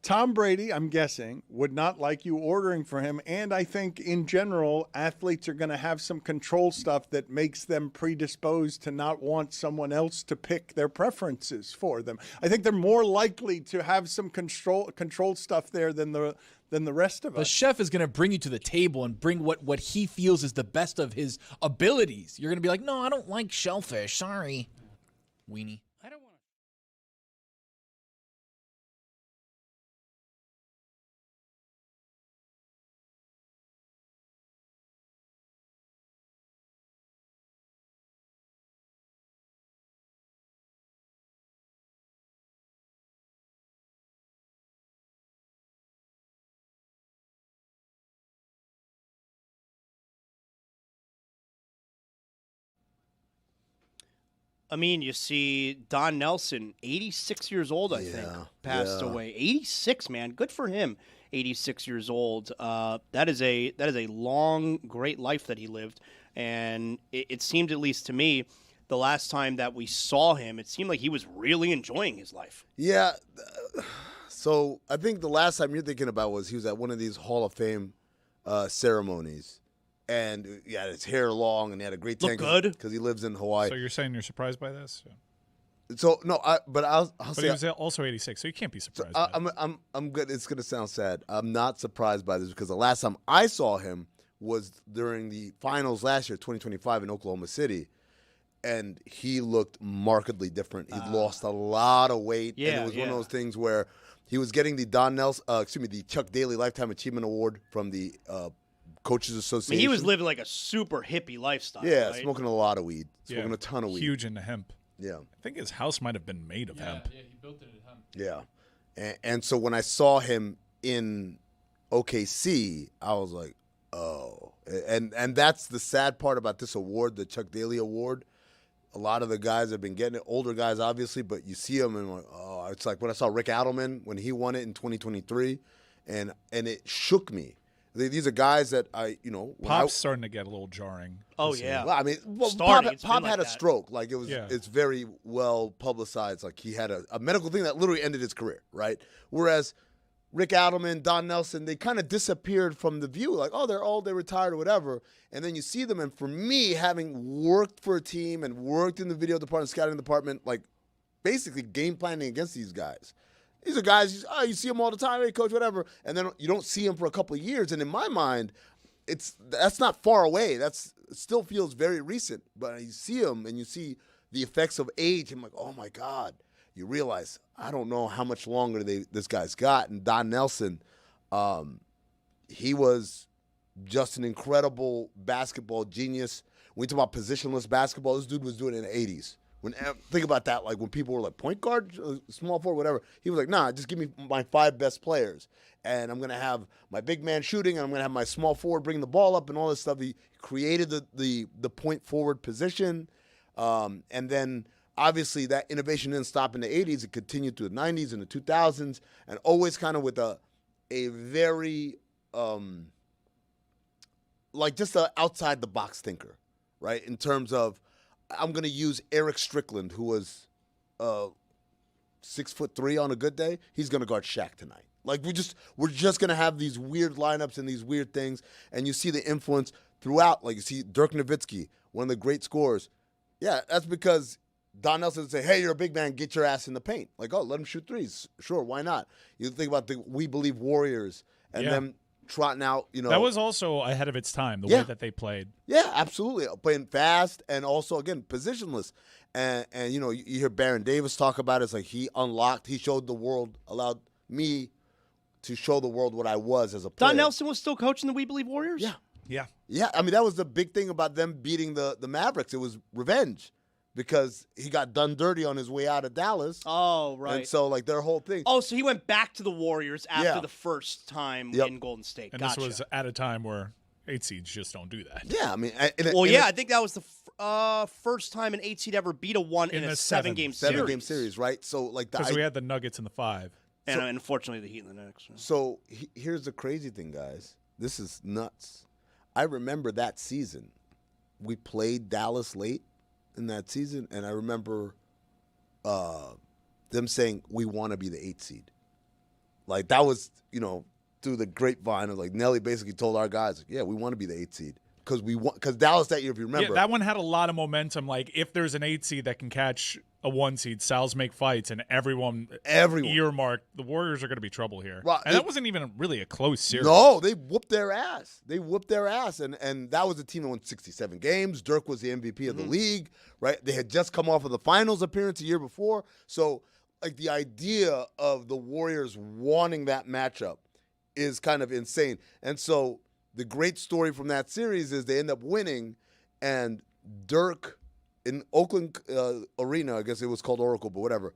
Tom Brady, I'm guessing, would not like you ordering for him. And I think in general, athletes are going to have some control stuff that makes them predisposed to not want someone else to pick their preferences for them. I think they're more likely to have some control stuff there than the rest of us. The chef is going to bring you to the table and bring what he feels is the best of his abilities. You're going to be like, no, I don't like shellfish. Sorry. Weenie. I mean, you see Don Nelson, 86 years old, I think, passed away. 86, man. Good for him. 86 years old. That is a long, great life that he lived. And it seemed, at least to me, the last time that we saw him, it seemed like he was really enjoying his life. Yeah. So I think the last time you're thinking about was he was at one of these Hall of Fame ceremonies. And he had his hair long, and he had a great tan because he lives in Hawaii. So you're saying you're surprised by this? So no, I'll say he was also 86, so you can't be surprised. I'm good. It's gonna sound sad. I'm not surprised by this because the last time I saw him was during the finals last year, 2025 in Oklahoma City, and he looked markedly different. He'd lost a lot of weight, and it was one of those things where he was getting the the Chuck Daly Lifetime Achievement Award from the Coaches Association. I mean, he was living like a super hippie lifestyle. Yeah, right? smoking a lot of weed, smoking a ton of weed. Huge into hemp. Yeah, I think his house might have been made of hemp. Yeah, he built it in hemp. Yeah, and so when I saw him in OKC, I was like, oh, and that's the sad part about this award, the Chuck Daly Award. A lot of the guys have been getting it, older guys obviously, but you see them and like, oh, it's like when I saw Rick Adelman when he won it in 2023, and it shook me. These are guys that Pop's starting to get a little jarring. Oh yeah. Well, I mean, Pop had a stroke. Like it was, it's very well publicized. Like he had a medical thing that literally ended his career, right? Whereas Rick Adelman, Don Nelson, they kind of disappeared from the view. Like, oh, they're old, they retired or whatever. And then you see them, and for me, having worked for a team and worked in the video department, scouting department, like basically game planning against these guys. These are guys, you see them all the time, hey, coach, whatever, and then you don't see them for a couple of years. And in my mind, that's not far away. It still feels very recent. But you see them and you see the effects of age, and I'm like, oh, my God. You realize, I don't know how much longer this guy's got. And Don Nelson, he was just an incredible basketball genius. When you talk about positionless basketball, this dude was doing it in the 80s. Think about that, like when people were like point guard, small forward, whatever. He was like, nah, just give me my 5 best players. And I'm going to have my big man shooting, and I'm going to have my small forward bringing the ball up and all this stuff. He created the point forward position. And then obviously that innovation didn't stop in the 80s. It continued through the 90s and the 2000s, and always kind of with a very, like just an outside-the-box thinker, right, in terms of, I'm going to use Eric Strickland, who was 6'3" on a good day. He's going to guard Shaq tonight. Like we're just going to have these weird lineups and these weird things, and you see the influence throughout. Like you see Dirk Nowitzki, one of the great scorers. Yeah, that's because Don Nelson would say, hey, you're a big man, get your ass in the paint. Like, oh, let him shoot threes. Sure, why not? You think about the We Believe Warriors and them trotting out, That was also ahead of its time, the way that they played. Yeah, absolutely. Playing fast and also, again, positionless. And you hear Baron Davis talk about it. It's like he showed the world, allowed me to show the world what I was as a player. Don Nelson was still coaching the We Believe Warriors? Yeah. Yeah. Yeah, I mean, that was the big thing about them beating the Mavericks. It was revenge because he got done dirty on his way out of Dallas. Oh, right. And so, like, their whole thing. Oh, so he went back to the Warriors after the first time in Golden State. And Gotcha. this was at a time where 8 seeds just don't do that. Yeah, I mean. I think that was the first time an 8 seed ever beat a 1 in a 7-game series. 7-game series, right? So, like, because we had the Nuggets in the 5. And unfortunately, the Heat in the next. So, here's the crazy thing, guys. This is nuts. I remember that season. We played Dallas late in that season, and I remember them saying, we want to be the 8 seed. Like, that was, through the grapevine. Of like, Nelly basically told our guys, yeah, we want to be the 8 seed. Because Dallas that year, if you remember. Yeah, that one had a lot of momentum. Like, if there's an 8 seed that can catch a 1 seed, Sal's make fights, and everyone earmarked, the Warriors are going to be trouble here. Right. And that wasn't even really a close series. No, they whooped their ass. And that was a team that won 67 games. Dirk was the MVP of the league, right? They had just come off of the finals appearance a year before. So, like, the idea of the Warriors wanting that matchup is kind of insane. And so the great story from that series is they end up winning, and Dirk in Oakland Arena, I guess it was called Oracle, but whatever,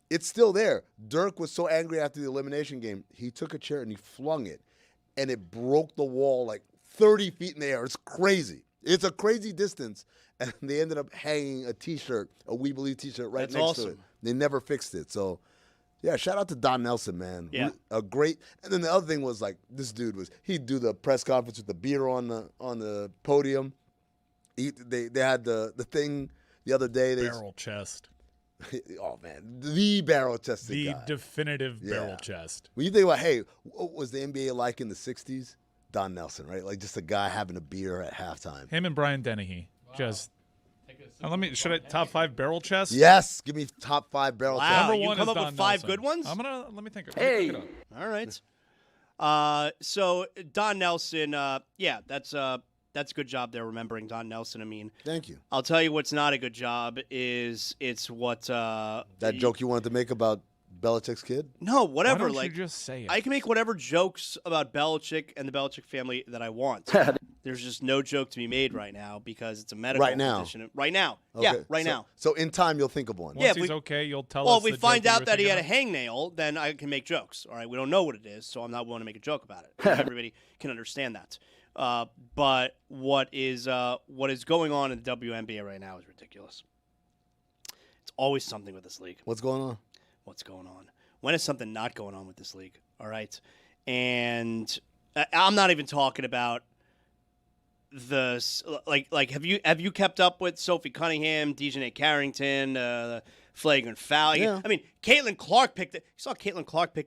it's still there. Dirk was so angry after the elimination game, he took a chair and he flung it, and it broke the wall like 30 feet in the air. It's crazy. It's a crazy distance, and they ended up hanging a T-shirt, a We Believe T-shirt right next to it. They never fixed it, so... Yeah, shout out to Don Nelson, man. Yeah. A great. And then the other thing was, like, this dude he'd do the press conference with the beer on the podium. They had the thing the other day. Barrel chest. Oh, man. The barrel chested The guy. definitive barrel chest. When you think about, hey, what was the NBA like in the 60s? Don Nelson, right? Like, just a guy having a beer at halftime. Him and Brian Dennehy. Just... should I top 5 barrel chests? Yes, give me top 5 barrel chests. Wow, Number you one come is up Don with 5 Nelson. good ones? Let me think. Hey. All right. So Don Nelson, that's a good job there remembering Don Nelson. I mean, thank you. I'll tell you what's not a good job is it's what that joke you wanted to make about Belichick's kid? No, whatever. Why don't like you just say it? I can make whatever jokes about Belichick and the Belichick family that I want. There's just no joke to be made right now because it's a medical condition. Right now. Okay. Yeah, right now. So in time, you'll think of one. Once he's okay, you'll tell us. Well, if we the find joke out that he had a thinking hangnail, then I can make jokes. All right, we don't know what it is, so I'm not willing to make a joke about it. Everybody can understand that. But what is going on in the WNBA right now is ridiculous. It's always something with this league. What's going on? What's going on? When is something not going on with this league? All right, and I'm not even talking about have you kept up with Sophie Cunningham, Dejanay Carrington, flagrant foul? Yeah. I mean, Caitlin Clark picked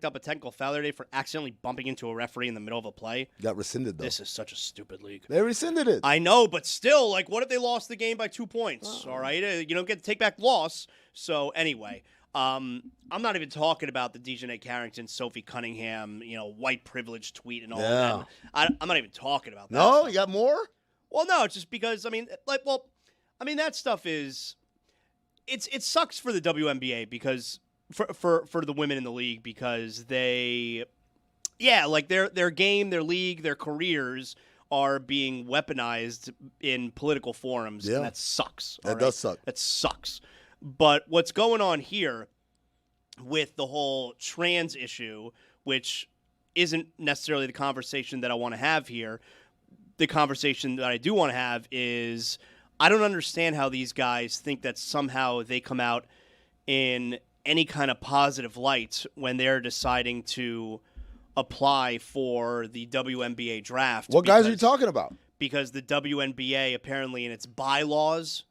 up a technical foul the other day for accidentally bumping into a referee in the middle of a play. Got rescinded though. This is such a stupid league. They rescinded it. I know, but still, like, what if they lost the game by 2 points? All right, you don't get to take back loss. So anyway. I'm not even talking about the Dejanay Carrington, Sophie Cunningham, white privilege tweet and all that. I'm not even talking about that. No, stuff. you got more? Well, no, it's just because that stuff is it sucks for the WNBA because for the women in the league because their game, their league, their careers are being weaponized in political forums, and that sucks. That does suck. That sucks. But what's going on here with the whole trans issue, which isn't necessarily the conversation that I want to have here, the conversation that I do want to have is I don't understand how these guys think that somehow they come out in any kind of positive light when they're deciding to apply for the WNBA draft. What guys are you talking about? Because the WNBA apparently in its bylaws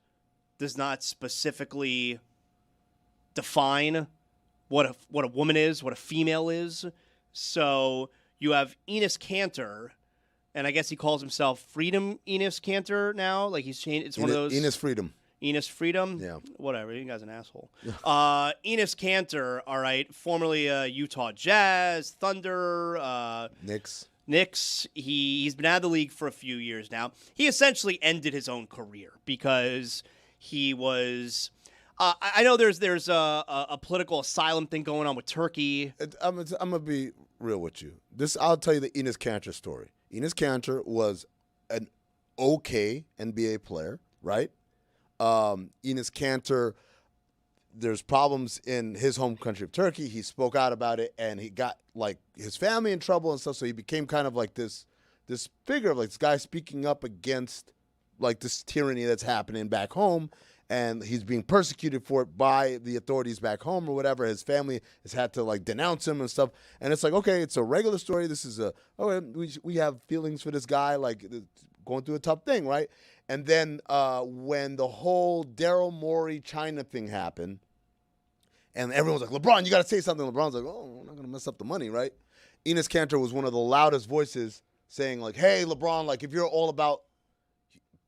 does not specifically define what a woman is, what a female is. So you have Enes Kanter, and I guess he calls himself Freedom Enes Kanter now. Like he's changed. It's one of those Enes Freedom. Enos Freedom? Yeah. Whatever. You guy's an asshole. Enos Kanter, all right, formerly Utah Jazz, Thunder, Knicks. He's been out of the league for a few years now. He essentially ended his own career because he was... I know there's a political asylum thing going on with Turkey. I'm going to be real with you. I'll tell you the Enos Kanter story. Enos Kanter was an okay NBA player, right? Enos Kanter, there's problems in his home country of Turkey. He spoke out about it, and he got like his family in trouble and stuff. So he became kind of like this figure of like this guy speaking up against like this tyranny that's happening back home, and he's being persecuted for it by the authorities back home or whatever. His family has had to like denounce him and stuff. And it's like, okay, it's a regular story. This is we have feelings for this guy, like going through a tough thing, right? And then when the whole Daryl Morey China thing happened, and everyone's like, LeBron, you got to say something. LeBron's like, oh, I'm not going to mess up the money, right? Enos Kanter was one of the loudest voices saying like, hey, LeBron, like if you're all about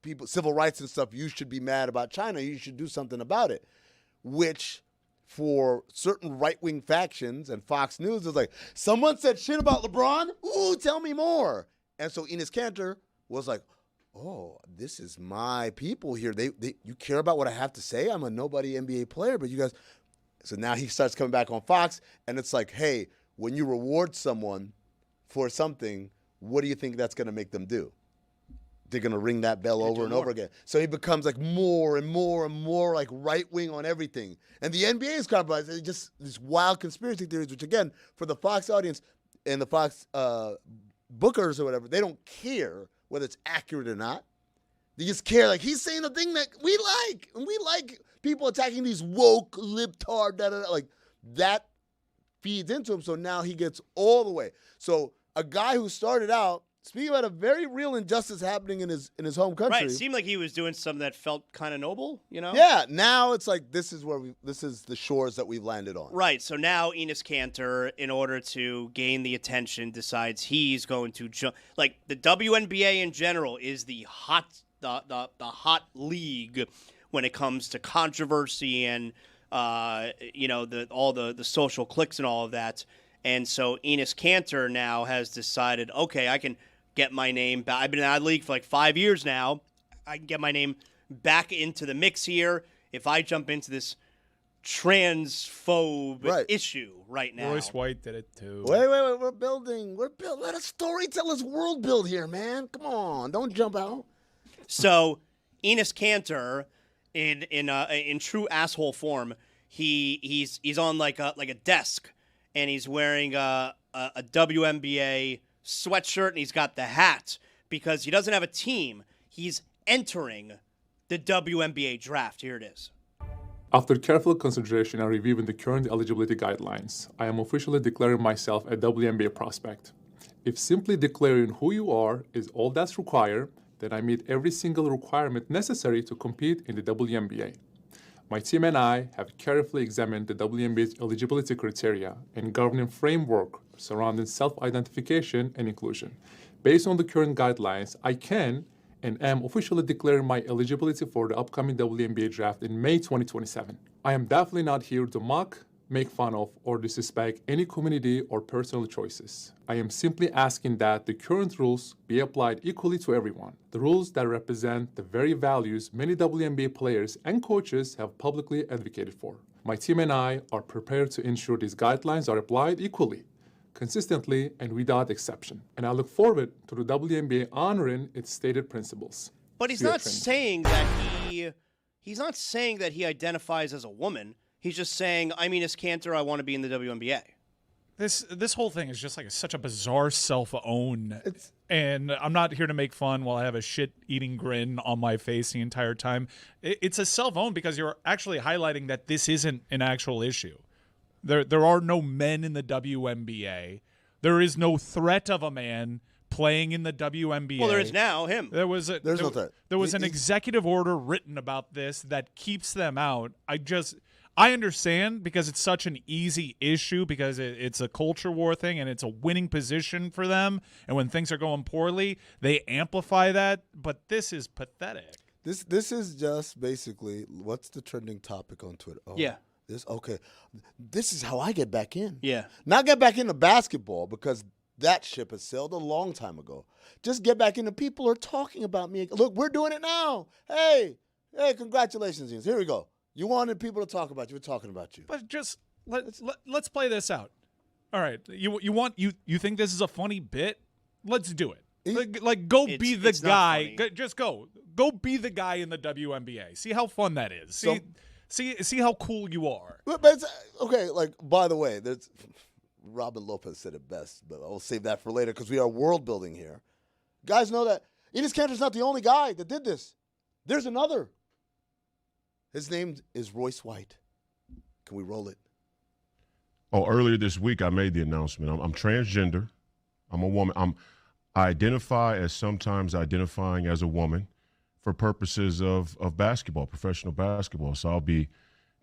people, civil rights and stuff, you should be mad about China. You should do something about it, which for certain right-wing factions and Fox News is like, someone said shit about LeBron? Ooh, tell me more. And so Enos Kanter was like, oh, this is my people here. You care about what I have to say? I'm a nobody NBA player, but you guys. So now he starts coming back on Fox, and it's like, hey, when you reward someone for something, what do you think that's going to make them do? They're going to ring that bell over and over again. So he becomes like more and more and more like right wing on everything. And the NBA is compromised. Just these wild conspiracy theories, which again, for the Fox audience and the Fox bookers or whatever, they don't care whether it's accurate or not. They just care, like, he's saying the thing that we like. And we like people attacking these woke, libtard, like, that feeds into him. So now he gets all the way. So a guy who started out speaking about a very real injustice happening in his home country. Right, it seemed like he was doing something that felt kind of noble, you know? Yeah, now it's like this is the shores that we've landed on. Right, so now Enos Kanter, in order to gain the attention, decides he's going to jump. Like, the WNBA in general is the hot league when it comes to controversy and all the social cliques and all of that. And so Enos Kanter now has decided, okay, I can get my name back. I've been out of the league for like 5 years now. I can get my name back into the mix here if I jump into this transphobe issue right now. Royce White did it too. Wait. We're building. Let a storyteller's world build here, man. Come on. Don't jump out. So Enos Kanter, in true asshole form, he's on like a desk, and he's wearing a WNBA sweatshirt, and he's got the hat because he doesn't have a team. He's entering the WNBA draft. Here it is. After careful consideration and reviewing the current eligibility guidelines, I am officially declaring myself a WNBA prospect. If simply declaring who you are is all that's required, then I meet every single requirement necessary to compete in the WNBA. My team and I have carefully examined the WNBA's eligibility criteria and governing framework surrounding self-identification and inclusion. Based on the current guidelines, I can and am officially declaring my eligibility for the upcoming WNBA draft in May 2027. I am definitely not here to mock, make fun of, or disrespect any community or personal choices. I am simply asking that the current rules be applied equally to everyone. The rules that represent the very values many WNBA players and coaches have publicly advocated for. My team and I are prepared to ensure these guidelines are applied equally, consistently, and without exception. And I look forward to the WNBA honoring its stated principles. But he's not saying that he identifies as a woman. He's just saying, I'm Enos Kanter, I want to be in the WNBA. This whole thing is just like such a bizarre self-own. And I'm not here to make fun while I have a shit-eating grin on my face the entire time. It's a self-own because you're actually highlighting that this isn't an actual issue. There are no men in the WNBA. There is no threat of a man playing in the WNBA. Well, there is now, him. There's no threat. There was an executive order written about this that keeps them out. I understand because it's such an easy issue because it's a culture war thing and it's a winning position for them. And when things are going poorly, they amplify that. But this is pathetic. This is just basically what's the trending topic on Twitter? Oh, Yeah. This is how I get back in. Yeah. Not get back into basketball because that ship has sailed a long time ago. Just get back into people are talking about me. Look, we're doing it now. Hey, congratulations, Ian. Here we go. You wanted people to talk about you. We're talking about you. But just let's play this out. All right, you think this is a funny bit? Let's do it. Like go be the guy. Just go be the guy in the WNBA. See how fun that is. See how cool you are. But it's, okay, like, by the way, there's Robin Lopez said it best, but I'll save that for later because we are world building here. Guys know that Enes Kanter's not the only guy that did this. There's another. His name is Royce White. Can we roll it? Oh, earlier this week I made the announcement. I'm transgender. I'm a woman. I identify as sometimes identifying as a woman for purposes of basketball, professional basketball. So I'll be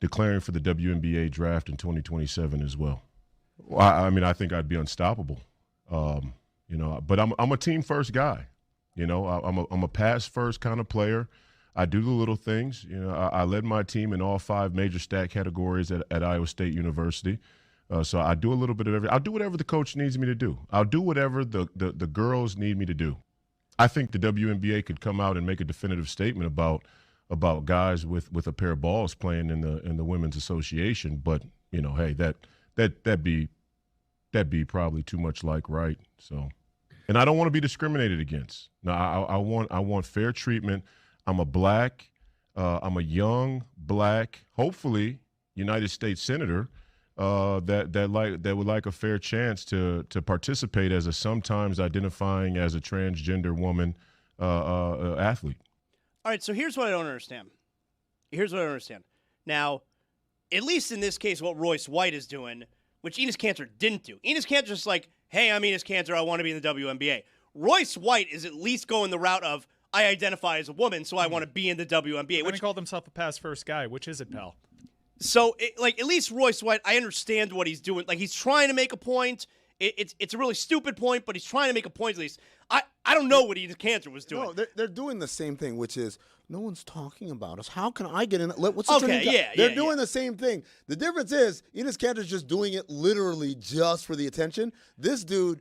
declaring for the WNBA draft in 2027 as well. I mean, I think I'd be unstoppable, but I'm a team first guy. I'm a pass first kind of player. I do the little things. I led my team in all 5 major stat categories at Iowa State University. So I do a little bit of everything. I'll do whatever the coach needs me to do. I'll do whatever the girls need me to do. I think the WNBA could come out and make a definitive statement about guys with a pair of balls playing in the women's association. But hey, that'd be probably too much like right. So, and I don't want to be discriminated against. No, I want fair treatment. I'm a black, I'm a young black, hopefully United States senator that would like a fair chance to participate as a sometimes identifying as a transgender woman athlete. All right, so here's what I don't understand. Now, at least in this case, what Royce White is doing, which Enes Kanter didn't do. Enes Kanter's just like, hey, I'm Enes Kanter, I want to be in the WNBA. Royce White is at least going the route of, I identify as a woman, so I want to be in the WNBA. When he called himself a pass first guy, which is it, pal? So, at least Royce White, I understand what he's doing. Like, he's trying to make a point. It's a really stupid point, but he's trying to make a point at least. I don't know what Enes Kanter was doing. No, they're doing the same thing, which is no one's talking about us. How can I get in? What's the okay, yeah, they're doing the same thing. The difference is Enes Kanter's just doing it literally just for the attention. This dude,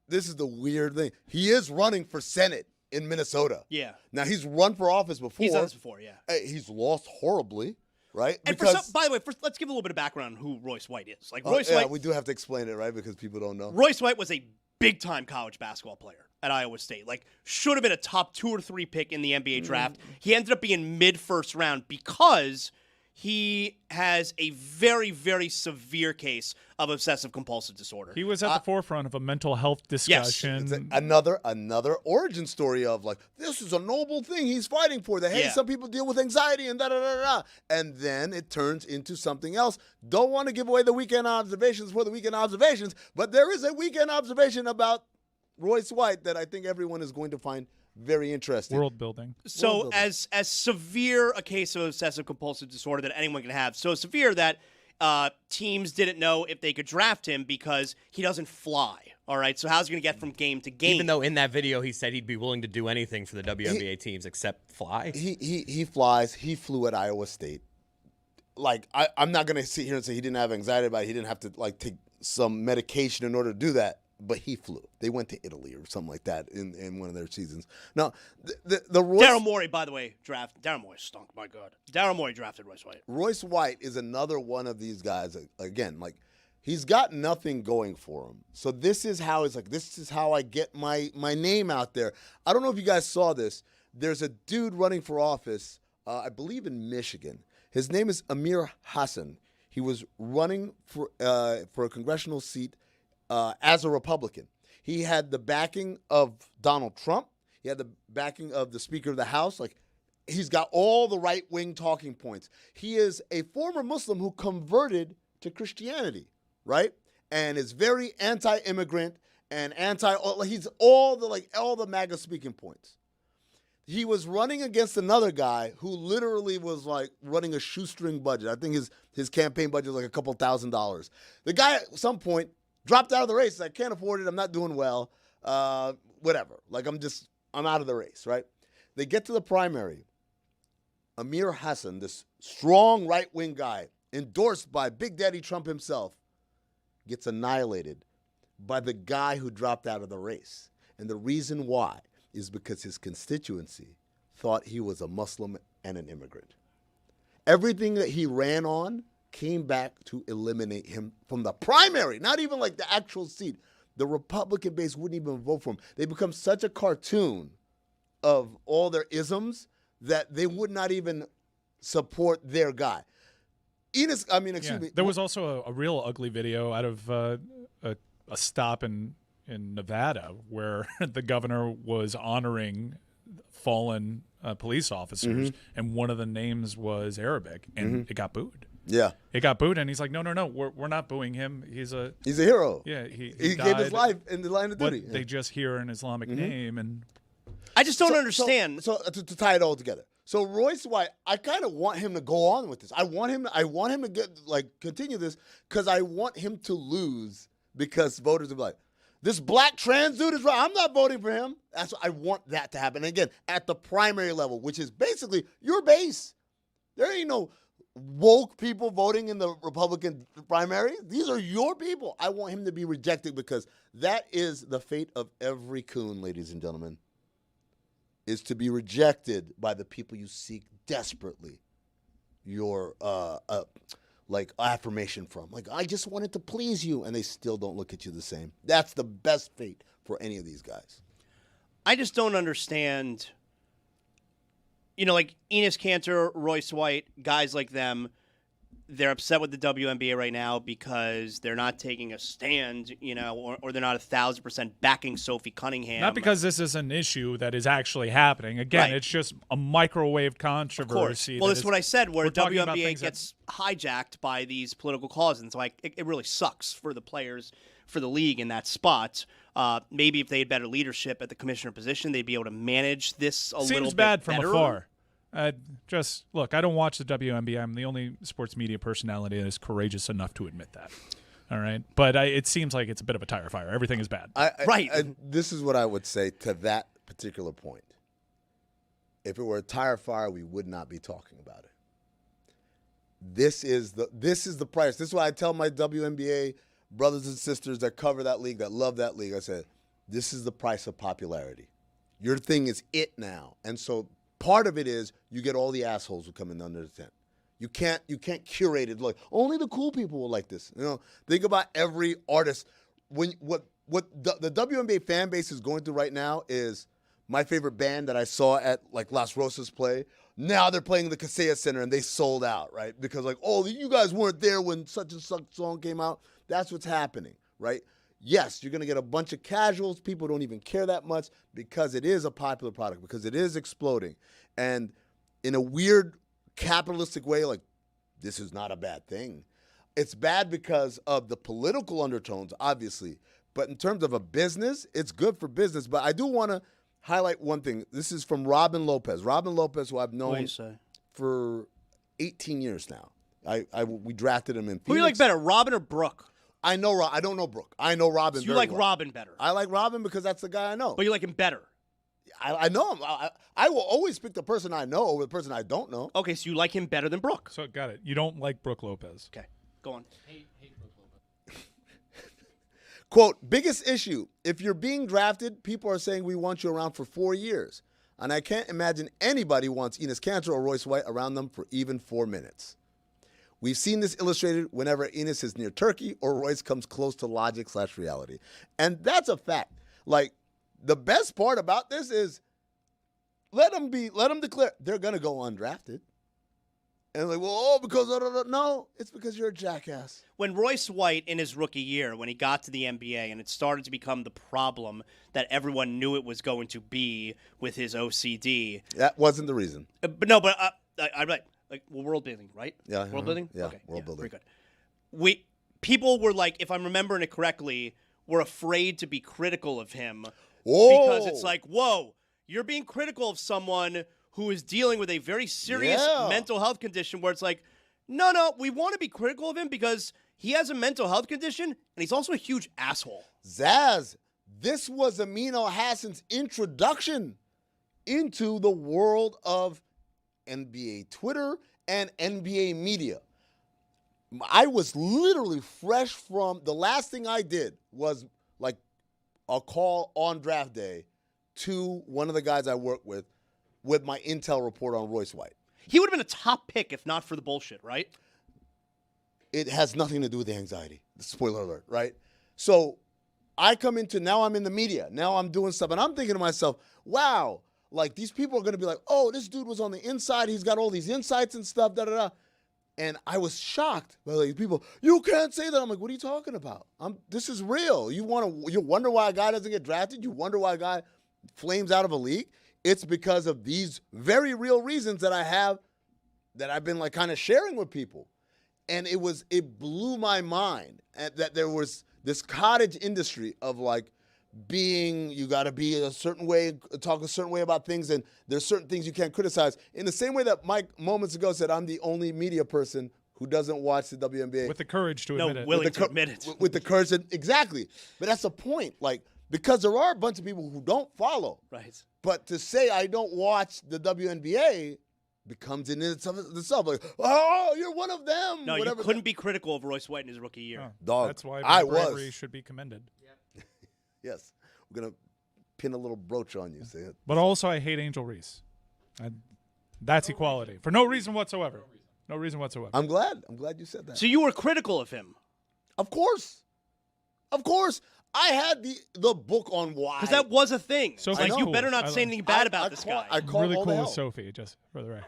this is the weird thing. He is running for Senate in Minnesota. Yeah. Now, he's run for office before. He's done this before, yeah. He's lost horribly. Right? And by the way, let's give a little bit of background on who Royce White is. Like Royce White, we do have to explain it, right? Because people don't know. Royce White was a big-time college basketball player at Iowa State. Like, should have been a top 2 or 3 pick in the NBA draft. He ended up being mid-first round because he has a very, very severe case of obsessive-compulsive disorder. He was at the forefront of a mental health discussion. Yes. Another origin story of, like, this is a noble thing he's fighting for. That, hey, some people deal with anxiety and da-da-da-da. And then it turns into something else. Don't want to give away the weekend observations for the weekend observations, but there is a weekend observation about Royce White that I think everyone is going to find very interesting. World building. So as severe a case of obsessive compulsive disorder that anyone can have, so severe that teams didn't know if they could draft him because he doesn't fly. All right, so how's he going to get from game to game? Even though in that video he said he'd be willing to do anything for the WNBA teams except fly. He flies. He flew at Iowa State. Like, I'm not going to sit here and say he didn't have anxiety about it. He didn't have to, like, take some medication in order to do that. But he flew. They went to Italy or something like that in one of their seasons. Now, the Royce... Daryl Morey, by the way, Daryl Morey stunk, my God. Daryl Morey drafted Royce White. Royce White is another one of these guys, again, like, he's got nothing going for him. So this is how it's like, this is how I get my name out there. I don't know if you guys saw this. There's a dude running for office, I believe in Michigan. His name is Amir Hassan. He was running for a congressional seat as a Republican. He had the backing of Donald Trump. He had the backing of the Speaker of the House. Like, he's got all the right-wing talking points. He is a former Muslim who converted to Christianity, right? And is very anti-immigrant and he's all the MAGA speaking points. He was running against another guy who literally was like running a shoestring budget. I think his campaign budget was like a couple $1,000s. The guy at some point dropped out of the race. I can't afford it. I'm not doing well. Whatever. Like, I'm out of the race, right? They get to the primary. Amir Hassan, this strong right-wing guy, endorsed by Big Daddy Trump himself, gets annihilated by the guy who dropped out of the race. And the reason why is because his constituency thought he was a Muslim and an immigrant. Everything that he ran on came back to eliminate him from the primary, not even like the actual seat. The Republican base wouldn't even vote for him. They become such a cartoon of all their isms that they would not even support their guy. Excuse me. There was also a real ugly video out of a stop in Nevada where the governor was honoring fallen police officers, and one of the names was Arabic, and it got booed. Yeah, it got booed, and he's like, no, we're not booing him. He's a hero. Yeah, he gave his life in the line of duty. They just hear an Islamic name, and I just don't understand. So to tie it all together. So Royce White, I kind of want him to go on with this. I want him to continue this because I want him to lose because voters will be like, this black trans dude is right. I'm not voting for him. That's what I want that to happen. And again, at the primary level, which is basically your base. There ain't no woke people voting in the Republican primary. These are your people. I want him to be rejected because that is the fate of every coon, ladies and gentlemen, is to be rejected by the people you seek desperately your affirmation from. Like, I just wanted to please you, and they still don't look at you the same. That's the best fate for any of these guys. I just don't understand, like Enes Kanter, Royce White, guys like them, they're upset with the WNBA right now because they're not taking a stand, or they're not 1,000% backing Sophie Cunningham. not because this is an issue that is actually happening. Again, It's just a microwave controversy. Well, this is what I said, where WNBA gets hijacked by these political causes. And so it really sucks for the players, for the league in that spot. Maybe if they had better leadership at the commissioner position, they'd be able to manage this a little bit better. Seems bad from afar. Look, I don't watch the WNBA. I'm the only sports media personality that is courageous enough to admit that. All right? But it seems like it's a bit of a tire fire. Everything is bad. This is what I would say to that particular point. If it were a tire fire, we would not be talking about it. This is the price. This is why I tell my WNBA brothers and sisters that cover that league, that love that league, I said, this is the price of popularity. Your thing is it now. And so part of it is you get all the assholes who come in under the tent. You can't curate it. Like, only the cool people will like this. Think about every artist. What the WNBA fan base is going through right now is my favorite band that I saw at Las Rosas play. Now they're playing the Kaseya Center and they sold out, right? Because you guys weren't there when such and such song came out. That's what's happening, right? Yes, you're going to get a bunch of casuals. People don't even care that much because it is a popular product, because it is exploding. And in a weird capitalistic way, this is not a bad thing. It's bad because of the political undertones, obviously. But in terms of a business, it's good for business. But I do want to highlight one thing. This is from Robin Lopez. Robin Lopez, who I've known for 18 years now. We drafted him in Phoenix. Who do you like better, Robin or Brooke? I don't know Brooke. I know Robin. So you like Robin better? I like Robin because that's the guy I know. But you like him better? I know him. I will always pick the person I know over the person I don't know. Okay, so you like him better than Brooke. So got it. You don't like Brooke Lopez. Okay, go on. Hate Brooke Lopez. Quote, biggest issue. If you're being drafted, people are saying we want you around for 4 years. And I can't imagine anybody wants Enes Kanter or Royce White around them for even 4 minutes. We've seen this illustrated whenever Enes is near Turkey or Royce comes close to logic/reality. And that's a fact. The best part about this is let them declare they're going to go undrafted. And because no, it's because you're a jackass. When Royce White in his rookie year, when he got to the NBA and it started to become the problem that everyone knew it was going to be with his OCD. That wasn't the reason. I'm like world building, right? Yeah. World building? Yeah, okay. world building. Very good. People were if I'm remembering it correctly, were afraid to be critical of him. Whoa. Because it's whoa, you're being critical of someone who is dealing with a very serious mental health condition where it's no, we want to be critical of him because he has a mental health condition and he's also a huge asshole. Zaz, this was Amino Hassan's introduction into the world of NBA Twitter and NBA media. I was literally fresh from the last thing I did was like a call on draft day to one of the guys I work with my intel report on Royce White. He would have been a top pick if not for the bullshit, right? It has nothing to do with the anxiety. Spoiler alert, right? So I come into, now I'm in the media. Now I'm doing stuff, and I'm thinking to myself, wow, like these people are going to be like, oh, this dude was on the inside. He's got all these insights and stuff, da-da-da. And I was shocked by these people. You can't say that. I'm like, what are you talking about? This is real. You wonder why a guy doesn't get drafted? You wonder why a guy flames out of a league? It's because of these very real reasons that I have that I've been like kind of sharing with people. And it blew my mind that there was this cottage industry of like you got to be a certain way, talk a certain way about things, and there's certain things you can't criticize. In the same way that Mike moments ago said, I'm the only media person who doesn't watch the WNBA. With the courage to admit it. Willing to admit it. With the courage, exactly. But that's the point. Like, because there are a bunch of people who don't follow. Right. But to say I don't watch the WNBA becomes in itself like, oh, you're one of them. No, whatever. you couldn't be critical of Royce White in his rookie year. Dog, That's why I bravery was. should be commended. Yes. We're going to pin a little brooch on you. Say it. But also, I hate Angel Reese. That's equality. For no reason whatsoever. No reason whatsoever. I'm glad you said that. So you were critical of him. Of course. Of course. I had the book on why. Because that was a thing. Sophie's Like, you cool. better not I say like- anything bad about this guy. I call really all the cool hell. with Sophie, just for the record.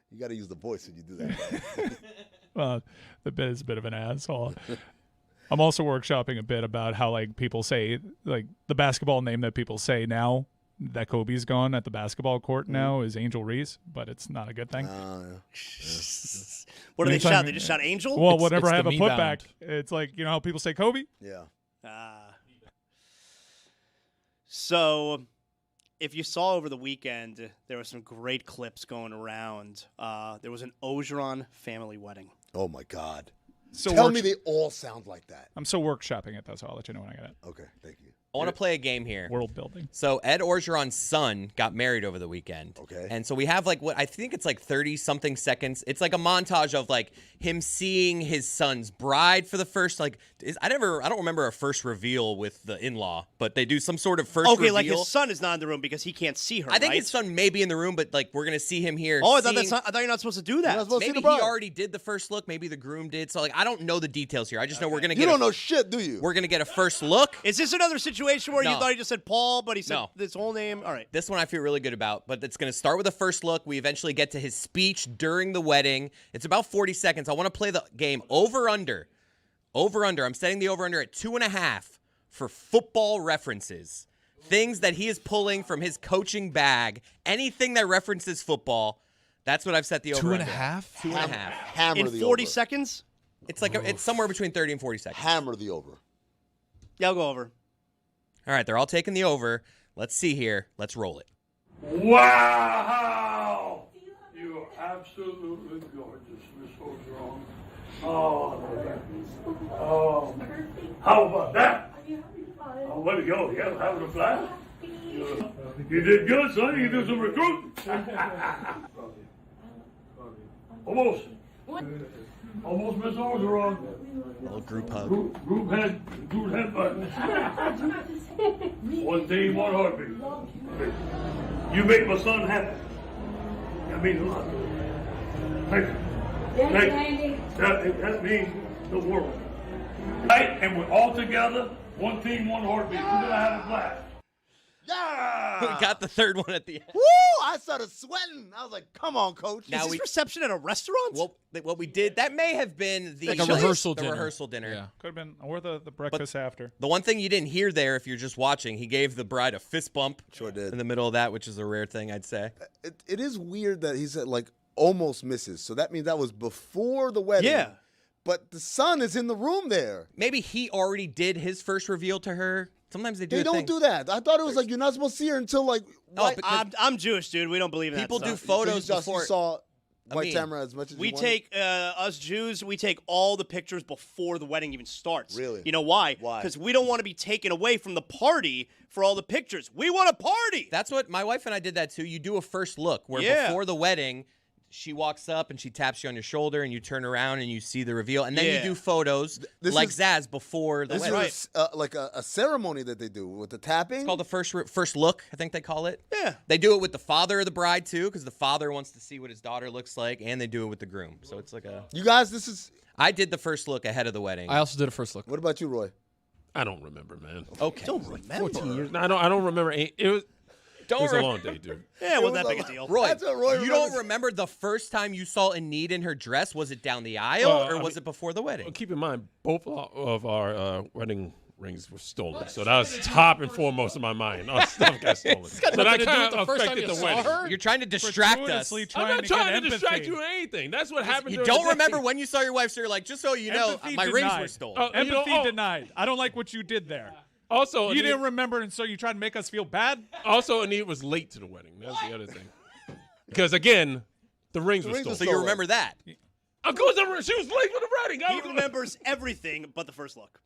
You got to use the voice when you do that. Well, the bit is a bit of an asshole. I'm also workshopping a bit about how like people say like the basketball name that people say now that Kobe's gone at the basketball court now is Angel Reese, but it's not a good thing. What do they Anytime- shout? They just shout Angel? Well, whenever it's I have the a me putback, bound. it's like, you know how people say Kobe? Yeah. So, if you saw over the weekend, there were some great clips going around. There was an Ogeron family wedding. Oh, my God. So Tell me they all sound like that. I'm still workshopping it, though, so I'll let you know when I get it. Okay, thank you. I want to play a game here. World building. So Ed Orgeron's son got married over the weekend. Okay. And so we have like what I think it's like 30-something seconds. It's like a montage of like him seeing his son's bride for the first I don't remember a first reveal with the in-law, but they do some sort of first reveal. Like his son is not in the room because he can't see her. I think right? his son may be in the room, but like we're gonna see him here. Oh, I thought you're not supposed to do that. Maybe he already did the first look. Maybe the groom did. So like I don't know the details here. I just know we're gonna get. You don't know shit, do you? We're gonna get a first look. Is this another situation where you No. thought he just said Paul, but he said No. this whole name? All right. This one I feel really good about, but it's going to start with a first look. We eventually get to his speech during the wedding. It's about 40 seconds. I want to play the game over-under. Over-under. I'm setting the over-under at 2.5 for football references. Things that he is pulling from his coaching bag. Anything that references football, that's what I've set the over-under. 2.5? 2.5. Hammer In the 40 over. seconds? It's like it's somewhere between 30 and 40 seconds. Hammer the over. Yeah, I'll go over. All right, they're all taking the over. Let's see here. Let's roll it. Wow! You're absolutely gorgeous, Miss Ogeron. Oh, how about that? Oh, way to go. Yeah, having a blast. You did good, son. You did some recruiting. Almost. Almost Miss Ogeron. A little group hug. Group headbutt. One team, one heartbeat. You make my son happy. That means a lot. Thank you. Thank you. That means the world. Right, and we're all together, one team, one heartbeat. We're gonna have a blast. Yeah! We got the third one at the end. Woo! I started sweating. I was like, come on, coach. Now Is this reception at a restaurant? What we did, that may have been the Like a rehearsal the dinner. rehearsal dinner. Yeah. Could have been, or the breakfast after. The one thing you didn't hear there, if you're just watching, he gave the bride a fist bump. Sure did. In the middle of that, which is a rare thing, I'd say. It is weird that he said, like, almost misses. So that means that was before the wedding. Yeah. But the son is in the room there. Maybe he already did his first reveal to her. Sometimes they do. They don't do that. I thought it was like you're not supposed to see her until like. Oh, right- because I'm Jewish, dude. We don't believe in people that do stuff. photos so you just, before. You saw White Tamara as much as we you want take us Jews. We take all the pictures before the wedding even starts. Really? You know why? Why? Because we don't want to be taken away from the party for all the pictures. We want a party. That's what my wife and I did that too. You do a first look where before the wedding, she walks up and she taps you on your shoulder and you turn around and you see the reveal. And then you do photos like Zaz before the wedding. This is like a ceremony that they do with the tapping. It's called the first look, I think they call it. Yeah. They do it with the father of the bride too, because the father wants to see what his daughter looks like, and they do it with the groom. So it's like a. You guys, this is. I did the first look ahead of the wedding. I also did a first look. What about you, Roy? I don't remember, man. Okay. Don't remember. 14 years. I don't remember. It was. It was a long day, dude. Yeah, well, that big a deal. Roy, That's what Roy you don't remember the first time you saw Enid in her dress? Was it down the aisle or was it before the wedding? Keep in mind, both of our wedding rings were stolen, so that was top and foremost in my mind. Our stuff got stolen. So that kind of affected the wedding. You're trying to distract us. I'm not trying to distract you or anything. That's what happened. You don't remember when you saw your wife, so you're like, just so you know, my rings were stolen. Empathy denied. I don't like what you did there. Also, you didn't remember, and so you tried to make us feel bad? Also, Anita was late to the wedding. That's the other thing. Because, again, the rings were stolen. So you remember that? Of course, she was late for the wedding. He remembers everything but the first look.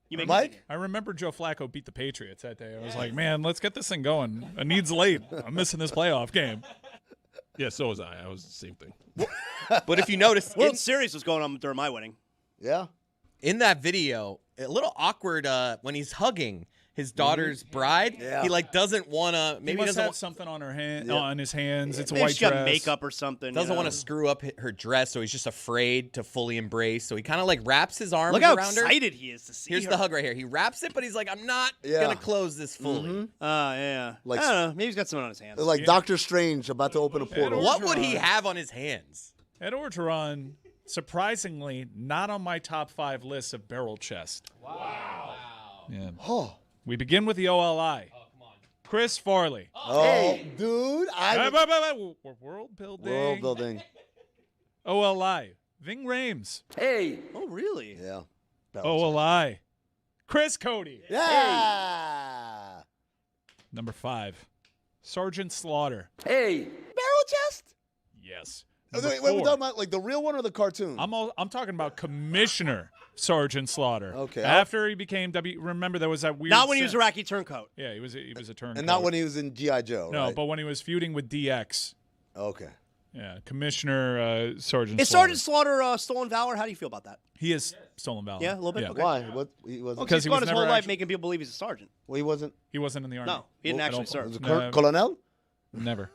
You make Mike? I remember Joe Flacco beat the Patriots that day. I was like, man, let's get this thing going. Anid's late. I'm missing this playoff game. Yeah, so was I. I was the same thing. But if you notice, World Series was going on during my wedding. Yeah. In that video, a little awkward when he's hugging his daughter's bride. Yeah. He doesn't want to. Maybe he must doesn't have want something on her hand, on his hands. It's a Maybe white she got dress. makeup or something. doesn't want to screw up her dress, so he's just afraid to fully embrace. So he kind of like wraps his arms Look how around her. excited he is to see Here's her. the hug right here. He wraps it, but he's like, I'm not gonna close this fully. Yeah. Like- I don't know. Maybe he's got something on his hands. Like Doctor Strange about to open a portal. What would he have on his hands? Ed Orgeron, surprisingly, not on my top 5 list of barrel chest. Wow. Yeah. Oh. We begin with the OLI. Chris Farley. Oh, dude. We're world building. World building. OLI. Ving Rhames. Hey. Oh, really? Yeah. OLI. Chris Cody. Yeah. Number 5. Sergeant Slaughter. Hey. Barrel chest? Yes. Wait, Number we're 4. talking about like the real one or the cartoon? I'm talking about Commissioner Sergeant Slaughter. Okay. After he became remember there was that weird. Not when he was Iraqi turncoat. Yeah, he was a turncoat. And not when he was in G.I. Joe, No, right? but when he was feuding with DX. Okay. Yeah, Commissioner Sergeant. Is Slaughter. Sergeant Slaughter stolen valor? How do you feel about that? He is stolen valor. Yeah, a little bit. Yeah. Okay. Why? What? He wasn't. Because he's gone his whole never life actually- making people believe he's a sergeant. Well, he wasn't. He wasn't in the army. No, he didn't actually serve. Was it No. Colonel? Never.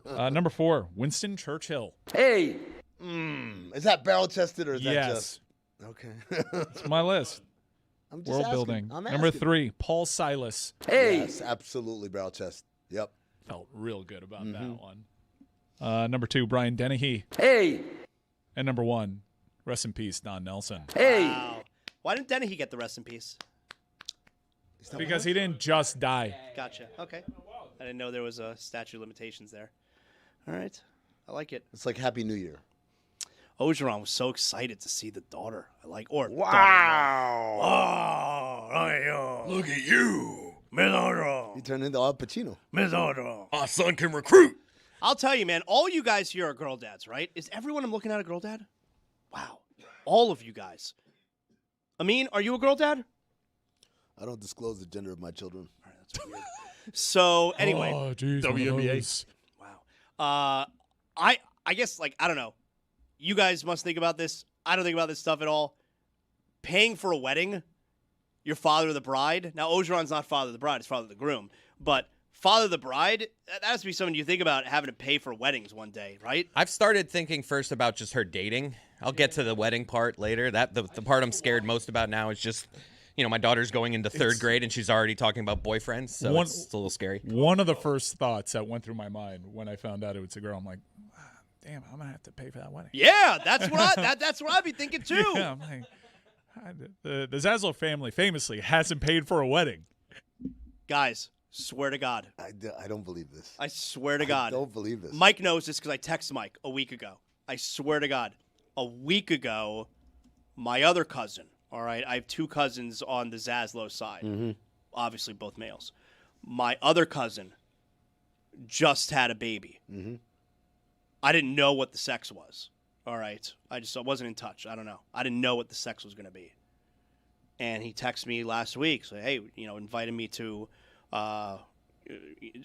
Number 4, Winston Churchill. Hey. Is that barrel chested or is that Yes. just? Okay. It's my list. I'm just World asking. building. I'm Number asking. 3, Paul Silas. Hey. Yes, absolutely barrel chest. Yep. Felt real good about that one. Number 2, Brian Dennehy. Hey. And number 1, rest in peace, Don Nelson. Hey. Wow. Why didn't Dennehy get the rest in peace? Because he didn't just die. Gotcha. Okay. I didn't know there was a statute of limitations there. All right. I like it. It's like Happy New Year. Ogeron was so excited to see the daughter. Wow. Look at you, Miss Audra. He turned into Al Pacino. Miss Audra. Our son can recruit. I'll tell you, man, all you guys here are girl dads, right? Is everyone I'm looking at a girl dad? Wow. All of you guys. Amin, are you a girl dad? I don't disclose the gender of my children. All right, that's weird. So, anyway. Oh, geez, WNBA. Wow. I guess, I don't know. You guys must think about this. I don't think about this stuff at all. Paying for a wedding, your father of the bride. Now, Ogeron's not father of the bride, it's father of the groom. But father of the bride, that has to be something you think about having to pay for weddings one day, right? I've started thinking first about just her dating. I'll get to the wedding part later. The part I'm scared most about now is just, my daughter's going into third grade and she's already talking about boyfriends, so it's a little scary. One of the first thoughts that went through my mind when I found out it was a girl, I'm like, damn, I'm gonna have to pay for that wedding. Yeah, that's what I'd be thinking too. Yeah, I'm like, the Zaslow family famously hasn't paid for a wedding. Guys, swear to God. I don't believe this. I swear to God. I don't believe this. Mike knows this because I texted Mike a week ago. I swear to God. A week ago, my other cousin, all right, I have 2 cousins on the Zaslow side, obviously both males. My other cousin just had a baby. I didn't know what the sex was. All right. I wasn't in touch. I don't know. I didn't know what the sex was going to be. And he texted me last week, say, hey, invited me to, or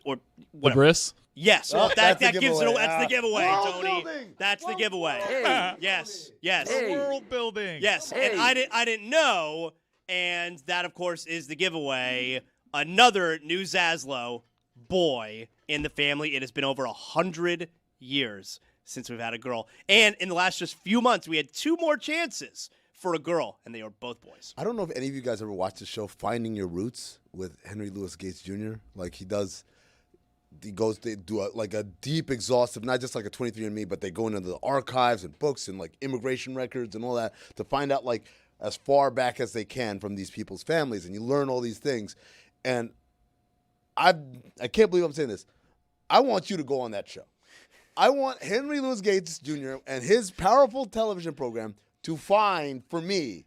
whatever. The bris? Yes. Well, that gives it away. That's the giveaway, World Tony. building. That's the giveaway. Hey. Yes. The world building. Yes. Hey. And I didn't know, and that, of course, is the giveaway. Another new Zaslow boy in the family. It has been over 100 years since we've had a girl. And in the last just few months, we had 2 more chances for a girl, and they are both boys. I don't know if any of you guys ever watched the show Finding Your Roots with Henry Louis Gates Jr. Like he goes, they do a deep, exhaustive, not just like a 23andMe, but they go into the archives and books and like immigration records and all that to find out like as far back as they can from these people's families, and you learn all these things. And I can't believe I'm saying this. I want you to go on that show. I want Henry Louis Gates Jr. and his powerful television program to find, for me,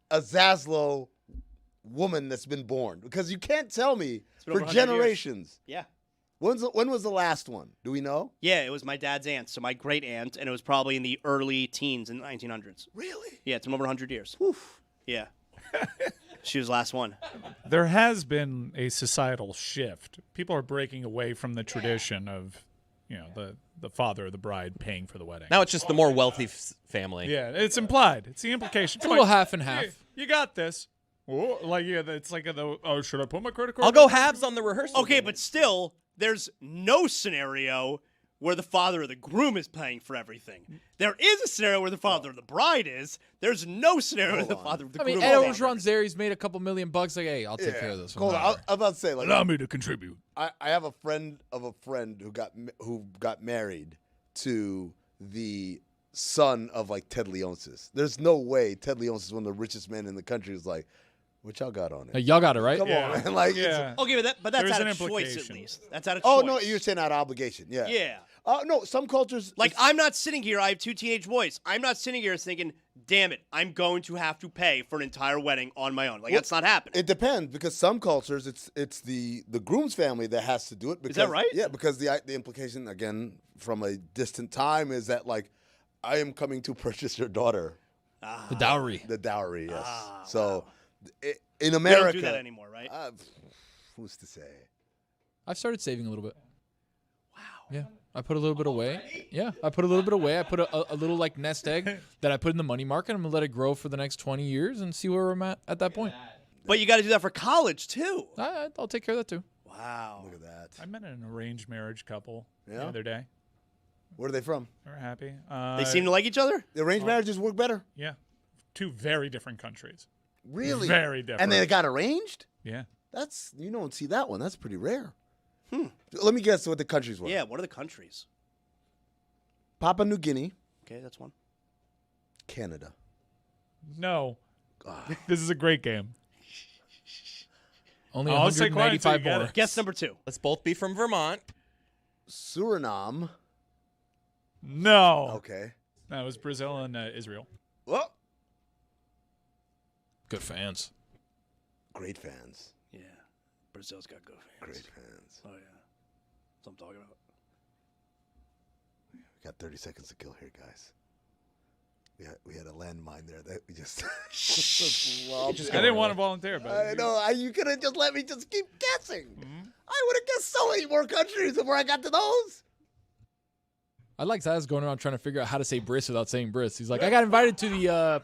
a Zaslow woman that's been born. Because you can't tell me for generations. Yeah. When was the last one? Do we know? Yeah, it was my dad's aunt, so my great aunt, and it was probably in the early teens in the 1900s. Really? Yeah, it's been over 100 years. Oof. Yeah. She was the last one. There has been a societal shift. People are breaking away from the tradition of, the father of the bride paying for the wedding. Now it's just the more wealthy family. Yeah, it's implied. It's the implication. It's a little half and half. You got this. Oh, it's like should I put my credit card? I'll go halves on the rehearsal. Okay, but still, there's no scenario where the father of the groom is paying for everything. There is a scenario where the father of the bride is. There's no scenario where the father of the groom is. Ed Orgeron's there. He's made a couple $1 million. Like, hey, I'll take care of this one. Hold on. I'm about to say, like, allow me to contribute. I have a friend of a friend who got married to the son of like Ted Leonsis. There's no way Ted Leonsis, one of the richest men in the country, is like, what y'all got on it? Y'all got it, right? Come on, man. Like, okay, but that's There's out an of choice at implication. least. That's out of oh choice. no, you're saying out of obligation. Yeah. Yeah. No, some cultures Like, I'm not sitting here. I have 2 teenage boys. I'm not sitting here thinking, damn it, I'm going to have to pay for an entire wedding on my own. Like, that's not happening. It depends, because some cultures it's the groom's family that has to do it. Because, Is that right? Yeah, because the implication, again, from a distant time is that, like, I am coming to purchase your daughter. The dowry. The dowry, yes. So in America. We don't do that anymore, right? Who's to say? I've started saving a little bit. Wow. Yeah. I put a little bit away. Yeah, I put a little bit away. I put a little like nest egg that I put in the money market. I'm gonna let it grow for the next 20 years and see where I'm at that point. But you got to do that for college too. I'll take care of that too. Wow. Look at that. I met an arranged marriage couple the Yeah? other day. Where are they from? They were happy. They seem to like each other? The arranged marriages work better? Yeah. 2 very different countries. Really? Very different. And they got arranged? Yeah. You don't see that one. That's pretty rare. Let me guess what the countries were. Yeah, what are the countries? Papua New Guinea. Okay, that's one. Canada. No. This is a great game. Only I'll say quiet until 195 you get more. it. Guess number 2. Let's both be from Vermont. Suriname. No. Okay. That was Brazil and Israel. Well, Good fans. great fans. Yeah. Brazil's got good fans. Great fans. Oh, yeah. That's what I'm talking about. We got 30 seconds to kill here, guys. We had a landmine there that we just. I didn't want to volunteer, but I know. You could have just let me just keep guessing. I would have guessed so many more countries before I got to those. I like Zaz going around trying to figure out how to say bris without saying bris. He's like, I got invited to the,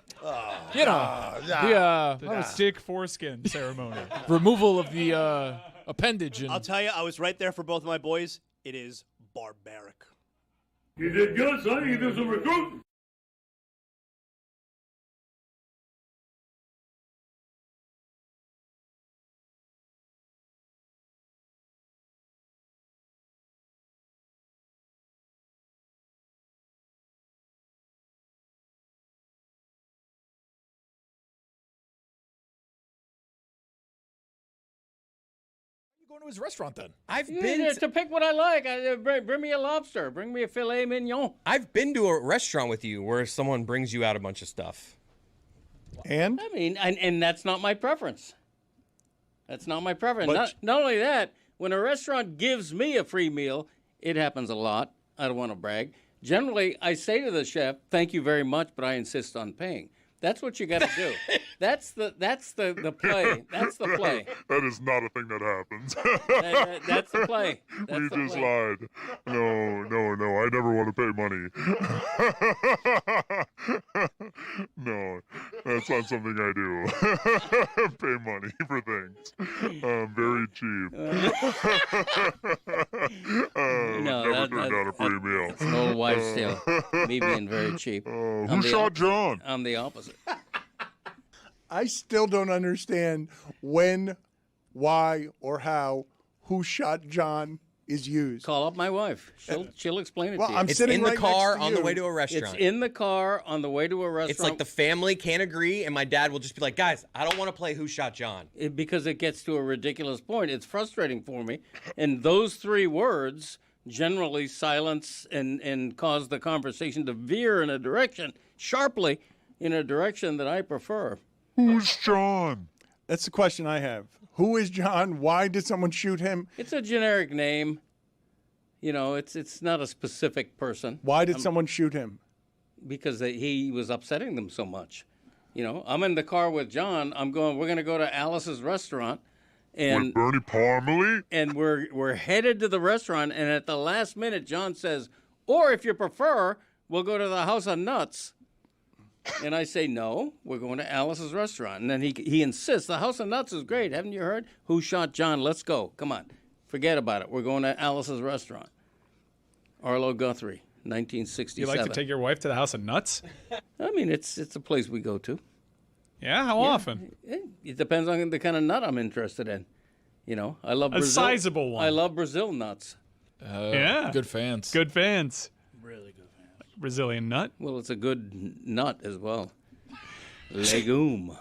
the stick foreskin ceremony. removal of the appendage. And I'll tell you, I was right there for both of my boys. It is barbaric. You did good, son. You did some recruiting. going to his restaurant then? I've Yeah, been to pick what I like. Bring me a lobster. Bring me a filet mignon. I've been to a restaurant with you where someone brings you out a bunch of stuff. And? I mean, and that's not my preference. That's not my preference. But- Not only that, when a restaurant gives me a free meal, it happens a lot. I don't want to brag. Generally, I say to the chef, "Thank you very much, but I insist on paying." That's what you got to do. That's the play. That's the play. That is not a thing that happens. That's the play. That's We the just play. lied. No. I never want to pay money. No, that's not something I do. Pay money for things. Very cheap. Never turned down a free meal. It's an old wives' tale. Me being very cheap. Who shot John? I'm the opposite. I still don't understand when, why, or how "who shot John" is used. Call up my wife. She'll explain it Well, to you. I'm It's sitting in the right car next to on the you. way to a restaurant. It's in the car on the way to a restaurant. It's like the family can't agree, and my dad will just be like, guys, I don't want to play Who Shot John. Because it gets to a ridiculous point. It's frustrating for me. And those three words generally silence and cause the conversation to veer in a direction, sharply, in a direction that I prefer. Who's John? That's the question I have. Who is John? Why did someone shoot him? It's a generic name. You know, it's not a specific person. Why did someone shoot him? Because he was upsetting them so much. You know, I'm in the car with John. We're going to go to Alice's restaurant. And With Bernie Parmalee? And we're headed to the restaurant, and at the last minute, John says, or if you prefer, we'll go to the House of Nuts. And I say, no, we're going to Alice's restaurant. And then he insists, the House of Nuts is great. Haven't you heard? Who shot John? Let's go. Come on. Forget about it. We're going to Alice's restaurant. Arlo Guthrie, 1967. You like to take your wife to the House of Nuts? I mean, it's a place we go to. Yeah? How often? It depends on the kind of nut I'm interested in. You know, I love A Brazil. sizable one. I love Brazil nuts. Yeah. Good fans. Good fans. Really good fans. Brazilian nut? Well, it's a good nut as well. Legume.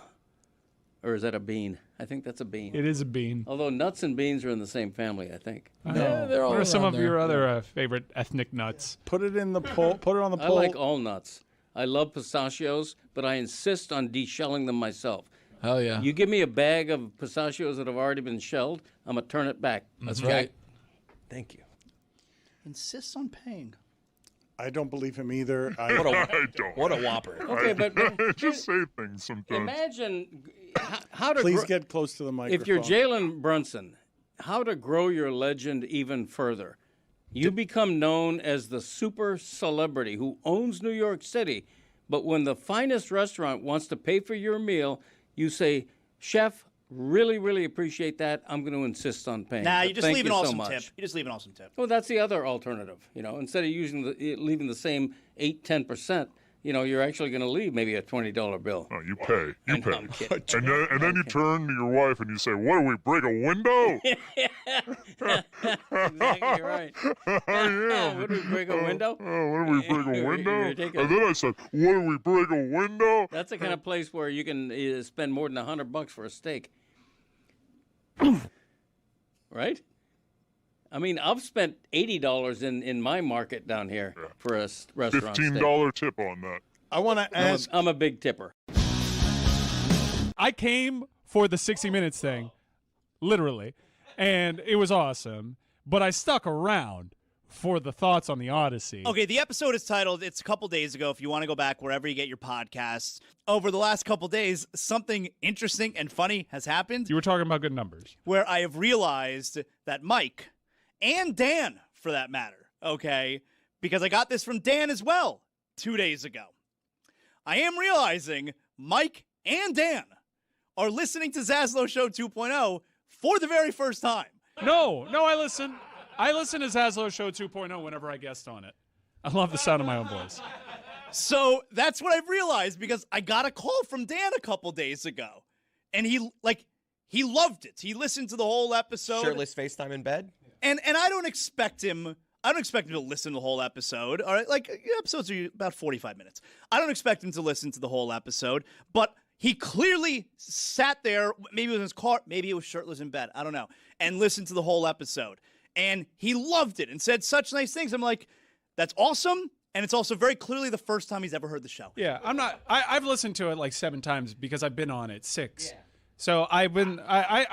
Or is that a bean? I think that's a bean. It is a bean. Although nuts and beans are in the same family, I think. Yeah, they're all what are some around of your there. other favorite ethnic nuts? Put it in the poll. Put it on the I poll. like all nuts. I love pistachios, but I insist on deshelling them myself. Hell yeah. You give me a bag of pistachios that have already been shelled, I'm going to turn it back. That's Okay? right. Thank you. Insists on paying. I don't believe him either. I don't. What a whopper. Okay, but just say things sometimes. imagine how to Please grow- get close to the microphone. If you're Jalen Brunson, how to grow your legend even further. You become known as the super celebrity who owns New York City, but when the finest restaurant wants to pay for your meal, you say, "Chef, really, really appreciate that. I'm going to insist on paying." Nah, But you just thank leave an you so awesome much." tip. You just leave an awesome tip. Well, that's the other alternative. You know, instead of leaving the same 8-10%, you know, you're actually going to leave maybe a $20 bill. Oh, you pay. You I know, pay. I'm kidding. And then you turn to your wife and you say, what do we break a window? Exactly right. Yeah. Would we break a window? Oh, what do we break a You're window? ridiculous. And then I said, what do we break a window? That's the kind of place where you can spend more than $100 for a steak. Right? I mean, I've spent $80 in my market down here for a restaurant steak. $15 tip on that. I want to ask. I'm a big tipper. I came for the 60 Minutes thing, literally, and it was awesome, but I stuck around for the thoughts on the Odyssey. Okay, the episode is titled, it's a couple days ago, if you want to go back wherever you get your podcasts. Over the last couple days, something interesting and funny has happened You were talking about good numbers. where I have realized that Mike, and Dan for that matter, okay, because I got this from Dan as well 2 days ago. I am realizing Mike and Dan are listening to Zaslow Show 2.0 for the very first time. No, I listen. I listen to Zaslow Show 2.0 whenever I guest on it. I love the sound of my own voice. So that's what I've realized because I got a call from Dan a couple days ago. And he loved it. He listened to the whole episode. Shirtless FaceTime in bed? And I don't expect him to listen to the whole episode. All right, like episodes are about 45 minutes. I don't expect him to listen to the whole episode, but he clearly sat there, maybe it was in his car, maybe it was shirtless in bed, I don't know, and listened to the whole episode. And he loved it and said such nice things. I'm like, that's awesome. And it's also very clearly the first time he's ever heard the show. Yeah, I've listened to it like 7 times because I've been on it 6. So I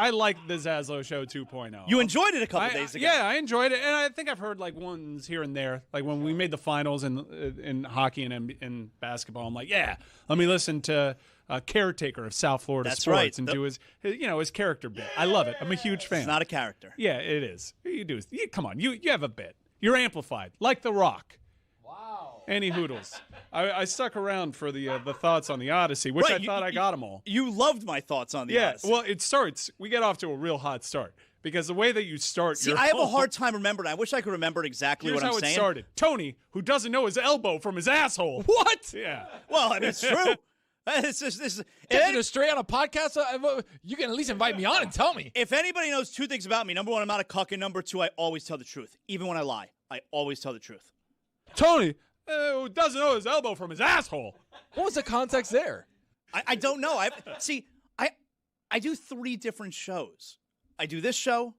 like the Zaslow Show 2.0. You enjoyed it a couple days ago. Yeah, I enjoyed it, and I think I've heard like ones here and there. Like when we made the finals in hockey and in basketball, I'm like, yeah, let me listen to a caretaker of South Florida That's sports right. and do his character bit. I love it. I'm a huge fan. It's not a character. Yeah, it is. You do. Come on, you have a bit. You're amplified, like The Rock. Wow. Any hoodles. I stuck around for the thoughts on the Odyssey, which I thought I got them all. You loved my thoughts on the Odyssey. Well, it starts. We get off to a real hot start because the way that you start. See, I have a hard time remembering. I wish I could remember exactly Here's what I'm how saying. it started. Tony, who doesn't know his elbow from his asshole. What? Yeah. Well, I mean, it's true. It's just this. Getting it straight on a podcast, you can at least invite me on and tell me. If anybody knows two things about me, number one, I'm not a cuck, and number two, I always tell the truth. Even when I lie, I always tell the truth. Tony, who doesn't know his elbow from his asshole. What was the context there? I don't know. I do 3 different shows. I do this show,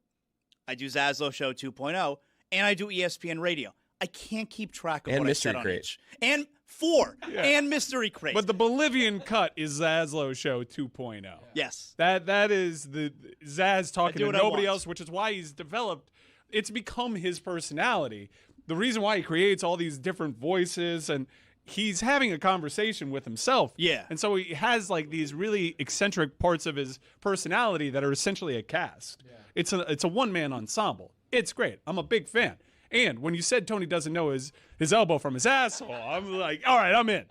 I do Zaslow Show 2.0, and I do ESPN Radio. I can't keep track of And what Mystery I said on Crate. each. And 4. Yeah. And Mystery Crate. But the Bolivian cut is Zaslow Show 2.0. Yes. That is the Zaz talking do to what I nobody want. else, which is why he's developed. It's become his personality. The reason why he creates all these different voices, and he's having a conversation with himself. Yeah. And so he has like these really eccentric parts of his personality that are essentially a cast. Yeah. It's a one-man ensemble. It's great. I'm a big fan. And when you said Tony doesn't know his elbow from his asshole, I'm like, all right, I'm in.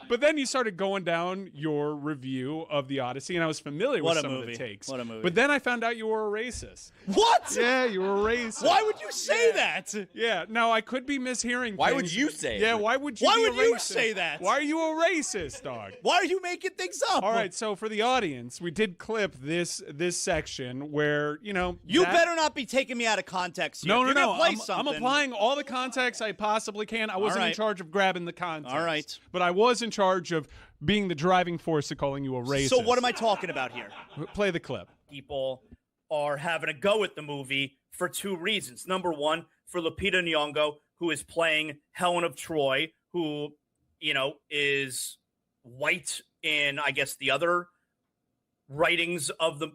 But then you started going down your review of the Odyssey, and I was familiar with some of the takes. What a movie. But then I found out you were a racist. What? Yeah, you were a racist. Why would you say that? Yeah, now I could be mishearing Why things. would you say it? Yeah, why would you Why be would a you racist? say that? Why are you a racist, dog? Why are you making things up? All right, so for the audience, we did clip this section where, You that- better not be taking me out of context here. No, You're no, gonna play I'm something. applying all the context I possibly can. I wasn't in right. charge of grabbing the context. All right. But I was in charge of being the driving force of calling you a racist. So what am I talking about here? Play the clip. People are having a go at the movie for 2 reasons. Number one, for Lupita Nyong'o, who is playing Helen of Troy, who, is white in, I guess, the other writings of the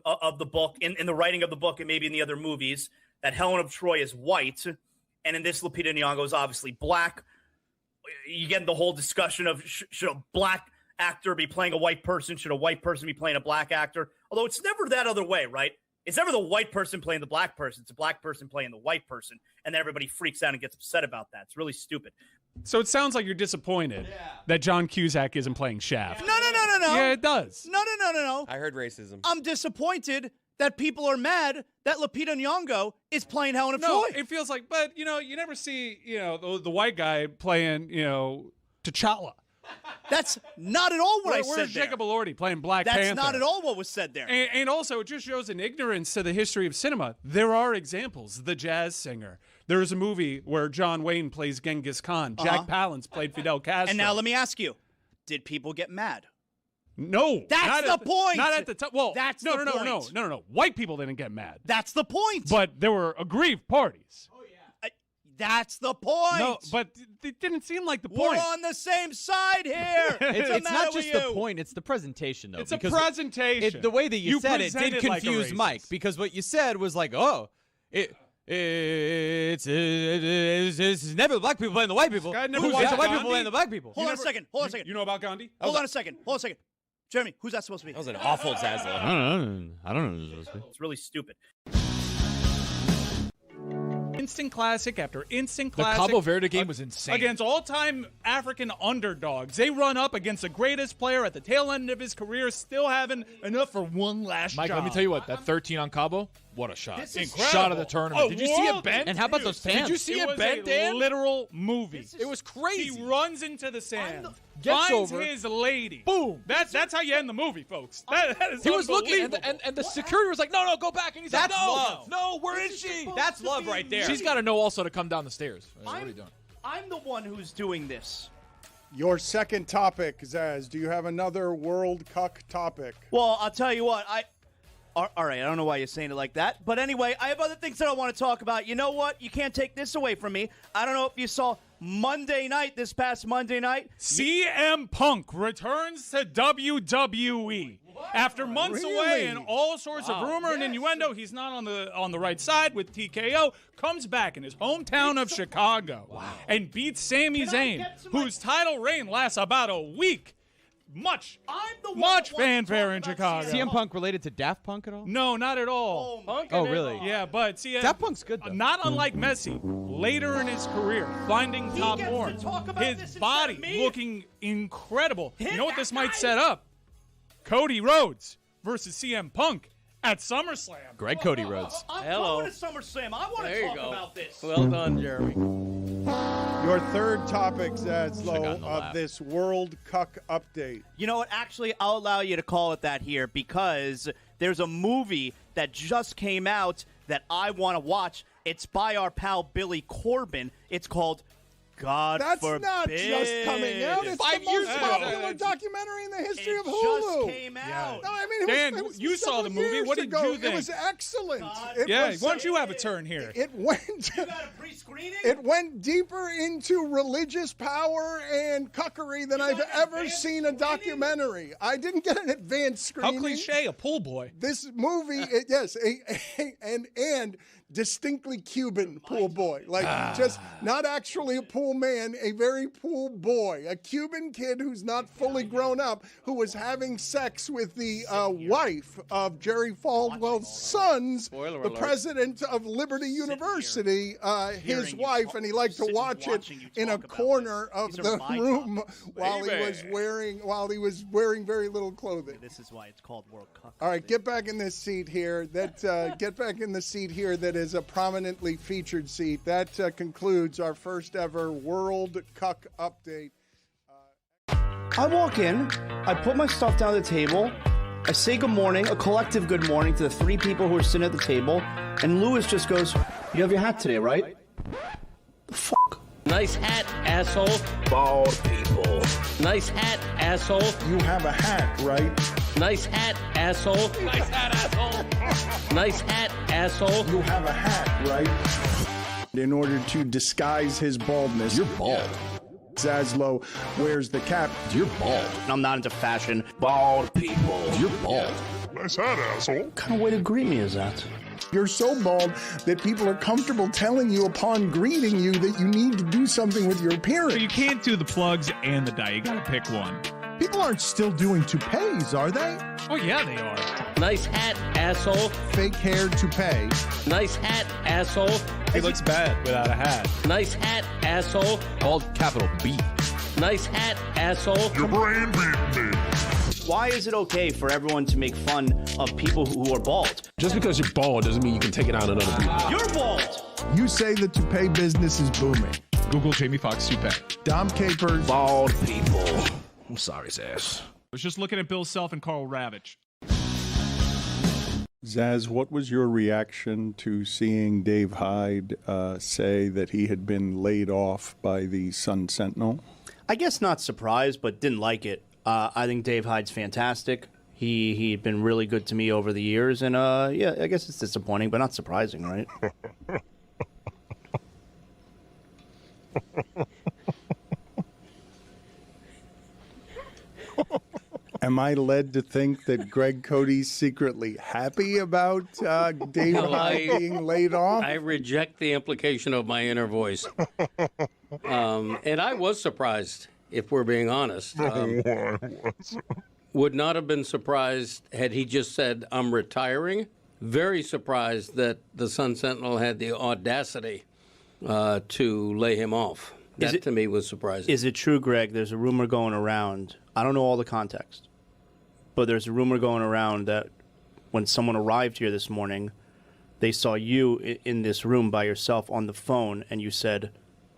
book, in the writing of the book, and maybe in the other movies, that Helen of Troy is white, and in this, Lupita Nyong'o is obviously black. You get the whole discussion of should a black actor be playing a white person? Should a white person be playing a black actor? Although it's never that other way, right? It's never the white person playing the black person. It's a black person playing the white person. And then everybody freaks out and gets upset about that. It's really stupid. So it sounds like you're disappointed that John Cusack isn't playing Shaft. No. Yeah, it does. No. I heard racism. I'm disappointed that people are mad that Lupita Nyong'o is playing Helen of No, Troy. it feels like, but, you never see, the white guy playing, T'Challa. That's not at all what I said Where's there. Jacob Elordi playing Black That's Panther? not at all what was said there. And also, it just shows an ignorance to the history of cinema. There are examples. The Jazz Singer. There is a movie where John Wayne plays Genghis Khan. Jack Palance played Fidel Castro. And now let me ask you, did people get mad? No. That's the point. Not at the time. Well, That's no, the no, point. no. White people didn't get mad. That's the point. But there were aggrieved parties. That's the point. No, but it didn't seem like the We're point. on the same side here. It's not just the point, it's the presentation, though. It's a because presentation. the way that you said it did presented like a confuse racist. Mike, because what you said was like, it's never black people playing the white people. guy never It's watched the white Gandhi? people playing the black people. Hold on a second. You know about Gandhi? Hold on a second. Jeremy, who's that supposed to be? That was an awful Zaslow. I don't know what it's supposed to be. It's really stupid. Instant classic after instant The classic. Cabo Verde game was insane. Against all-time African underdogs. They run up against the greatest player at the tail end of his career, still having enough for one last Mike, job. let me tell you what, that 13 on Cabo, what a shot. This is Shot of the incredible. tournament. A Did you see it world- bend? And how about those fans? Did you see it was bend, a Dan? literal movie. It was crazy. He runs into the sand, Gets finds over. his lady. Boom. That's how you end the movie, folks. That is He was looking, unbelievable. and the security was like, no, go back. And he's That's like, no, love. no, where is she? That's love right there. She's got to know also to come down the stairs. What are you doing? I'm the one who's doing this. Your second topic, Zaz. Do you have another World Cuck topic? Well, I'll tell you what. All right, I don't know why you're saying it like that. But anyway, I have other things that I want to talk about. You know what? You can't take this away from me. I don't know if you saw this past Monday night, CM Punk returns to WWE. After months away and all sorts of rumor and innuendo, he's not on the right side with TKO, comes back in his hometown of Chicago and beats Sami Zayn, whose title reign lasts about a week. Much fanfare in Chicago. CM Punk related to Daft Punk at all? No, not at all. Oh, really? Yeah, but CM Daft Punk's good, though. Not unlike Messi, later in his career, finding top form, his body looking incredible. You know what this might set up? Cody Rhodes versus CM Punk at SummerSlam. Greg Cody Rhodes. I'm Hello. going to SummerSlam. I want to talk about this. Well done, Jeremy. Your third topic, Zaslow, of this World Cuck update. You know what? Actually, I'll allow you to call it that here because there's a movie that just came out that I want to watch. It's by our pal Billy Corbin. It's called God That's Forbid. not just coming out. It's 5 the years most ago. popular documentary in the history of Hulu. Just came out. Yeah. No, I mean, Dan, it was you saw the several movie. years What did ago. you think? It was excellent. Why don't you have a turn here? It went. You got a pre-screening? It went deeper into religious power and cuckery than I've ever seen a documentary. I didn't get an advanced screening. How cliche, a pool boy. This movie, and distinctly Cuban pool boy. Like, just not actually a pool man, a very pool boy. A Cuban kid who's not fully grown up, who was having sex with the wife of Jerry Falwell's sons, the president of Liberty University, his wife, and he liked to watch it in a corner of the room while he was wearing very little clothing. This is why it's called World Cup. All right, get back in this seat here. Get back in the seat here that is a prominently featured seat. That concludes our first ever World Cuck update. I walk in, I put my stuff down at the table, I say good morning, a collective good morning to the three people who are sitting at the table, and Lewis just goes, "You have your hat today, right?" The fuck? Nice hat, asshole. Bald people. Nice hat, asshole. You have a hat, right? Nice hat, asshole. Nice hat, asshole. Nice hat, asshole. You have a hat, right? In order to disguise his baldness. You're bald. Zaslow wears the cap. You're bald. I'm not into fashion. Bald people. You're bald. Nice hat, asshole. What kind of way to greet me is that? You're so bald that people are comfortable telling you upon greeting you that you need to do something with your appearance. So you can't do the plugs and the dye. You got to pick one. People aren't still doing toupees, are they? Oh, yeah, they are. Nice hat, asshole. Fake hair toupee. Nice hat, asshole. He looks bad without a hat. Nice hat, asshole. Bald capital B. Nice hat, asshole. Your brain beating me. Why is it okay for everyone to make fun of people who are bald? Just because you're bald doesn't mean you can take it out on other people. You're bald! You say the toupee business is booming. Google Jamie Foxx toupee. Dom Capers. Bald people. I'm sorry, Sass. I was just looking at Bill Self and Carl Ravitch. Zaz, what was your reaction to seeing Dave Hyde say that he had been laid off by the Sun Sentinel? I guess not surprised, but didn't like it. I think Dave Hyde's fantastic. He'd been really good to me over the years, and yeah, I guess it's disappointing, but not surprising, right? Am I led to think that Greg Cody's secretly happy about Dave Hyde being laid off? I reject the implication of my inner voice. And I was surprised, if we're being honest. Would not have been surprised had he just said, "I'm retiring." Very surprised that the Sun Sentinel had the audacity to lay him off. That to me was surprising. Is it true, Greg? There's a rumor going around. I don't know all the context, but there's a rumor going around that when someone arrived here this morning, they saw you in this room by yourself on the phone, and you said,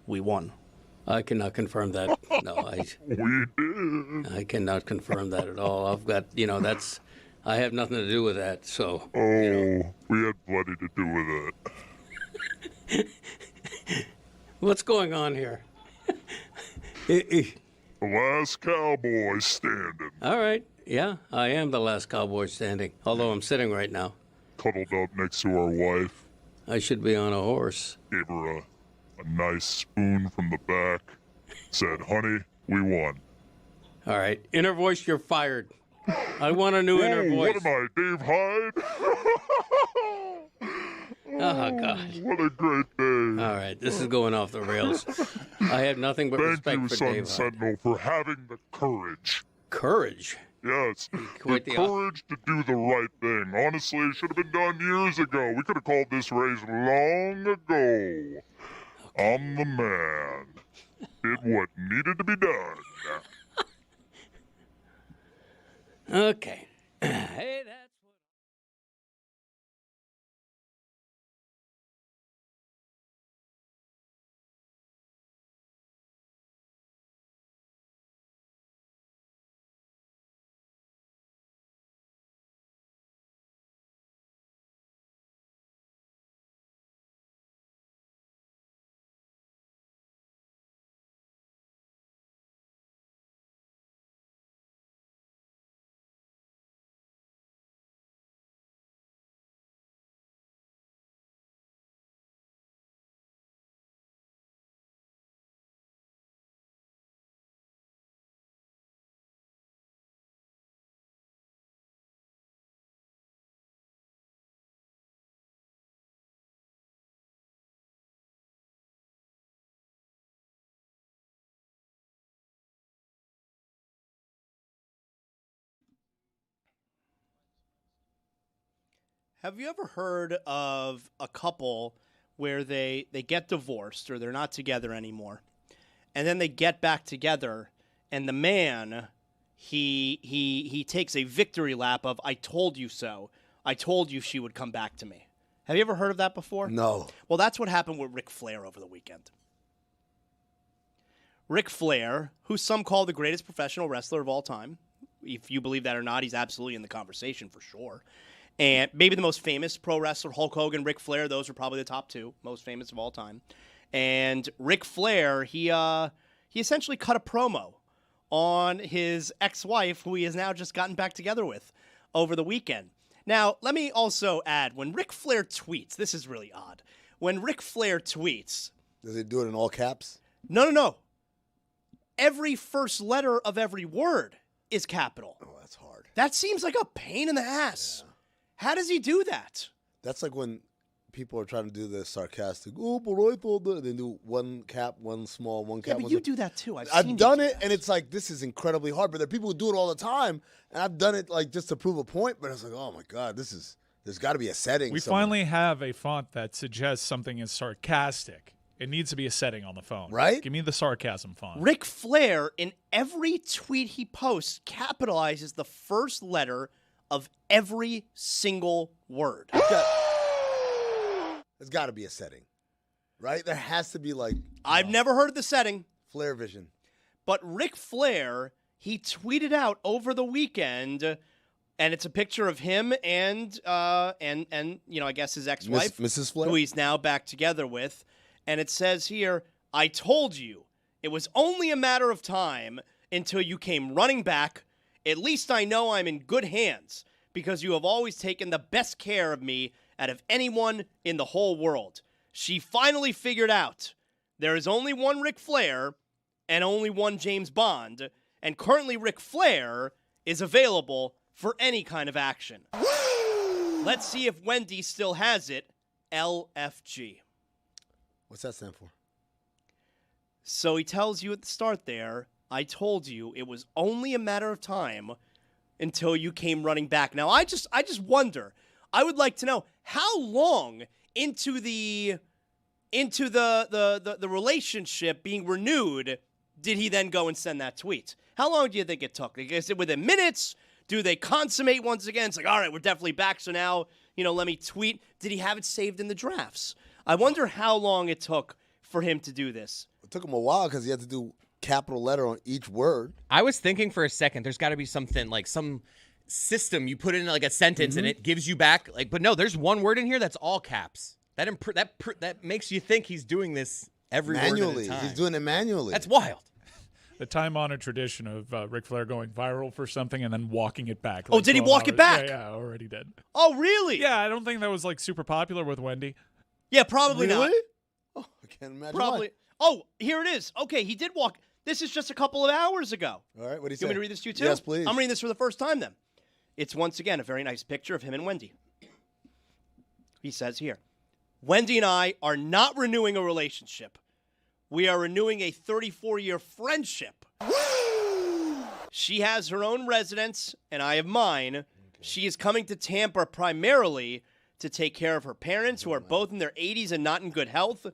"We won." I cannot confirm that. No, I cannot confirm that at all. I've got, I have nothing to do with that. So. We had plenty to do with it. What's going on here? The last cowboy standing. All right. Yeah, I am the last cowboy standing, although I'm sitting right now. Cuddled up next to our wife. I should be on a horse. Gave her a nice spoon from the back, said, honey, we won. All right. Inner voice, you're fired. I want a new inner voice. What am I, Dave Hyde? Oh, God. What a great day. All right. This is going off the rails. I have nothing but Thank respect you, for Sun Dave Hyde. Sentinel, for having the courage. Courage? Yes, the Quite the courage to do the right thing. Honestly, it should have been done years ago. We could have called this race long ago. I'm the man. Did what needed to be done. Okay. Hey, that's what. Have you ever heard of a couple where they get divorced or they're not together anymore, and then they get back together, and the man he takes a victory lap of "I told you so. I told you she would come back to me." Have you ever heard of that before? No. Well, that's what happened with Ric Flair over the weekend. Ric Flair, who some call the greatest professional wrestler of all time, if you believe that or not, he's absolutely in the conversation for sure. And maybe the most famous pro wrestler, Hulk Hogan, Ric Flair, those are probably the top two most famous of all time. And Ric Flair, he essentially cut a promo on his ex-wife, who he has now just gotten back together with over the weekend. Now, let me also add, when Ric Flair tweets, this is really odd. When Ric Flair tweets... Does he do it in all caps? No. Every first letter of every word is capital. Oh, that's hard. That seems like a pain in the ass. Yeah. How does he do that? That's like when people are trying to do the sarcastic, oh, but I thought that. They do one cap, one small, one cap. Yeah, but you do that too. I've done it, and it's like, this is incredibly hard. But there are people who do it all the time, and I've done it like just to prove a point. But it's like, oh my God, there's got to be a setting. We somewhere. finally have a font that suggests something is sarcastic. It needs to be a setting on the phone. Right? Give me the sarcasm font. Ric Flair, in every tweet he posts, capitalizes the first letter of every single word. There's got to be a setting, right? There has to be like... I've never heard of the setting. Flair vision. But Ric Flair, he tweeted out over the weekend, and it's a picture of him and you know, I guess his ex-wife, Mrs. Flair, who he's now back together with. And it says here, I told you, it was only a matter of time until you came running back. At least I know I'm in good hands because you have always taken the best care of me out of anyone in the whole world. She finally figured out there is only one Ric Flair and only one James Bond, and currently Ric Flair is available for any kind of action. Let's see if Wendy still has it. LFG. What's that stand for? So he tells you at the start there, I told you it was only a matter of time until you came running back. Now, I just wonder, I would like to know how long into the relationship being renewed did he then go and send that tweet? How long do you think it took? Is it within minutes? Do they consummate once again? It's like, all right, we're definitely back, so now, you know, let me tweet. Did he have it saved in the drafts? I wonder how long it took for him to do this. It took him a while because he had to do capital letter on each word. I was thinking for a second, there's got to be something like some system you put in like a sentence and it gives you back like, but no, there's one word in here that's all caps. That makes you think he's doing this every manually. Word at a time. He's doing it manually. That's wild. The time-honored tradition of Ric Flair going viral for something and then walking it back. Oh, did he walk it back? Yeah, already did. Oh, really? Yeah, I don't think that was like super popular with Wendy. Yeah, probably really? not. Oh, I Can't imagine Probably. why. Oh, here it is. Okay, he did walk. This is just a couple of hours ago. All right, what do you You say? want me to read this to you too? Yes, please. I'm reading this for the first time then. It's once again a very nice picture of him and Wendy. He says here, Wendy and I are not renewing a relationship. We are renewing a 34-year friendship. She has her own residence, and I have mine. Okay. She is coming to Tampa primarily to take care of her parents, who are both in their 80s and not in good health.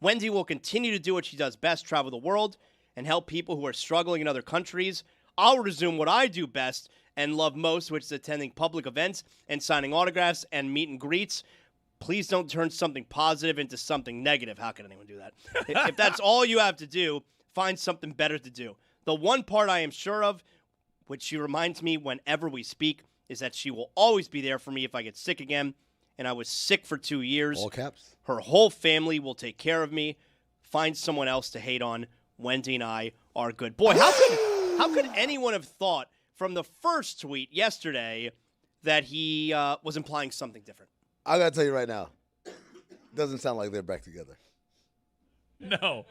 Wendy will continue to do what she does best, travel the world, and help people who are struggling in other countries. I'll resume what I do best and love most, which is attending public events and signing autographs and meet and greets. Please don't turn something positive into something negative. How can anyone do that? If that's all you have to do, find something better to do. The one part I am sure of, which she reminds me whenever we speak, is that she will always be there for me if I get sick again. And I was sick for 2 years. All caps. Her whole family will take care of me. Find someone else to hate on. Wendy and I are good. Boy, how could anyone have thought from the first tweet yesterday that he was implying something different? I got to tell you right now, doesn't sound like they're back together. No.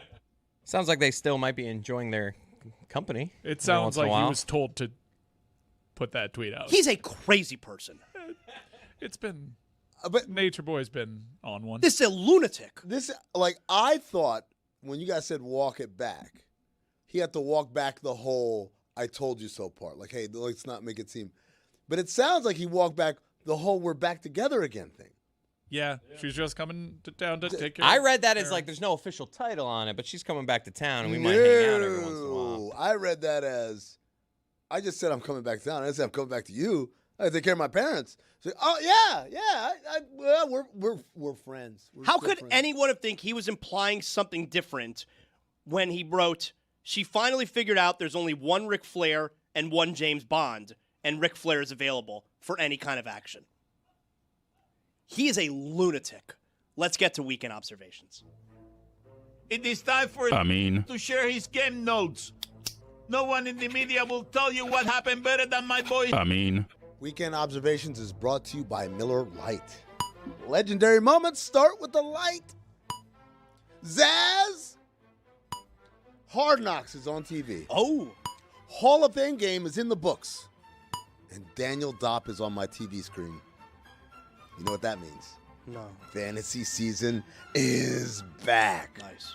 Sounds like they still might be enjoying their company. It sounds like he was told to put that tweet out. He's a crazy person. It's been... But Nature Boy's been on one. This is a lunatic. I thought when you guys said walk it back, he had to walk back the whole I told you so part. Like, hey, let's not make it seem. But it sounds like he walked back the whole we're back together again thing. Yeah, she's just coming down to take care I of read that parents. as like there's no official title on it, but she's coming back to town and we might hang out every once in a while. I read that as I just said I'm coming back to town. I didn't say I'm coming back to you. I take care of my parents. So, we're friends. How could anyone have think he was implying something different when he wrote, she finally figured out there's only one Ric Flair and one James Bond, and Ric Flair is available for any kind of action. He is a lunatic. Let's get to weekend observations. It is time for him to share his game notes. No one in the media will tell you what happened better than my boy. Weekend Observations is brought to you by Miller Lite. Legendary moments start with the light. Zaz! Hard Knocks is on TV. Oh! Hall of Fame game is in the books. And Daniel Dopp is on my TV screen. You know what that means? No. Fantasy season is back. Nice.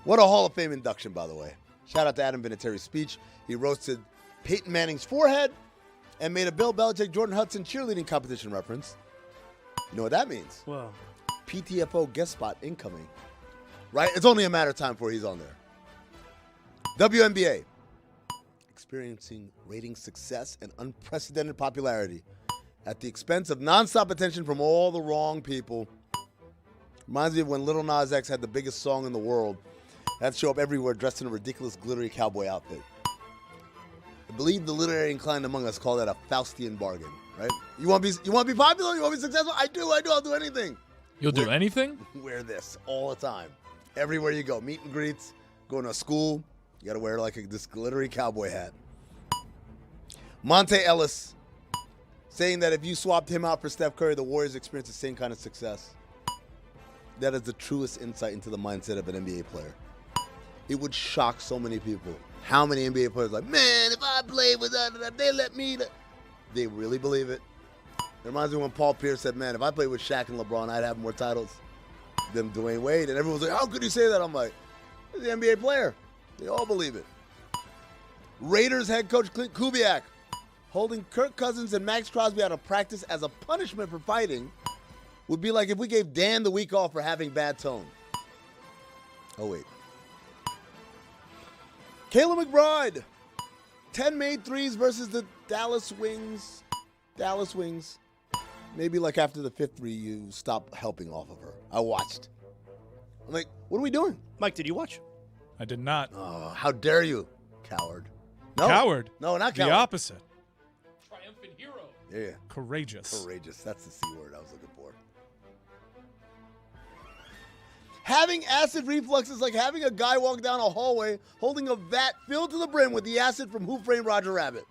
What a Hall of Fame induction, by the way. Shout out to Adam Vinatieri's speech. He roasted Peyton Manning's forehead and made a Bill Belichick, Jordan Hudson cheerleading competition reference. You know what that means? Well, PTFO guest spot incoming. Right? It's only a matter of time before he's on there. WNBA. Experiencing ratings success and unprecedented popularity at the expense of nonstop attention from all the wrong people. Reminds me of when Lil Nas X had the biggest song in the world. Had to show up everywhere dressed in a ridiculous glittery cowboy outfit. I believe the literary inclined among us call that a Faustian bargain, right? You want to be popular? You want to be successful? I do. I'll do anything. You'll do anything? Wear this all the time. Everywhere you go. Meet and greets, going to school, you got to wear like this glittery cowboy hat. Monte Ellis saying that if you swapped him out for Steph Curry, the Warriors experience the same kind of success. That is the truest insight into the mindset of an NBA player. It would shock so many people. How many NBA players are like, man, if I played with that, they let me. They really believe it. It reminds me when Paul Pierce said, man, if I played with Shaq and LeBron, I'd have more titles than Dwayne Wade. And everyone's like, how could you say that? I'm like, he's an NBA player. They all believe it. Raiders head coach Clint Kubiak holding Kirk Cousins and Max Crosby out of practice as a punishment for fighting would be like if we gave Dan the week off for having bad tone. Oh, wait. Kayla McBride, 10 made threes versus the Dallas Wings. Dallas Wings. Maybe like after the fifth three, you stop helping off of her. I watched. I'm like, what are we doing? Mike, did you watch? I did not. Oh, how dare you, coward. No. Coward? No, not coward. The opposite. Triumphant hero. Yeah. Courageous. Courageous. That's the C word I was looking for. Having acid reflux is like having a guy walk down a hallway holding a vat filled to the brim with the acid from Who Framed Roger Rabbit.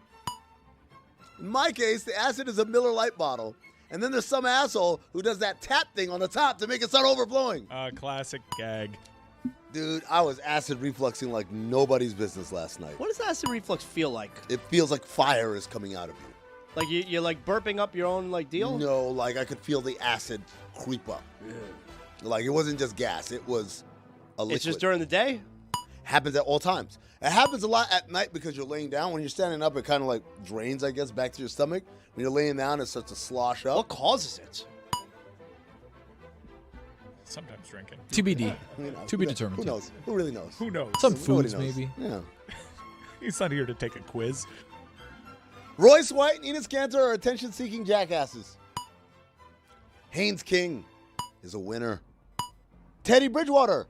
In my case, the acid is a Miller Lite bottle, And then there's some asshole who does that tap thing on the top to make it start overflowing. Classic gag. Dude, I was acid refluxing like nobody's business last night. What does acid reflux feel like? It feels like fire is coming out of you. Like you're like burping up your own like deal? No, like I could feel the acid creep up. Yeah. Like it wasn't just gas, it was a liquid. It's just during the day? Happens at all times. It happens a lot at night because you're laying down. When you're standing up, it kind of like drains, I guess, back to your stomach. When you're laying down, it starts to slosh up. What causes it? Sometimes drinking. TBD. You know, To be determined. Who knows? Who really knows? Who knows? Some Nobody foods, knows. maybe. Yeah. He's not here to take a quiz. Royce White and Enos Kanter are attention-seeking jackasses. Haynes King is a winner. Teddy Bridgewater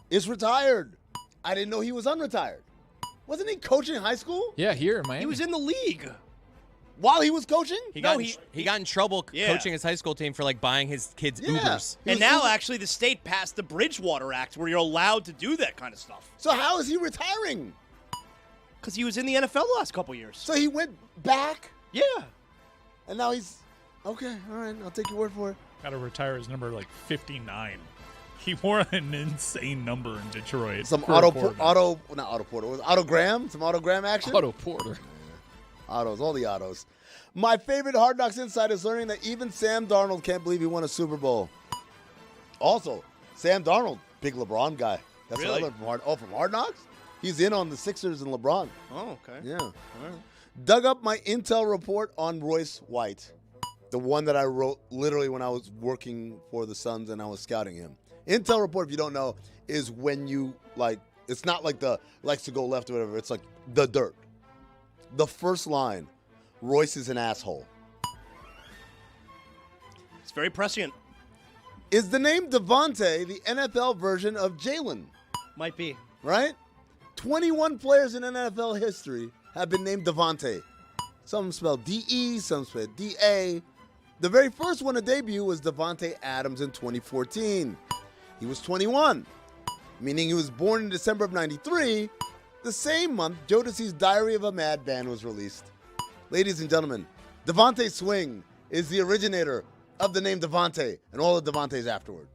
is retired. I didn't know he was unretired. Wasn't he coaching in high school? Yeah, here in Miami. He was in the league. While he was coaching? He got in trouble coaching his high school team for like buying his kids Ubers. And now actually the state passed the Bridgewater Act where you're allowed to do that kind of stuff. So how is he retiring? Because he was in the NFL the last couple years. So he went back? Yeah. And now he's okay. All right, I'll take your word for it. Got to retire his number like 59. He wore an insane number in Detroit. Some not autogram. Some autogram action. Otto Porter. Autos, all the autos. My favorite Hard Knocks insight is learning that even Sam Darnold can't believe he won a Super Bowl. Also, Sam Darnold, big LeBron guy. That's what I learned from Hard Knocks. He's in on the Sixers and LeBron. Oh, okay. Yeah. All right. Dug up my intel report on Royce White, the one that I wrote literally when I was working for the Suns and I was scouting him. Intel report, if you don't know, is when you like. It's not like the likes to go left or whatever. It's like the dirt. The first line, Royce is an asshole. It's very prescient. Is the name Devontae the NFL version of Jalen? Might be. Right? 21 players in NFL history have been named Devontae. Some spelled D-E, some spelled D-A. The very first one to debut was Devontae Adams in 2014. He was 21, meaning he was born in December of 93. The same month, Jodeci's Diary of a Madman was released. Ladies and gentlemen, Devontae Swing is the originator of the name Devontae and all the Devontaes afterward.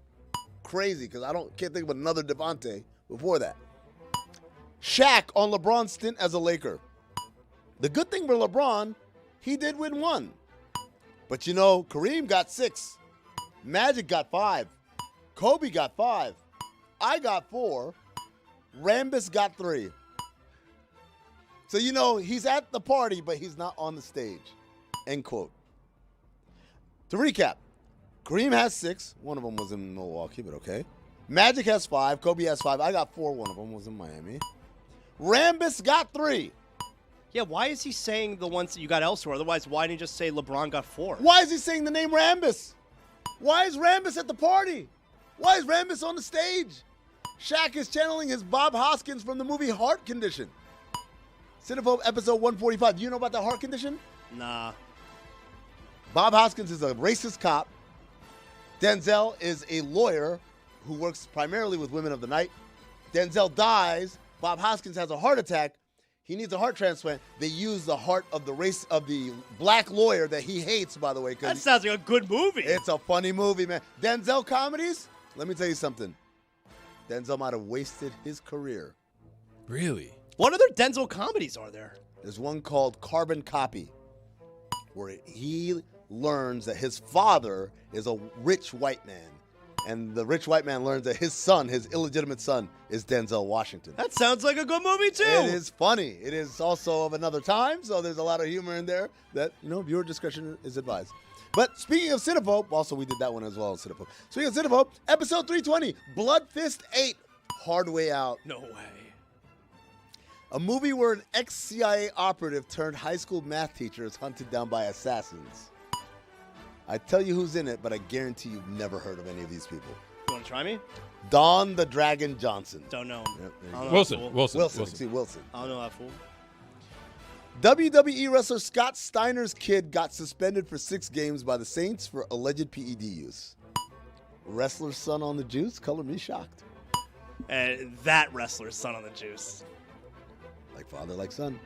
Crazy, because can't think of another Devontae before that. Shaq on LeBron's stint as a Laker. The good thing for LeBron, he did win 1. But you know, Kareem got 6. Magic got 5. Kobe got 5. I got 4. Rambis got 3. So, you know, he's at the party, but he's not on the stage. End quote. To recap, Kareem has 6. One of them was in Milwaukee, but okay. Magic has 5. Kobe has 5. I got 4. One of them was in Miami. Rambis got 3. Yeah, why is he saying the ones that you got elsewhere? Otherwise, why didn't he just say LeBron got 4? Why is he saying the name Rambis? Why is Rambis at the party? Why is Rambis on the stage? Shaq is channeling his Bob Hoskins from the movie Heart Condition. Cinephobe episode 145. Do you know about the heart condition? Nah. Bob Hoskins is a racist cop. Denzel is a lawyer who works primarily with women of the night. Denzel dies. Bob Hoskins has a heart attack. He needs a heart transplant. They use the heart of the black lawyer that he hates, by the way. That sounds like a good movie. It's a funny movie, man. Denzel comedies? Let me tell you something. Denzel might have wasted his career. Really? What other Denzel comedies are there? There's one called Carbon Copy, where he learns that his father is a rich white man. And the rich white man learns that his son, his illegitimate son, is Denzel Washington. That sounds like a good movie, too. It is funny. It is also of another time, so there's a lot of humor in there that, viewer discretion is advised. But speaking of Cinephobe, also we did that one as well, Cinephobe. Speaking of Cinephobe, episode 320, Blood Fist 8, Hard Way Out. No way. A movie where an ex-CIA operative turned high school math teacher is hunted down by assassins. I tell you who's in it, but I guarantee you've never heard of any of these people. You want to try me? Don the Dragon Johnson. Don't know. Yep, Wilson. Wilson. I don't know that fool. WWE wrestler Scott Steiner's kid got suspended for 6 games by the Saints for alleged PED use. Wrestler's son on the juice? Color me shocked. That wrestler's son on the juice. Like father, like son.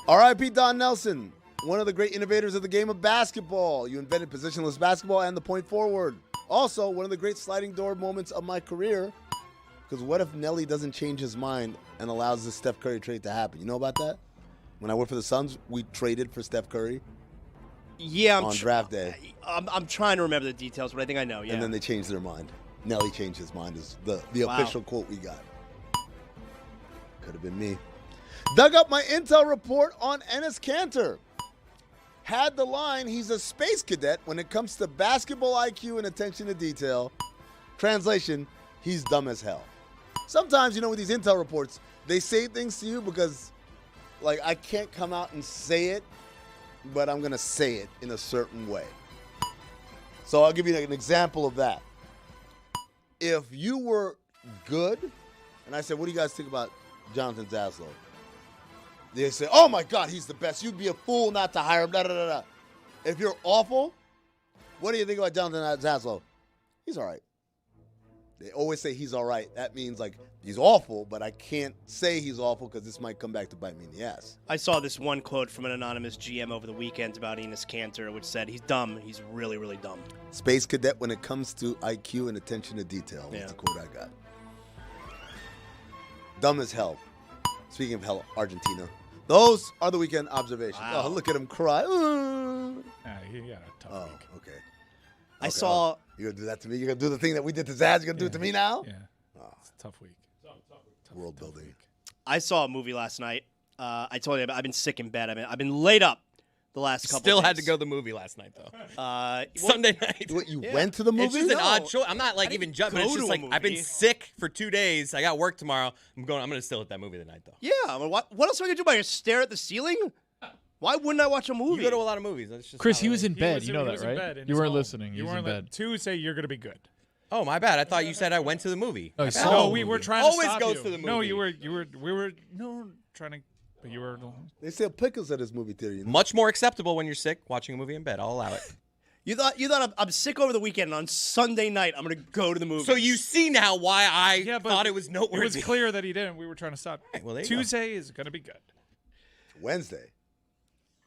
R.I.P. Don Nelson. one of the great innovators of the game of basketball. You invented positionless basketball and the point forward. Also, one of the great sliding door moments of my career. Because what if Nelly doesn't change his mind and allows this Steph Curry trade to happen? You know about that? When I worked for the Suns, we traded for Steph Curry. Yeah, on draft day. I'm trying to remember the details, but I think I know. Yeah. And then they changed their mind. Nelly changed his mind is the official quote we got. Could have been me. Dug up my intel report on Enes Kanter. Had the line, he's a space cadet when it comes to basketball IQ and attention to detail. Translation, he's dumb as hell. Sometimes, with these intel reports, they say things to you because, I can't come out and say it, but I'm going to say it in a certain way. So I'll give you an example of that. If you were good, and I said, what do you guys think about Jonathan Zaslow? They say, oh my God, he's the best. You'd be a fool not to hire him. Da, da, da, da. If you're awful, what do you think about Jonathan Zaslow? He's all right. They always say he's all right. That means he's awful, but I can't say he's awful because this might come back to bite me in the ass. I saw this one quote from an anonymous GM over the weekend about Enes Kanter, which said he's dumb. He's really, really dumb. Space cadet when it comes to IQ and attention to detail. That's the quote I got. Dumb as hell. Speaking of hell, Argentina. Those are the weekend observations. Wow. Oh, look at him cry. He got a tough week. Okay. I saw. You're going to do that to me? You're going to do the thing that we did to Zaz? You're going to do it to me now? Yeah. It's a tough week. World building. I saw a movie last night. I told you I've been sick in bed. I've been laid up the last couple Still days. had to go to the movie last night, though. Sunday night. What, you went to the movie? It's just an odd choice. I'm not even judging. It's just I've been movie. sick for 2 days. I got work tomorrow. I'm going to still hit that movie tonight, though. Yeah. I mean, what else am I going to do? Just stare at the ceiling? Why wouldn't I watch a movie? You go to a lot of movies. That's just Chris, not he was in He bed. was- You know he that, was in right? bed in You his weren't home. listening. He was in bed. Two say you're going to be good. Oh, my bad. I thought you said I went to the movie. No, My he bad. saw No, the we movie. were trying to Always stop goes you. to the No, movie. we were trying to, but you were. They sell pickles at his movie theater. Much more acceptable when you're sick watching a movie in bed. I'll allow it. You thought I'm sick over the weekend, and on Sunday night I'm going to go to the movie. So you see now why I thought it was noteworthy. It was clear that he didn't. We were trying to stop. Well, there you Tuesday is going to be good. Wednesday.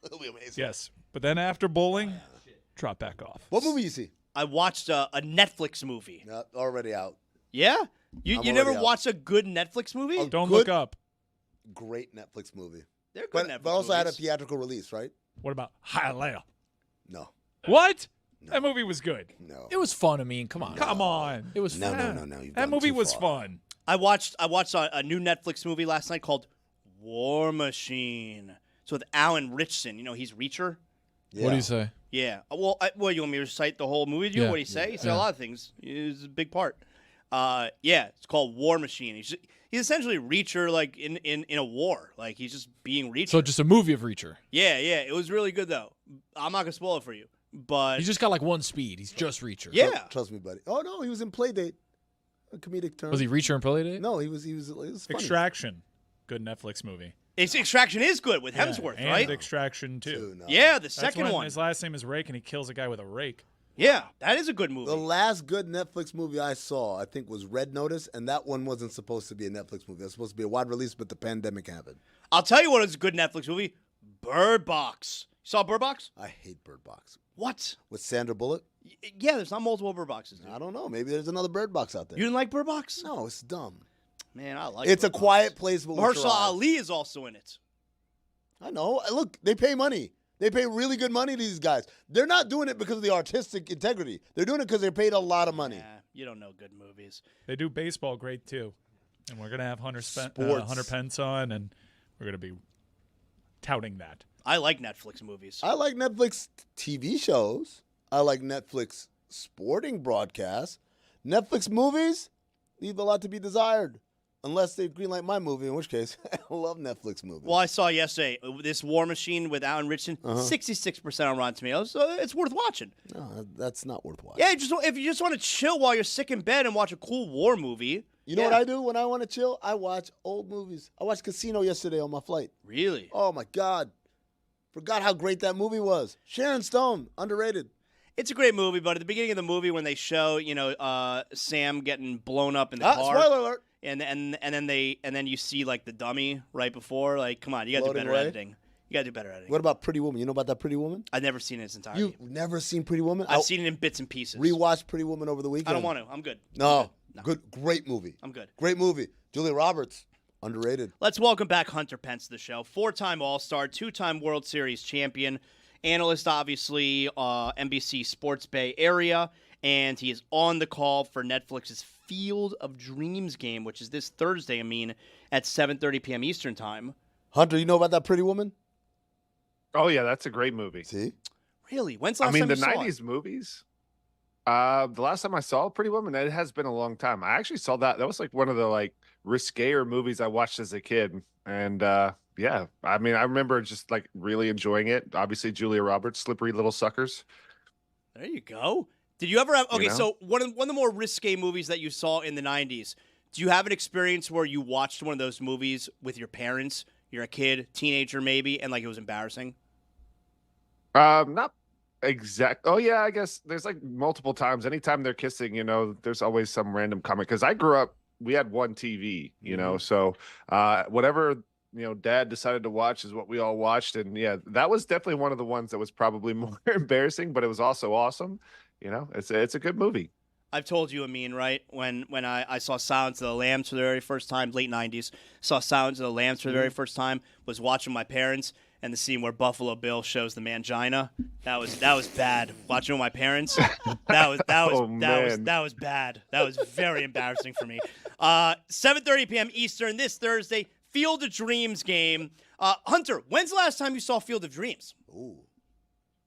It'll be amazing. Yes, but then after bowling, drop back off. What movie you see? I watched a Netflix movie. Already out. Yeah? I'm You already never out. watched a good Netflix movie? Don't look up. Great Netflix movie. They're good But Netflix also had a movies. theatrical release, right? What about Hialeah? No. What? That movie was good. No. It was fun. I mean, come on. Come on. It was No, fun. no. You've That gone movie too was far. fun. I watched a new Netflix movie last night called War Machine. It's with Alan Ritchson. He's Reacher. What do you say? Yeah. Well, you want me to recite the whole movie to you? Yeah. What do you say? He said Yeah. a lot of things. It's a big part. Yeah, it's called War Machine. He's essentially Reacher, in a war. He's just being Reacher. So just a movie of Reacher. Yeah. It was really good though. I'm not gonna spoil it for you, but He's just got one speed. He's just Reacher. yeah. Trust me, buddy. Oh, no, he was in Playdate. A comedic term. Was he Reacher and Playdate? No, it was funny. Extraction. Good Netflix movie. Extraction is good with Yeah, Hemsworth, and right? Extraction 2. Yeah, the That's second when one. His last name is Rake, and he kills a guy with a rake. Yeah, that is a good movie. The last good Netflix movie I saw, I think, was Red Notice, and that one wasn't supposed to be a Netflix movie. It was supposed to be a wide release, but the pandemic happened. I'll tell you what is a good Netflix movie. Bird Box. You saw Bird Box? I hate Bird Box. What? With Sandra Bullock? Yeah, there's not multiple Bird Boxes. Dude. I don't know. Maybe there's another Bird Box out there. You didn't like Bird Box? No, it's dumb. Man, I like It's Bird a Box. quiet place, but with your Mahershala eyes. Ali is also in it. I know. Look, they pay money. They pay really good money to these guys. They're not doing it because of the artistic integrity. They're doing it because they're paid a lot of money. Yeah, you don't know good movies. They do baseball great, too. And we're going to have Hunter Sports. Pence on, and we're going to be touting that. I like Netflix movies. I like Netflix TV shows. I like Netflix sporting broadcasts. Netflix movies leave a lot to be desired. Unless they greenlight my movie, in which case, I love Netflix movies. Well, I saw yesterday this War Machine with Alan Ritchson, 66% on Rotten Tomatoes, so it's worth watching. No, that's not worth watching. Yeah, if you just want to chill while you're sick in bed and watch a cool war movie. You know what I do when I want to chill? I watch old movies. I watched Casino yesterday on my flight. Really? Oh, my God. Forgot how great that movie was. Sharon Stone, underrated. It's a great movie, but at the beginning of the movie when they show, Sam getting blown up in the car. Spoiler alert. And then you see the dummy right before. Come on, you got to do Floating better away? editing. You got to do better editing. What about Pretty Woman? You know about that Pretty Woman? I've never seen it in its entirety. You've never seen Pretty Woman? I've seen it in bits and pieces. Rewatched Pretty Woman over the weekend. I don't want to. I'm good. No. Good. Great movie. I'm good. Great movie. Julia Roberts. Underrated. Let's welcome back Hunter Pence to the show. 4-time All-Star, 2-time World Series champion, analyst, obviously, NBC Sports Bay Area, and he is on the call for Netflix's Field of Dreams game, which is this Thursday, at 7:30 p.m. Eastern Time. Hunter, you know about that Pretty Woman? Oh, yeah, that's a great movie. See? Really? When's the last time you saw it? The 90s movies, the last time I saw Pretty Woman, it has been a long time. I actually saw that. That was like one of the riskier movies I watched as a kid. And yeah, I remember just really enjoying it. Obviously, Julia Roberts, Slippery Little Suckers. There you go. Did you ever have... Okay, You know? so one of the more risque movies that you saw in the 90s, do you have an experience where you watched one of those movies with your parents? You're a kid, teenager maybe, and it was embarrassing? Not exact. Oh, yeah, I guess there's multiple times. Anytime they're kissing, there's always some random comment. Because I grew up, we had one TV, so whatever... Dad decided to watch is what we all watched. And yeah, that was definitely one of the ones that was probably more embarrassing, but it was also awesome. It's a good movie. I've told you, Amin, right? When I saw Silence of the Lambs for the very first time, late 90s, saw Silence of the Lambs for the very first time, was watching my parents, and the scene where Buffalo Bill shows the mangina, that was bad. Watching with my parents, that was bad. That was very embarrassing for me. 7:30 p.m. Eastern this Thursday, Field of Dreams game. Hunter, when's the last time you saw Field of Dreams? Ooh.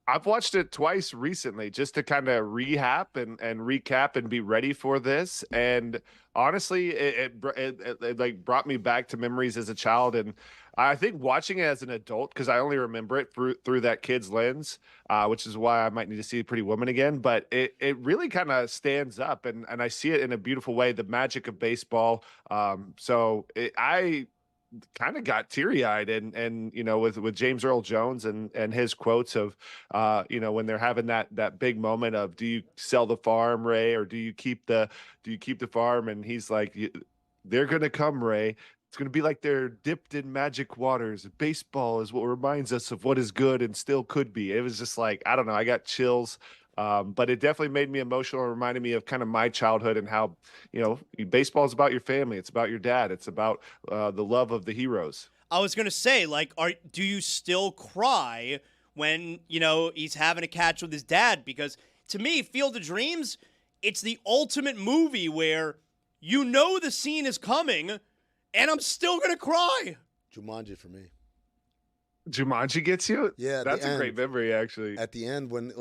I've watched it twice recently just to kind of rehab and recap and be ready for this. And honestly, it brought me back to memories as a child. And I think watching it as an adult, because I only remember it through that kid's lens, which is why I might need to see Pretty Woman again. But it really kind of stands up, and I see it in a beautiful way, the magic of baseball. I kind of got teary-eyed and with James Earl Jones and his quotes of when they're having that big moment of, do you sell the farm, Ray, or do you keep the farm? And he's like, they're gonna come, Ray. It's gonna be like they're dipped in magic waters. Baseball is what reminds us of what is good and still could be. It was just I don't know, I got chills. But it definitely made me emotional and reminded me of kind of my childhood and how, baseball is about your family. It's about your dad. It's about the love of the heroes. I was going to say, do you still cry when, he's having a catch with his dad? Because to me, Field of Dreams, it's the ultimate movie where the scene is coming and I'm still going to cry. Jumanji for me. Jumanji gets you? Yeah, that's a great memory, actually. At the end, when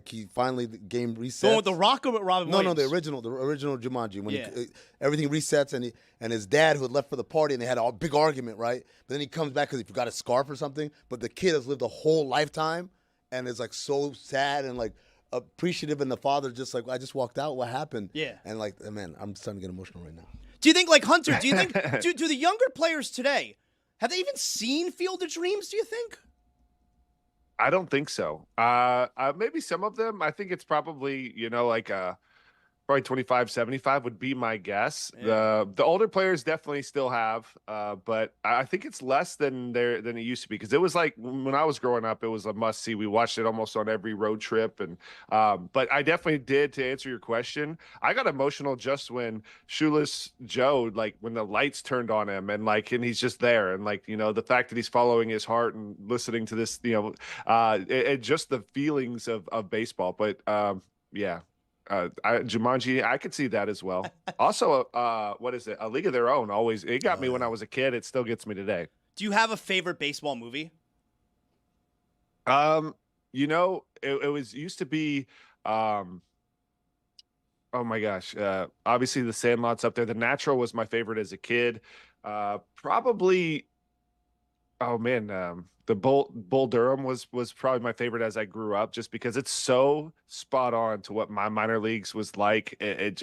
he finally the game resets. Going with the Rock or with Robin Williams? No, the original Jumanji. When everything resets and his dad who had left for the party and they had a big argument, right? But then he comes back because he forgot his scarf or something. But the kid has lived a whole lifetime and is so sad and appreciative, and the father just I just walked out. What happened? Yeah. And man, I'm starting to get emotional right now. Do you think Hunter? Do you think do the younger players today? Have they even seen Field of Dreams, do you think? I don't think so. Maybe some of them. I think it's probably, probably 25, 75 would be my guess. Yeah. The older players definitely still have, but I think it's less than it used to be, because it was when I was growing up, it was a must see. We watched it almost on every road trip, and but I definitely did. To answer your question, I got emotional just when Shoeless Joe, when the lights turned on him, and and he's just there, and the fact that he's following his heart and listening to this, and just the feelings of baseball. But yeah. Jumanji, I could see that as well. Also, what is it? A League of Their Own. Always, it got me when I was a kid. It still gets me today. Do you have a favorite baseball movie? It was used to be. Oh my gosh! Obviously, The Sandlot's up there. The Natural was my favorite as a kid. Probably. Oh man, the Bull Durham was probably my favorite as I grew up, just because it's so spot on to what my minor leagues was like. It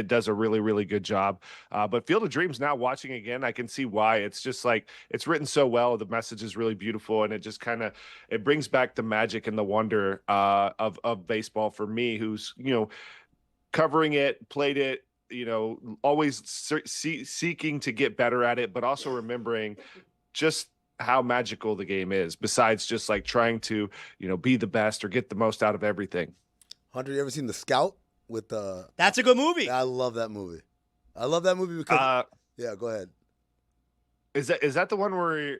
does a really, really good job. But Field of Dreams, now watching again, I can see why. It's just it's written so well. The message is really beautiful, and it just it brings back the magic and the wonder of baseball for me, who's covering it, played it, always seeking to get better at it, but also remembering just how magical the game is, besides just like trying to, be the best or get the most out of everything. Hunter, you ever seen The Scout with That's a good movie. I love that movie. I love that movie because yeah, go ahead. Is that the one where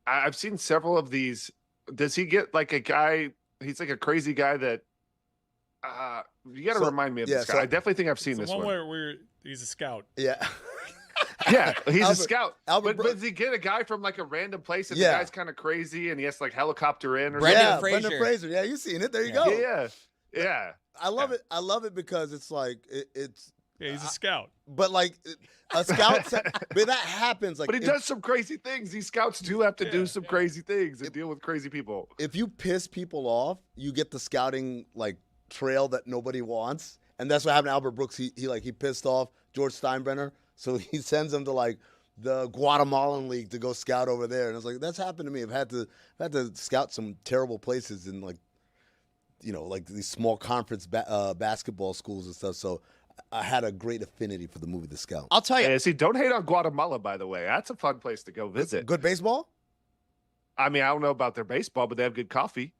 I've seen several of these. Does he get like a guy? He's like a crazy guy that you got to remind me of this guy. I definitely think I've seen this one. Where he's a scout. Yeah. Yeah, he's a scout. But does he get a guy from like a random place and the guy's kind of crazy and he has to like helicopter in or Brendan Fraser. Yeah, you've seen it. There you go. Yeah. I love it. I love it because it's like it's. Yeah, he's a scout. But like a scout, but that happens. Like, but he does some crazy things. These scouts do have to do some crazy things and deal with crazy people. If you piss people off, you get the scouting like trail that nobody wants, and that's what happened to Albert Brooks. He pissed off George Steinbrenner, so he sends him to like the Guatemalan League to go scout over there. And I was like, that's happened to me. I've had to scout some terrible places in like, like these small conference basketball schools and stuff. So I had a great affinity for the movie The Scout. I'll tell you. See, don't hate on Guatemala, by the way. That's a fun place to go visit. Good baseball? I mean, I don't know about their baseball, but they have good coffee.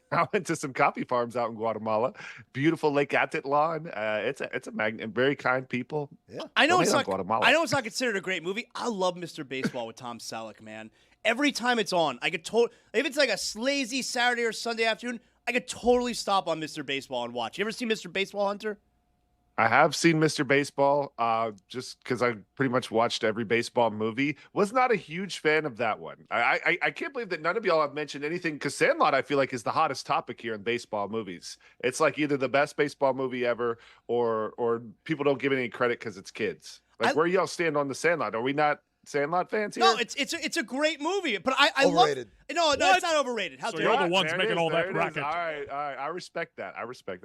I went to some coffee farms out in Guatemala. Beautiful Lake Atitlan. It's a magnet. Very kind people. Yeah, I know it's not Guatemala. I know it's not considered a great movie. I love Mr. Baseball with Tom Selleck, man. Every time it's on, I could if it's like a lazy Saturday or Sunday afternoon, I could totally stop on Mr. Baseball and watch. You ever seen Mr. Baseball, Hunter? I have seen Mr. Baseball, just because I pretty much watched every baseball movie. Was not a huge fan of that one. I can't believe that none of y'all have mentioned anything, because Sandlot, I feel like, is the hottest topic here in baseball movies. It's like either the best baseball movie ever, or people don't give it any credit because it's kids. Like, where y'all stand on the Sandlot? Are we not Sandlot fans here? No, it's a great movie, but I overrated. No, it's not overrated. How so dare you're you? the ones making all that racket. All right. I respect that.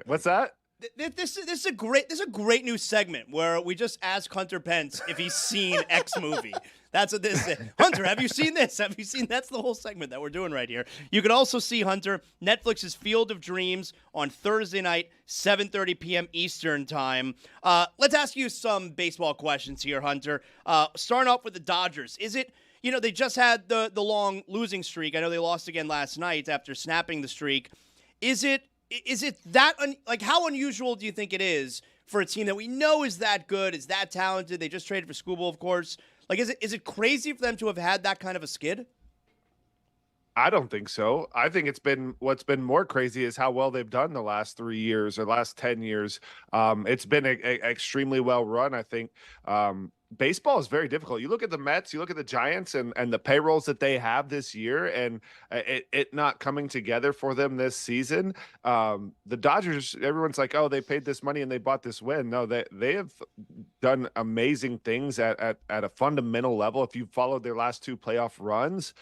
What's that? This is a great new segment where we just ask Hunter Pence if he's seen X movie. That's what this is. Hunter, have you seen this? Have you seen? That's the whole segment that we're doing right here. You can also see Hunter Netflix's Field of Dreams on Thursday night, 7:30 p.m. Eastern time. Let's ask you some baseball questions here, Hunter. Starting off with the Dodgers, is it? They just had the long losing streak. I know they lost again last night after snapping the streak. Is it that how unusual do you think it is for a team that we know is that good, is that talented? They just traded for Skubal, of course. Like, is it crazy for them to have had that kind of a skid? I don't think so. I think what's been more crazy is how well they've done the last 3 years or last 10 years. It's been extremely well run. I think baseball is very difficult. You look at the Mets, you look at the Giants and the payrolls that they have this year, and it not coming together for them this season. The Dodgers, everyone's like, oh, they paid this money and they bought this win. No, they have done amazing things at a fundamental level. If you followed their last 2 playoff runs,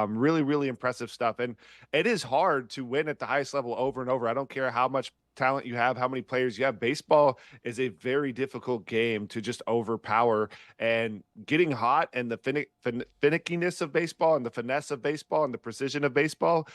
really, really impressive stuff. And it is hard to win at the highest level over and over. I don't care how much talent you have, how many players you have. Baseball is a very difficult game to just overpower, and getting hot and the finickiness of baseball and the finesse of baseball and the precision of baseball.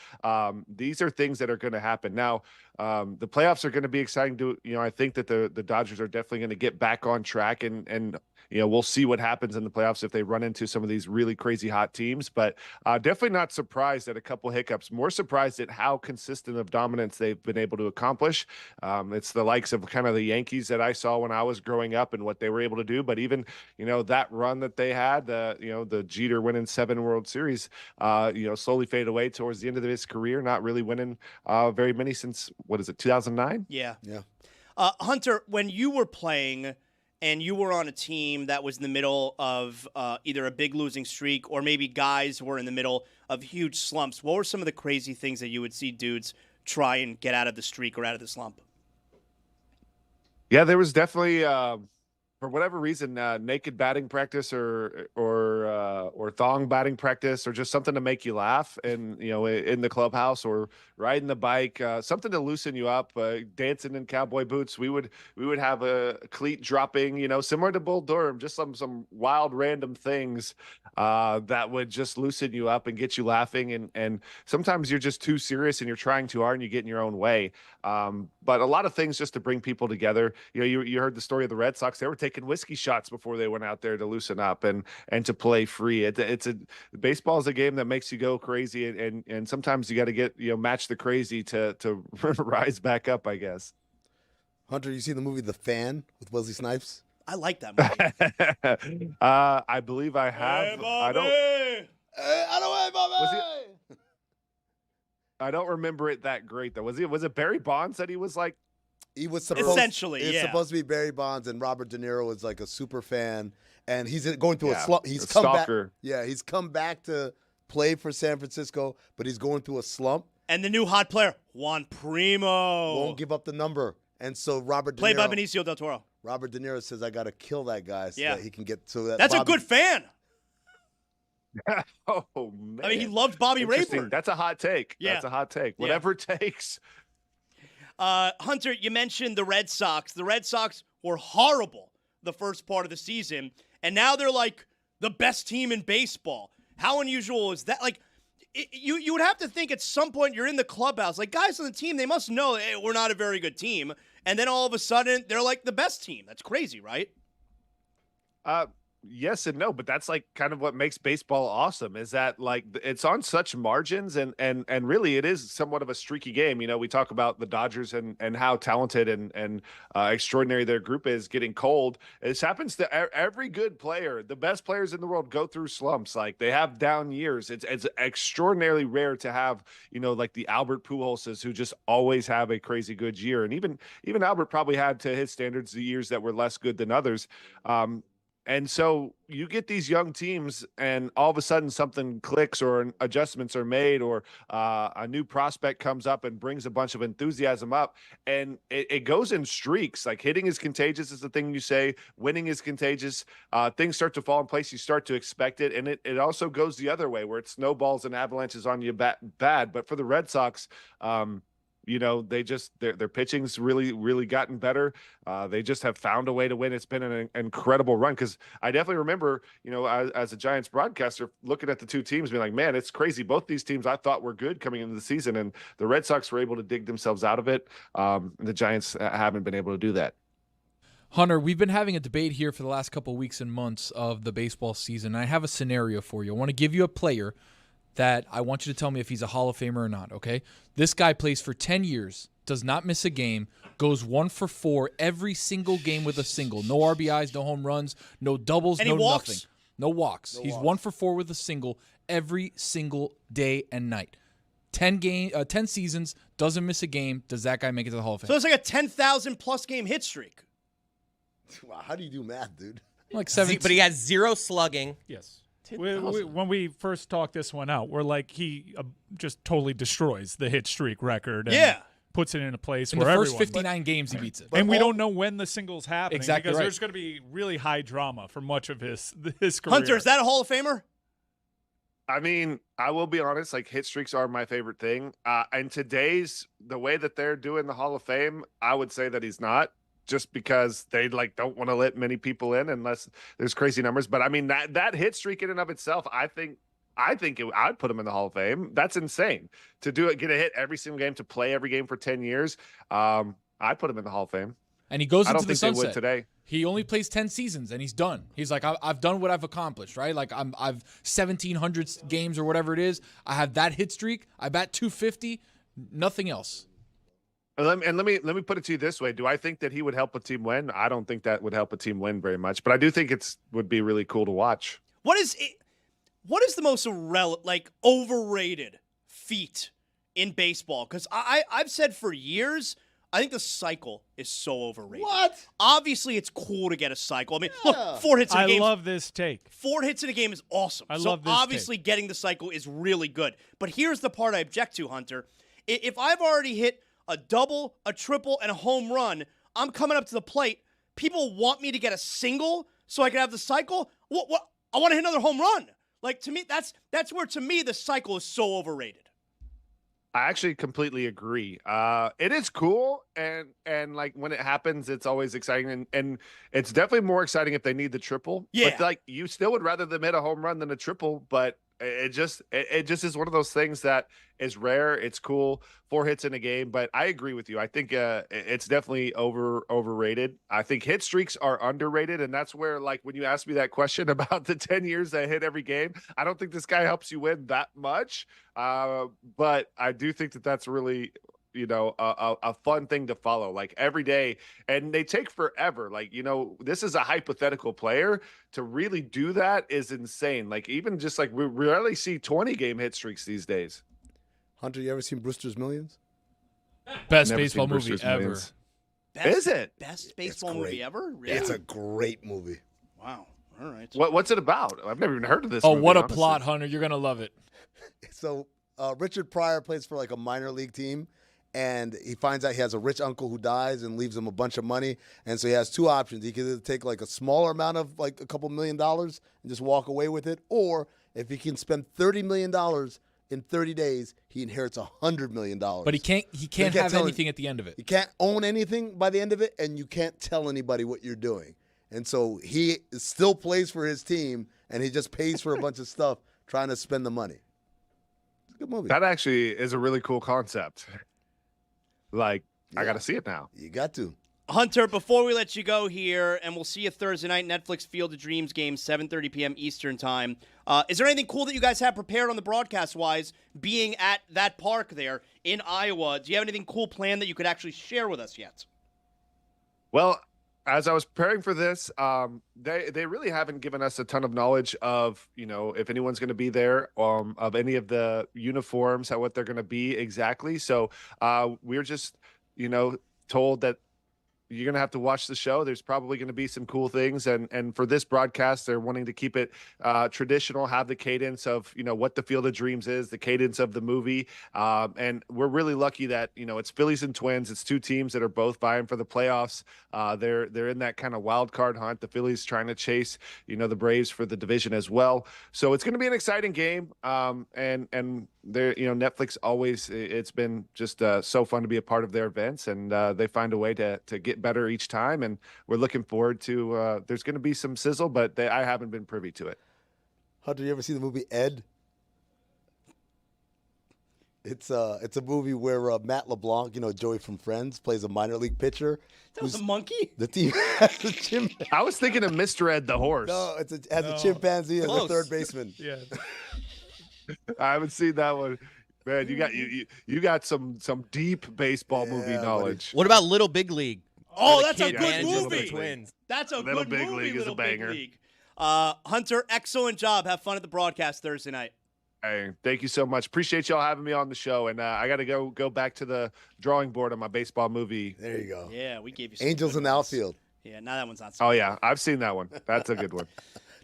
These are things that are going to happen. Now, the playoffs are going to be exciting to, I think that the Dodgers are definitely going to get back on track, and we'll see what happens in the playoffs if they run into some of these really crazy hot teams, but definitely not surprised at a couple hiccups, more surprised at how consistent of dominance they've been able to accomplish. It's the likes of kind of the Yankees that I saw when I was growing up and what they were able to do. But even, that run that they had, the Jeter winning 7 World Series, slowly faded away towards the end of his career, not really winning very many since, 2009? Yeah. Hunter, when you were playing and you were on a team that was in the middle of either a big losing streak or maybe guys were in the middle of huge slumps, what were some of the crazy things that you would see dudes try and get out of the streak or out of the slump? Yeah, there was definitely, for whatever reason, naked batting practice or thong batting practice, or just something to make you laugh, and in the clubhouse, or riding the bike, something to loosen you up. Dancing in cowboy boots. We would have a cleat dropping, similar to Bull Durham, just some wild random things that would just loosen you up and get you laughing. And sometimes you're just too serious and you're trying too hard and you get in your own way. But a lot of things just to bring people together. You heard the story of the Red Sox. They were taking taking whiskey shots before they went out there to loosen up and to play free. Baseball is a game that makes you go crazy, and sometimes you got to get match the crazy to rise back up, I guess. Hunter, you seen the movie The Fan with Wesley Snipes? I like that movie. I believe I have. Hey, Bobby! I don't remember it that great though. Was it Barry Bonds that he was like? He was supposed, essentially, it's yeah. supposed to be Barry Bonds, and Robert De Niro was like a super fan, and he's going through a Yeah, slump. a He's come back. stalker. Yeah, he's come back to play for San Francisco, but he's going through a slump. And the new hot player, Juan Primo. Won't give up the number, and so Robert De Played Niro, by Benicio del Toro. Robert De Niro says, "I got to kill that guy so Yeah. that he can get to that." That's a Bobby- good fan. Oh man! I mean, he loved Bobby Interesting. Rayburn. That's a hot take. Yeah. That's a hot take. Yeah. Whatever it takes. Hunter, you mentioned the Red Sox. The Red Sox were horrible the first part of the season, and now they're like the best team in baseball. How unusual is that? Like, you would have to think at some point you're in the clubhouse, like guys on the team, they must know hey, we're not a very good team, and then all of a sudden they're like the best team. That's crazy, right? Yes and no, but that's like kind of what makes baseball awesome is that like it's on such margins and really it is somewhat of a streaky game. You know, we talk about the Dodgers and how talented and extraordinary their group is getting cold. This happens to every good player. The best players in the world go through slumps. Like they have down years. It's extraordinarily rare to have, like the Albert Pujolses who just always have a crazy good year. And even Albert probably had to his standards the years that were less good than others. And so you get these young teams and all of a sudden something clicks or adjustments are made or a new prospect comes up and brings a bunch of enthusiasm up. And it goes in streaks. Like hitting is contagious is the thing you say. Winning is contagious. Things start to fall in place. You start to expect it. And it also goes the other way where it snowballs and avalanches on you bad. But for the Red Sox, their pitching's really gotten better. They just have found a way to win. It's been an incredible run because I definitely remember, as a Giants broadcaster, looking at the two teams, being like, man, it's crazy. Both these teams I thought were good coming into the season, and the Red Sox were able to dig themselves out of it. The Giants haven't been able to do that. Hunter, we've been having a debate here for the last couple of weeks and months of the baseball season. I have a scenario for you. I want to give you a player that I want you to tell me if he's a Hall of Famer or not, okay? This guy plays for 10 years, does not miss a game, goes 1 for 4 every single game with a single. No RBIs, no home runs, no doubles, And no he walks? nothing. No walks. He's 1 for 4 with a single every single day and night. 10 seasons, doesn't miss a game. Does that guy make it to the Hall of Fame? So it's like a 10,000-plus game hit streak. Wow, how do you do math, dude? Like 17. But he has 0 slugging. Yes. When we first talked this one out, we're like he just totally destroys the hit streak record and puts it in a place In where the first everyone 59 games, he beats it. and we don't know when the single's happening Exactly because right. there's going to be really high drama for much of his career. Hunter, is that a Hall of Famer? I mean, I will be honest, like hit streaks are my favorite thing. And the way that they're doing the Hall of Fame, I would say that he's not. Just because they don't want to let many people in unless there's crazy numbers. But I mean that hit streak in and of itself, I'd put him in the Hall of Fame. That's insane to do it, get a hit every single game, to play every game for 10 years. I'd put him in the Hall of Fame. And he goes I into don't the think they would sunset today. He only plays 10 seasons and he's done. He's like, I've done what I've accomplished, right? Like I've 1,700 games or whatever it is. I have that hit streak. I bat 250. Nothing else. Let me put it to you this way. Do I think that he would help a team win? I don't think that would help a team win very much, but I do think would be really cool to watch. What is the most overrated feat in baseball? Because I've said for years, I think the cycle is so overrated. What? Obviously, it's cool to get a cycle. I mean, look, 4 hits in a game. I love this take. 4 hits in a game is awesome. I so love this obviously, getting the cycle is really good. But here's the part I object to, Hunter. If I've already hit a double, a triple, and a home run, I'm coming up to the plate. People want me to get a single so I can have the cycle. What? I want to hit another home run. Like, to me, that's where, to me, the cycle is so overrated. I actually completely agree. It is cool, and like when it happens, it's always exciting, and it's definitely more exciting if they need the triple. Yeah. But like you still would rather them hit a home run than a triple, but It just is one of those things that is rare. It's cool, 4 hits in a game, but I agree with you. I think it's definitely overrated. I think hit streaks are underrated, and that's where, like, when you asked me that question about the 10 years that hit every game, I don't think this guy helps you win that much. But I do think that that's really a fun thing to follow, like, every day, and they take forever. Like, this is a hypothetical player. To really do that is insane. Like, even just like, we rarely see 20-game hit streaks these days. Hunter, you ever seen Brewster's Millions? Best Never baseball seen movie Brewster's ever. Millions. Best, Is it? Best baseball movie ever? Really? It's a great movie. Wow. All right. What's it about? I've never even heard of this Oh, movie, what a honestly. plot, Hunter. You're going to love it. So Richard Pryor plays for like a minor league team, and he finds out he has a rich uncle who dies and leaves him a bunch of money. And so he has two options. He can either take like a smaller amount of like a couple $1 million and just walk away with it, or if he can spend $30 million in 30 days, he inherits $100 million. But he can't have anything at the end of it. You can't own anything by the end of it, and you can't tell anybody what you're doing. And so he still plays for his team, and he just pays for a bunch of stuff trying to spend the money. It's a good movie. That actually is a really cool concept. Like, I got to see it now. You got to. Hunter, before we let you go here, and we'll see you Thursday night, Netflix Field of Dreams game, 7:30 p.m. Eastern time. Is there anything cool that you guys have prepared on the broadcast-wise, being at that park there in Iowa? Do you have anything cool planned that you could actually share with us yet? Well, as I was preparing for this, they really haven't given us a ton of knowledge of, if anyone's going to be there, of any of the uniforms, what they're going to be exactly. So we're just, told that you're going to have to watch the show. There's probably going to be some cool things. And for this broadcast, they're wanting to keep it traditional, have the cadence of, what the Field of Dreams is, the cadence of the movie. And we're really lucky that, it's Phillies and Twins. It's two teams that are both vying for the playoffs. They're in that kind of wild card hunt. The Phillies trying to chase, the Braves for the division as well. So it's going to be an exciting game. And they're, Netflix always, it's been just so fun to be a part of their events, and they find a way to get better each time. And we're looking forward to, there's going to be some sizzle, but I haven't been privy to it. Hunter, you ever see the movie Ed? It's a movie where Matt LeBlanc, Joey from Friends, plays a minor league pitcher. That was a monkey? The team has a chimpanzee. I was thinking of Mr. Ed the horse. No, it has a chimpanzee as a third baseman. Yeah. I haven't seen that one. Man, you got some deep baseball movie knowledge. What about Little Big League? Oh, that's a kid good manages the movie. Twins. That's a Little good Big movie, League is a Little Big banger. League. Hunter, excellent job. Have fun at the broadcast Thursday night. Hey, thank you so much. Appreciate y'all having me on the show. And I got to go back to the drawing board on my baseball movie. There you go. Yeah, we gave you some Angels good in the ones. outfield. Yeah, now that one's not so Oh, good. yeah. I've seen that one. That's a good one.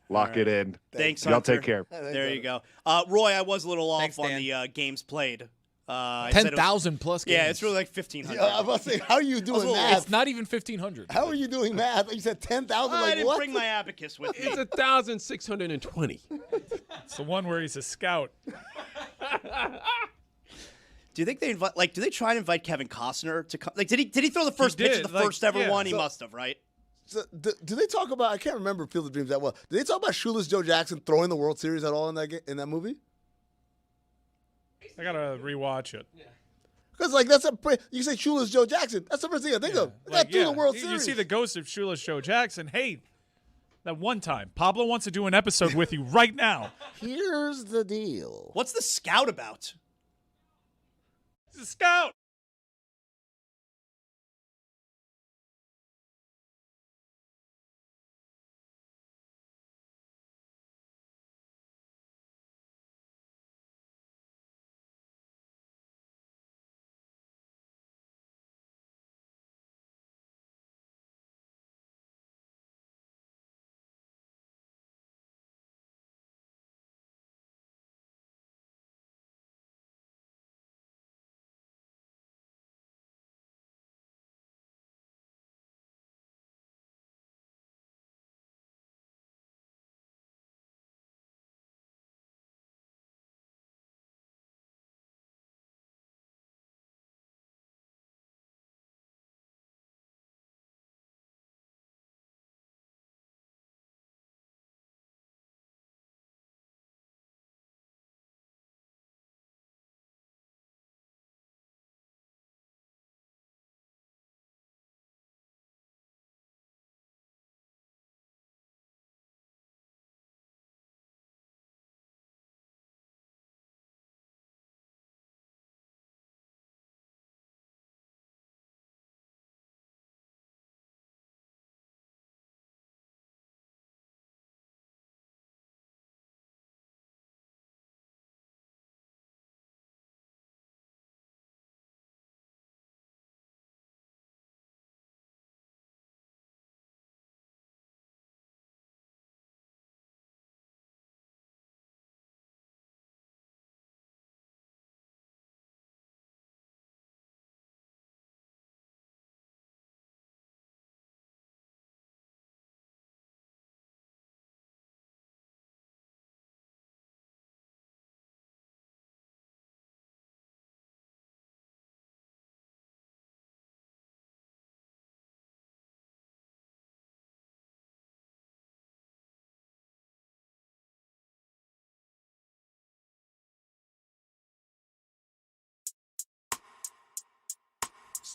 Lock it in. Thanks, Y'all Hunter. take care. There you go. Roy, I was a little off Thanks, on Dan. the games played. I said it was- 10,000 plus games. Yeah, it's really like 1,500. Yeah, I was about to say, how are you doing math? It's not even 1,500. How are you doing math? You said 10,000. I Like didn't what? bring my abacus with me. It's 1,620. It's the one where he's a scout. Do you think they invite? Like, do they try and invite Kevin Costner to come? Like, did he throw the first pitch did, of the like, first ever yeah. one? He So- must have, right? So, do they talk about? I can't remember Field of Dreams that well. Do they talk about Shoeless Joe Jackson throwing the World Series at all in that movie? I gotta rewatch it. Because like you say Shoeless Joe Jackson. That's the first thing I think of. The guy threw the World you Series. see the ghost of Shoeless Joe Jackson. Hey, that one time, Pablo wants to do an episode with you right now. Here's the deal. What's the scout about? He's a scout.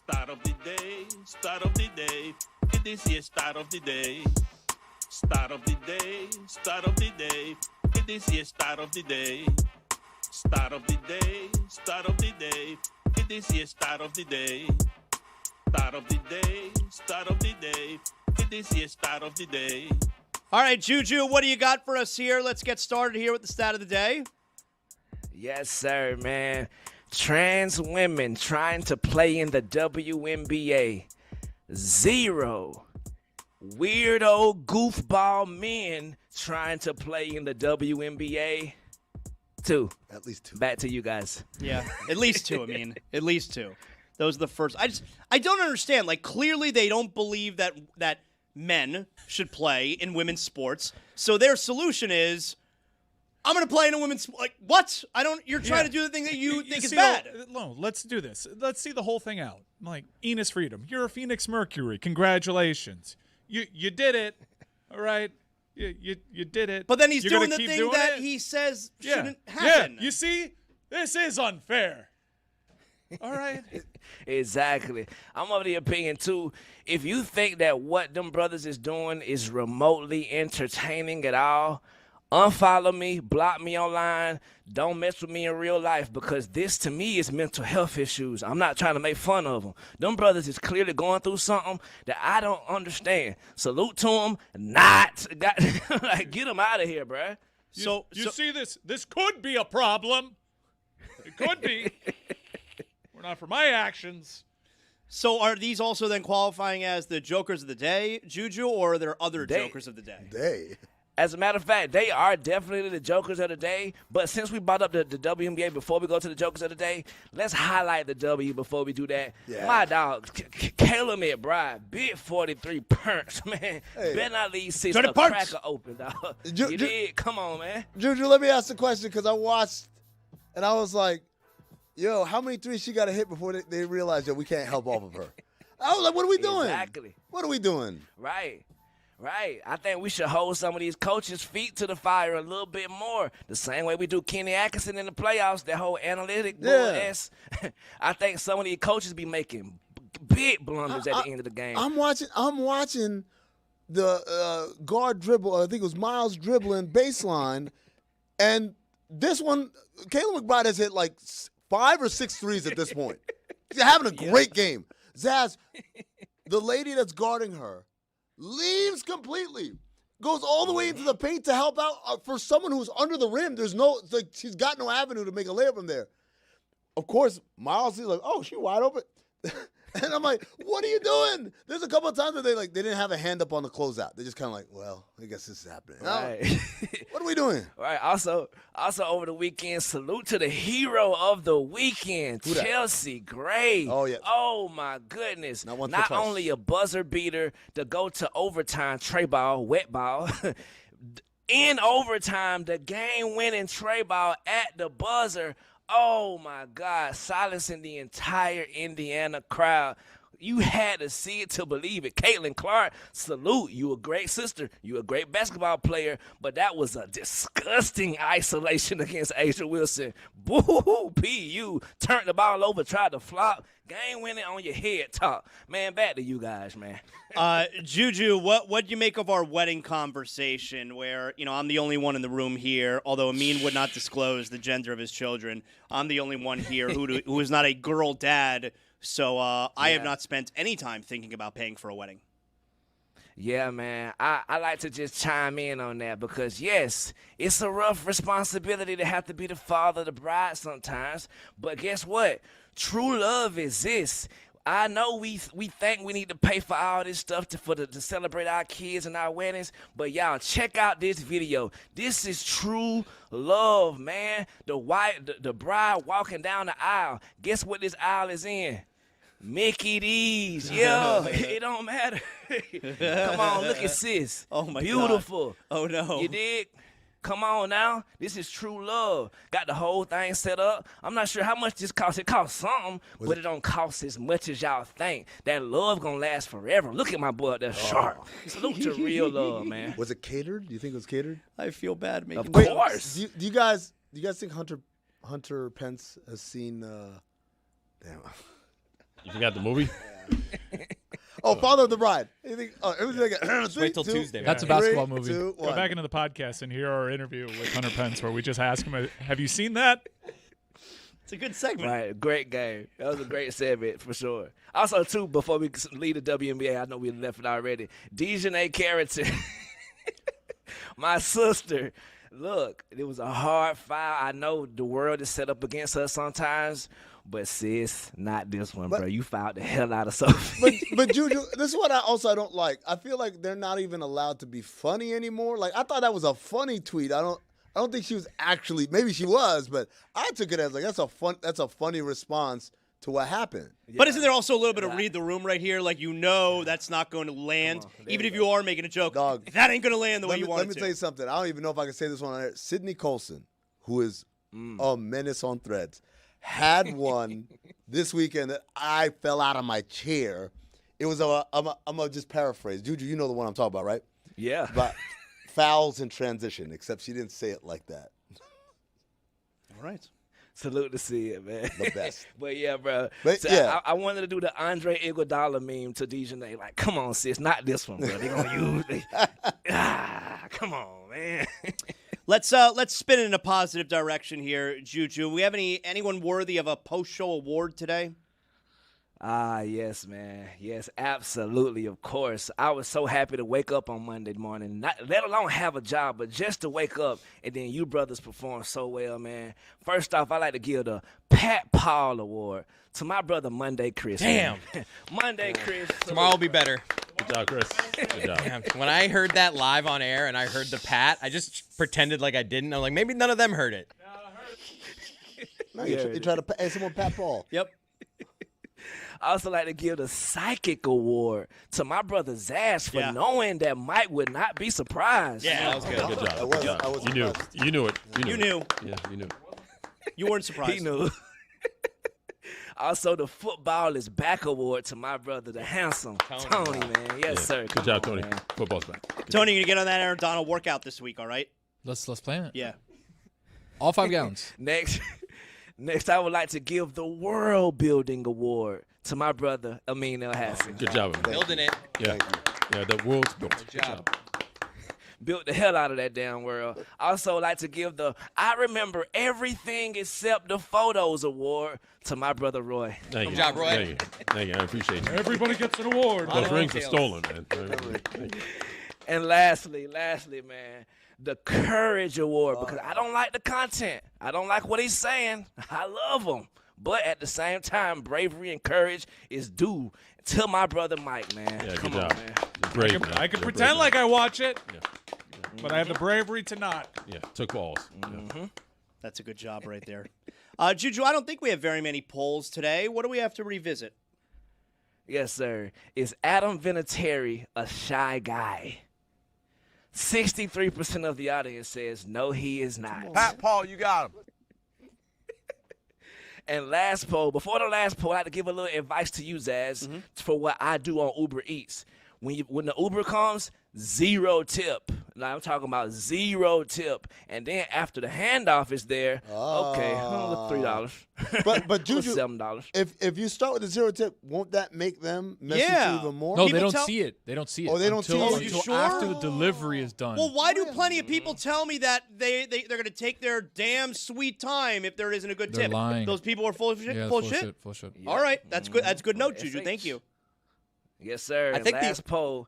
Start of the day, start of the day. It is the start of the day. Start of the day, start of the day. It is the start of the day. Start of the day, start of the day. It is the start of the day. Start of the day, start of the day. It is the start of the day. All right, Juju, what do you got for us here? Let's get started here with the stat of the day. Yes, sir, man. Trans women trying to play in the WNBA. 0. Weirdo goofball men trying to play in the WNBA. 2. At least 2. Back to you guys. Yeah, at least 2. I mean, at least 2. Those are the first. I don't understand. Like, clearly they don't believe that men should play in women's sports. So their solution is, I'm going to play in a women's sport. Like, what? You're trying to do the thing that you think is bad. No, let's do this. Let's see the whole thing out. Like, Enos Freedom, you're a Phoenix Mercury. Congratulations. You did it. All right. You did it. But then he's You're doing the gonna keep thing doing that it? he says shouldn't happen. Yeah, you see? This is unfair. All right. Exactly. I'm of the opinion, too, if you think that what them brothers is doing is remotely entertaining at all, unfollow me, block me online, don't mess with me in real life, because this, to me, is mental health issues. I'm not trying to make fun of them. Them brothers is clearly going through something that I don't understand. Salute to them. Like, get them out of here, bruh. You see this? This could be a problem. It could be. We're not for my actions. So are these also then qualifying as the jokers of the day, Juju, or are there other jokers of the day? As a matter of fact, they are definitely the jokers of the day. But since we brought up the WNBA before we go to the jokers of the day, let's highlight the W before we do that. Yeah. My dog, Caleb McBride, big 43 punch, man. Hey. Better not leave 6 Try to a punch. cracker open, dog. You did? Come on, man. Juju, let me ask the question, because I watched and I was like, yo, how many threes she got to hit before they realize that we can't help off of her? I was like, what are we doing? Exactly. What are we doing? Right. I think we should hold some of these coaches' feet to the fire a little bit more. The same way we do Kenny Atkinson in the playoffs, that whole analytic bull ass. I think some of these coaches be making big blunders at the end of the game. I'm watching the guard dribble. I think it was Miles dribbling baseline, and this one, Caleb McBride has hit like 5 or 6 threes at this point. He's having a great game. Zaz, the lady that's guarding her, leaves completely, goes all the way into the paint to help out. For someone who's under the rim, she's got no avenue to make a layup from there. Of course, Miles is like, oh, she wide open. And I'm like, what are you doing? There's a couple of times that they didn't have a hand up on the closeout. They're just kind of like, well, I guess this is happening. Right. What are we doing? Right. Also over the weekend, salute to the hero of the weekend, Who that? Chelsea Gray. Oh, yeah. Oh, my goodness. Not once, Not but twice. only a buzzer beater to go to overtime, tray ball, wet ball. In overtime, the game-winning tray ball at the buzzer. Oh, my God, silencing the entire Indiana crowd. You had to see it to believe it. Caitlin Clark, salute. You a great sister. You a great basketball player, but that was a disgusting isolation against Asia Wilson. Boo-hoo, P.U. Turned the ball over, tried to flop. Game winning on your head top. Man, back to you guys, man. Juju, what do you make of our wedding conversation where, I'm the only one in the room here, although Amin would not disclose the gender of his children. I'm the only one here who is not a girl dad, so I have not spent any time thinking about paying for a wedding. Yeah, man. I like to just chime in on that because, yes, it's a rough responsibility to have to be the father of the bride sometimes, but guess what? True love exists. I know we think we need to pay for all this stuff to celebrate our kids and our weddings, but y'all check out this video. This is true love, man. The bride walking down the aisle. Guess what this aisle is in? Mickey D's. Yeah, it don't matter. Come on, look at sis. Oh my Beautiful. God. Oh no. You dig? Come on now. This is true love. Got the whole thing set up. I'm not sure how much this costs. It costs something, but it don't cost as much as y'all think. That love gonna last forever. Look at my boy up there, sharp. Salute to real love, man. Was it catered? Do you think it was catered? I feel bad making. Of course. Do you guys think Hunter Pence has seen? Damn. You forgot the movie? Oh, Father of the Bride. You think, it was like Just wait till Tuesday. That's a basketball 3, movie. 2, Go 1. back into the podcast and hear our interview with Hunter Pence, where we just ask him, "Have you seen that?" It's a good segment. Right, great game. That was a great segment for sure. Also, too, before we leave the WNBA, I know we left it already. Dejanay Carrington, my sister. Look, it was a hard foul. I know the world is set up against us sometimes, but sis, not this one, bro. You fouled the hell out of Sophie. But Juju, this is what I don't like. I feel like they're not even allowed to be funny anymore. Like I thought that was a funny tweet. I don't think she was actually. Maybe she was, but I took it as like that's a funny response to what happened. But isn't there also a little bit of read the room right here? Like that's not going to land, even if you are making a joke. Dog, that ain't going to land the way you want it to. Let me tell you something. I don't even know if I can say this one on air. Sydney Colson, who is a menace on threads, had one this weekend that I fell out of my chair. It was I'm gonna just paraphrase. Juju, you know the one I'm talking about, right? Yeah. But fouls in transition, except she didn't say it like that. All right. Salute to see it, man. The best. But yeah, bro. But So yeah. I wanted to do the Andre Iguodala meme to Dejanay. Like, come on, sis, not this one, bro. They gonna use come on, man. Let's spin it in a positive direction here, Juju. We have anyone worthy of a post-show award today? Yes, man. Yes, absolutely, of course. I was so happy to wake up on Monday morning, not let alone have a job, but just to wake up, and then you brothers performed so well, man. First off, I like to give the Pat Paul Award to my brother Monday Chris. Damn. Monday Chris. Tomorrow will be better. Good job, Chris. Good job. Damn. When I heard that live on air and I heard the Pat, I just pretended like I didn't. I'm like, maybe none of them heard it. No, you try to pay someone Pat Paul. Yep. I also like to give the Psychic Award to my brother Zaz for knowing that Mike would not be surprised. Yeah, that was good. Good job. I Good job. was You knew. You knew it. You knew. Yeah, you knew. You weren't surprised. He knew. Also, the Football is Back Award to my brother, the handsome Tony, man. Yes, sir. Good job, Tony. Football's back. Tony, you gonna get on that Aaron Donald workout this week, all right? Let's plan it. Yeah. All 5 gallons. Next, I would like to give the World Building Award to my brother, Amin El Hassan. Good job. Man. Building it. Yeah. Yeah, the world's built. Good job. Built the hell out of that damn world. Also like to give the I Remember Everything Except the Photos Award to my brother Roy. Thank Good you. job, Roy. Thank you. Thank you. I appreciate you. Everybody gets an award. Those rings are stolen, man. Thank you. And lastly, man, the Courage Award, because I don't like the content. I don't like what he's saying. I love him. But at the same time, bravery and courage is due to my brother Mike, man. Yeah, Come good on, job. man. Brave, man. I can You're pretend brave, like I watch it, Yeah. but I have the bravery to not. Yeah, took balls. Mm-hmm. That's a good job right there. Juju, I don't think we have very many polls today. What do we have to revisit? Yes, sir. Is Adam Vinatieri a shy guy? 63% of the audience says no, he is not. Pat Paul, you got him. And last poll, before the last poll, I had to give a little advice to you, Zaz, for what I do on Uber Eats. When the Uber comes, 0 tip. Now I'm talking about 0 tip. And then after the handoff is there, okay, $3. But Juju, $7. if you start with a 0 tip, won't that make them message you even more? No, they don't see it. They don't see it. Oh, they don't see until, it? until after the delivery is done. Well, why do plenty of people tell me that they're going to take their damn sweet time if there isn't a good They're tip? lying. Those people are full of shit. Yeah, full of shit. Full shit. All right, that's good. That's good note, Juju. Thank you. Yes, sir. I think last poll.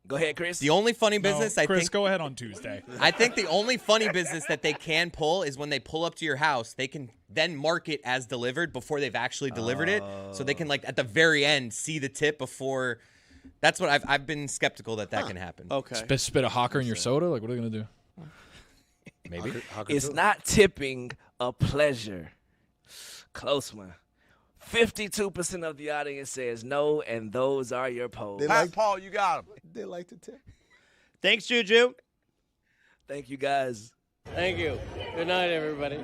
Go ahead, Chris. The only funny business I Chris, think. go ahead on Tuesday. I think the only funny business that they can pull is when they pull up to your house. They can then mark it as delivered before they've actually delivered it, so they can like at the very end see the tip before. That's what I've been skeptical that can happen. Okay. Spit a hawker in your soda? Like, what are they going to do? Maybe. It's not tipping a pleasure. Close one. 52% of the audience says no, and those are your polls. Pat Paul, you got him. They like to tip. Thanks, Juju. Thank you, guys. Thank you. Good night, everybody.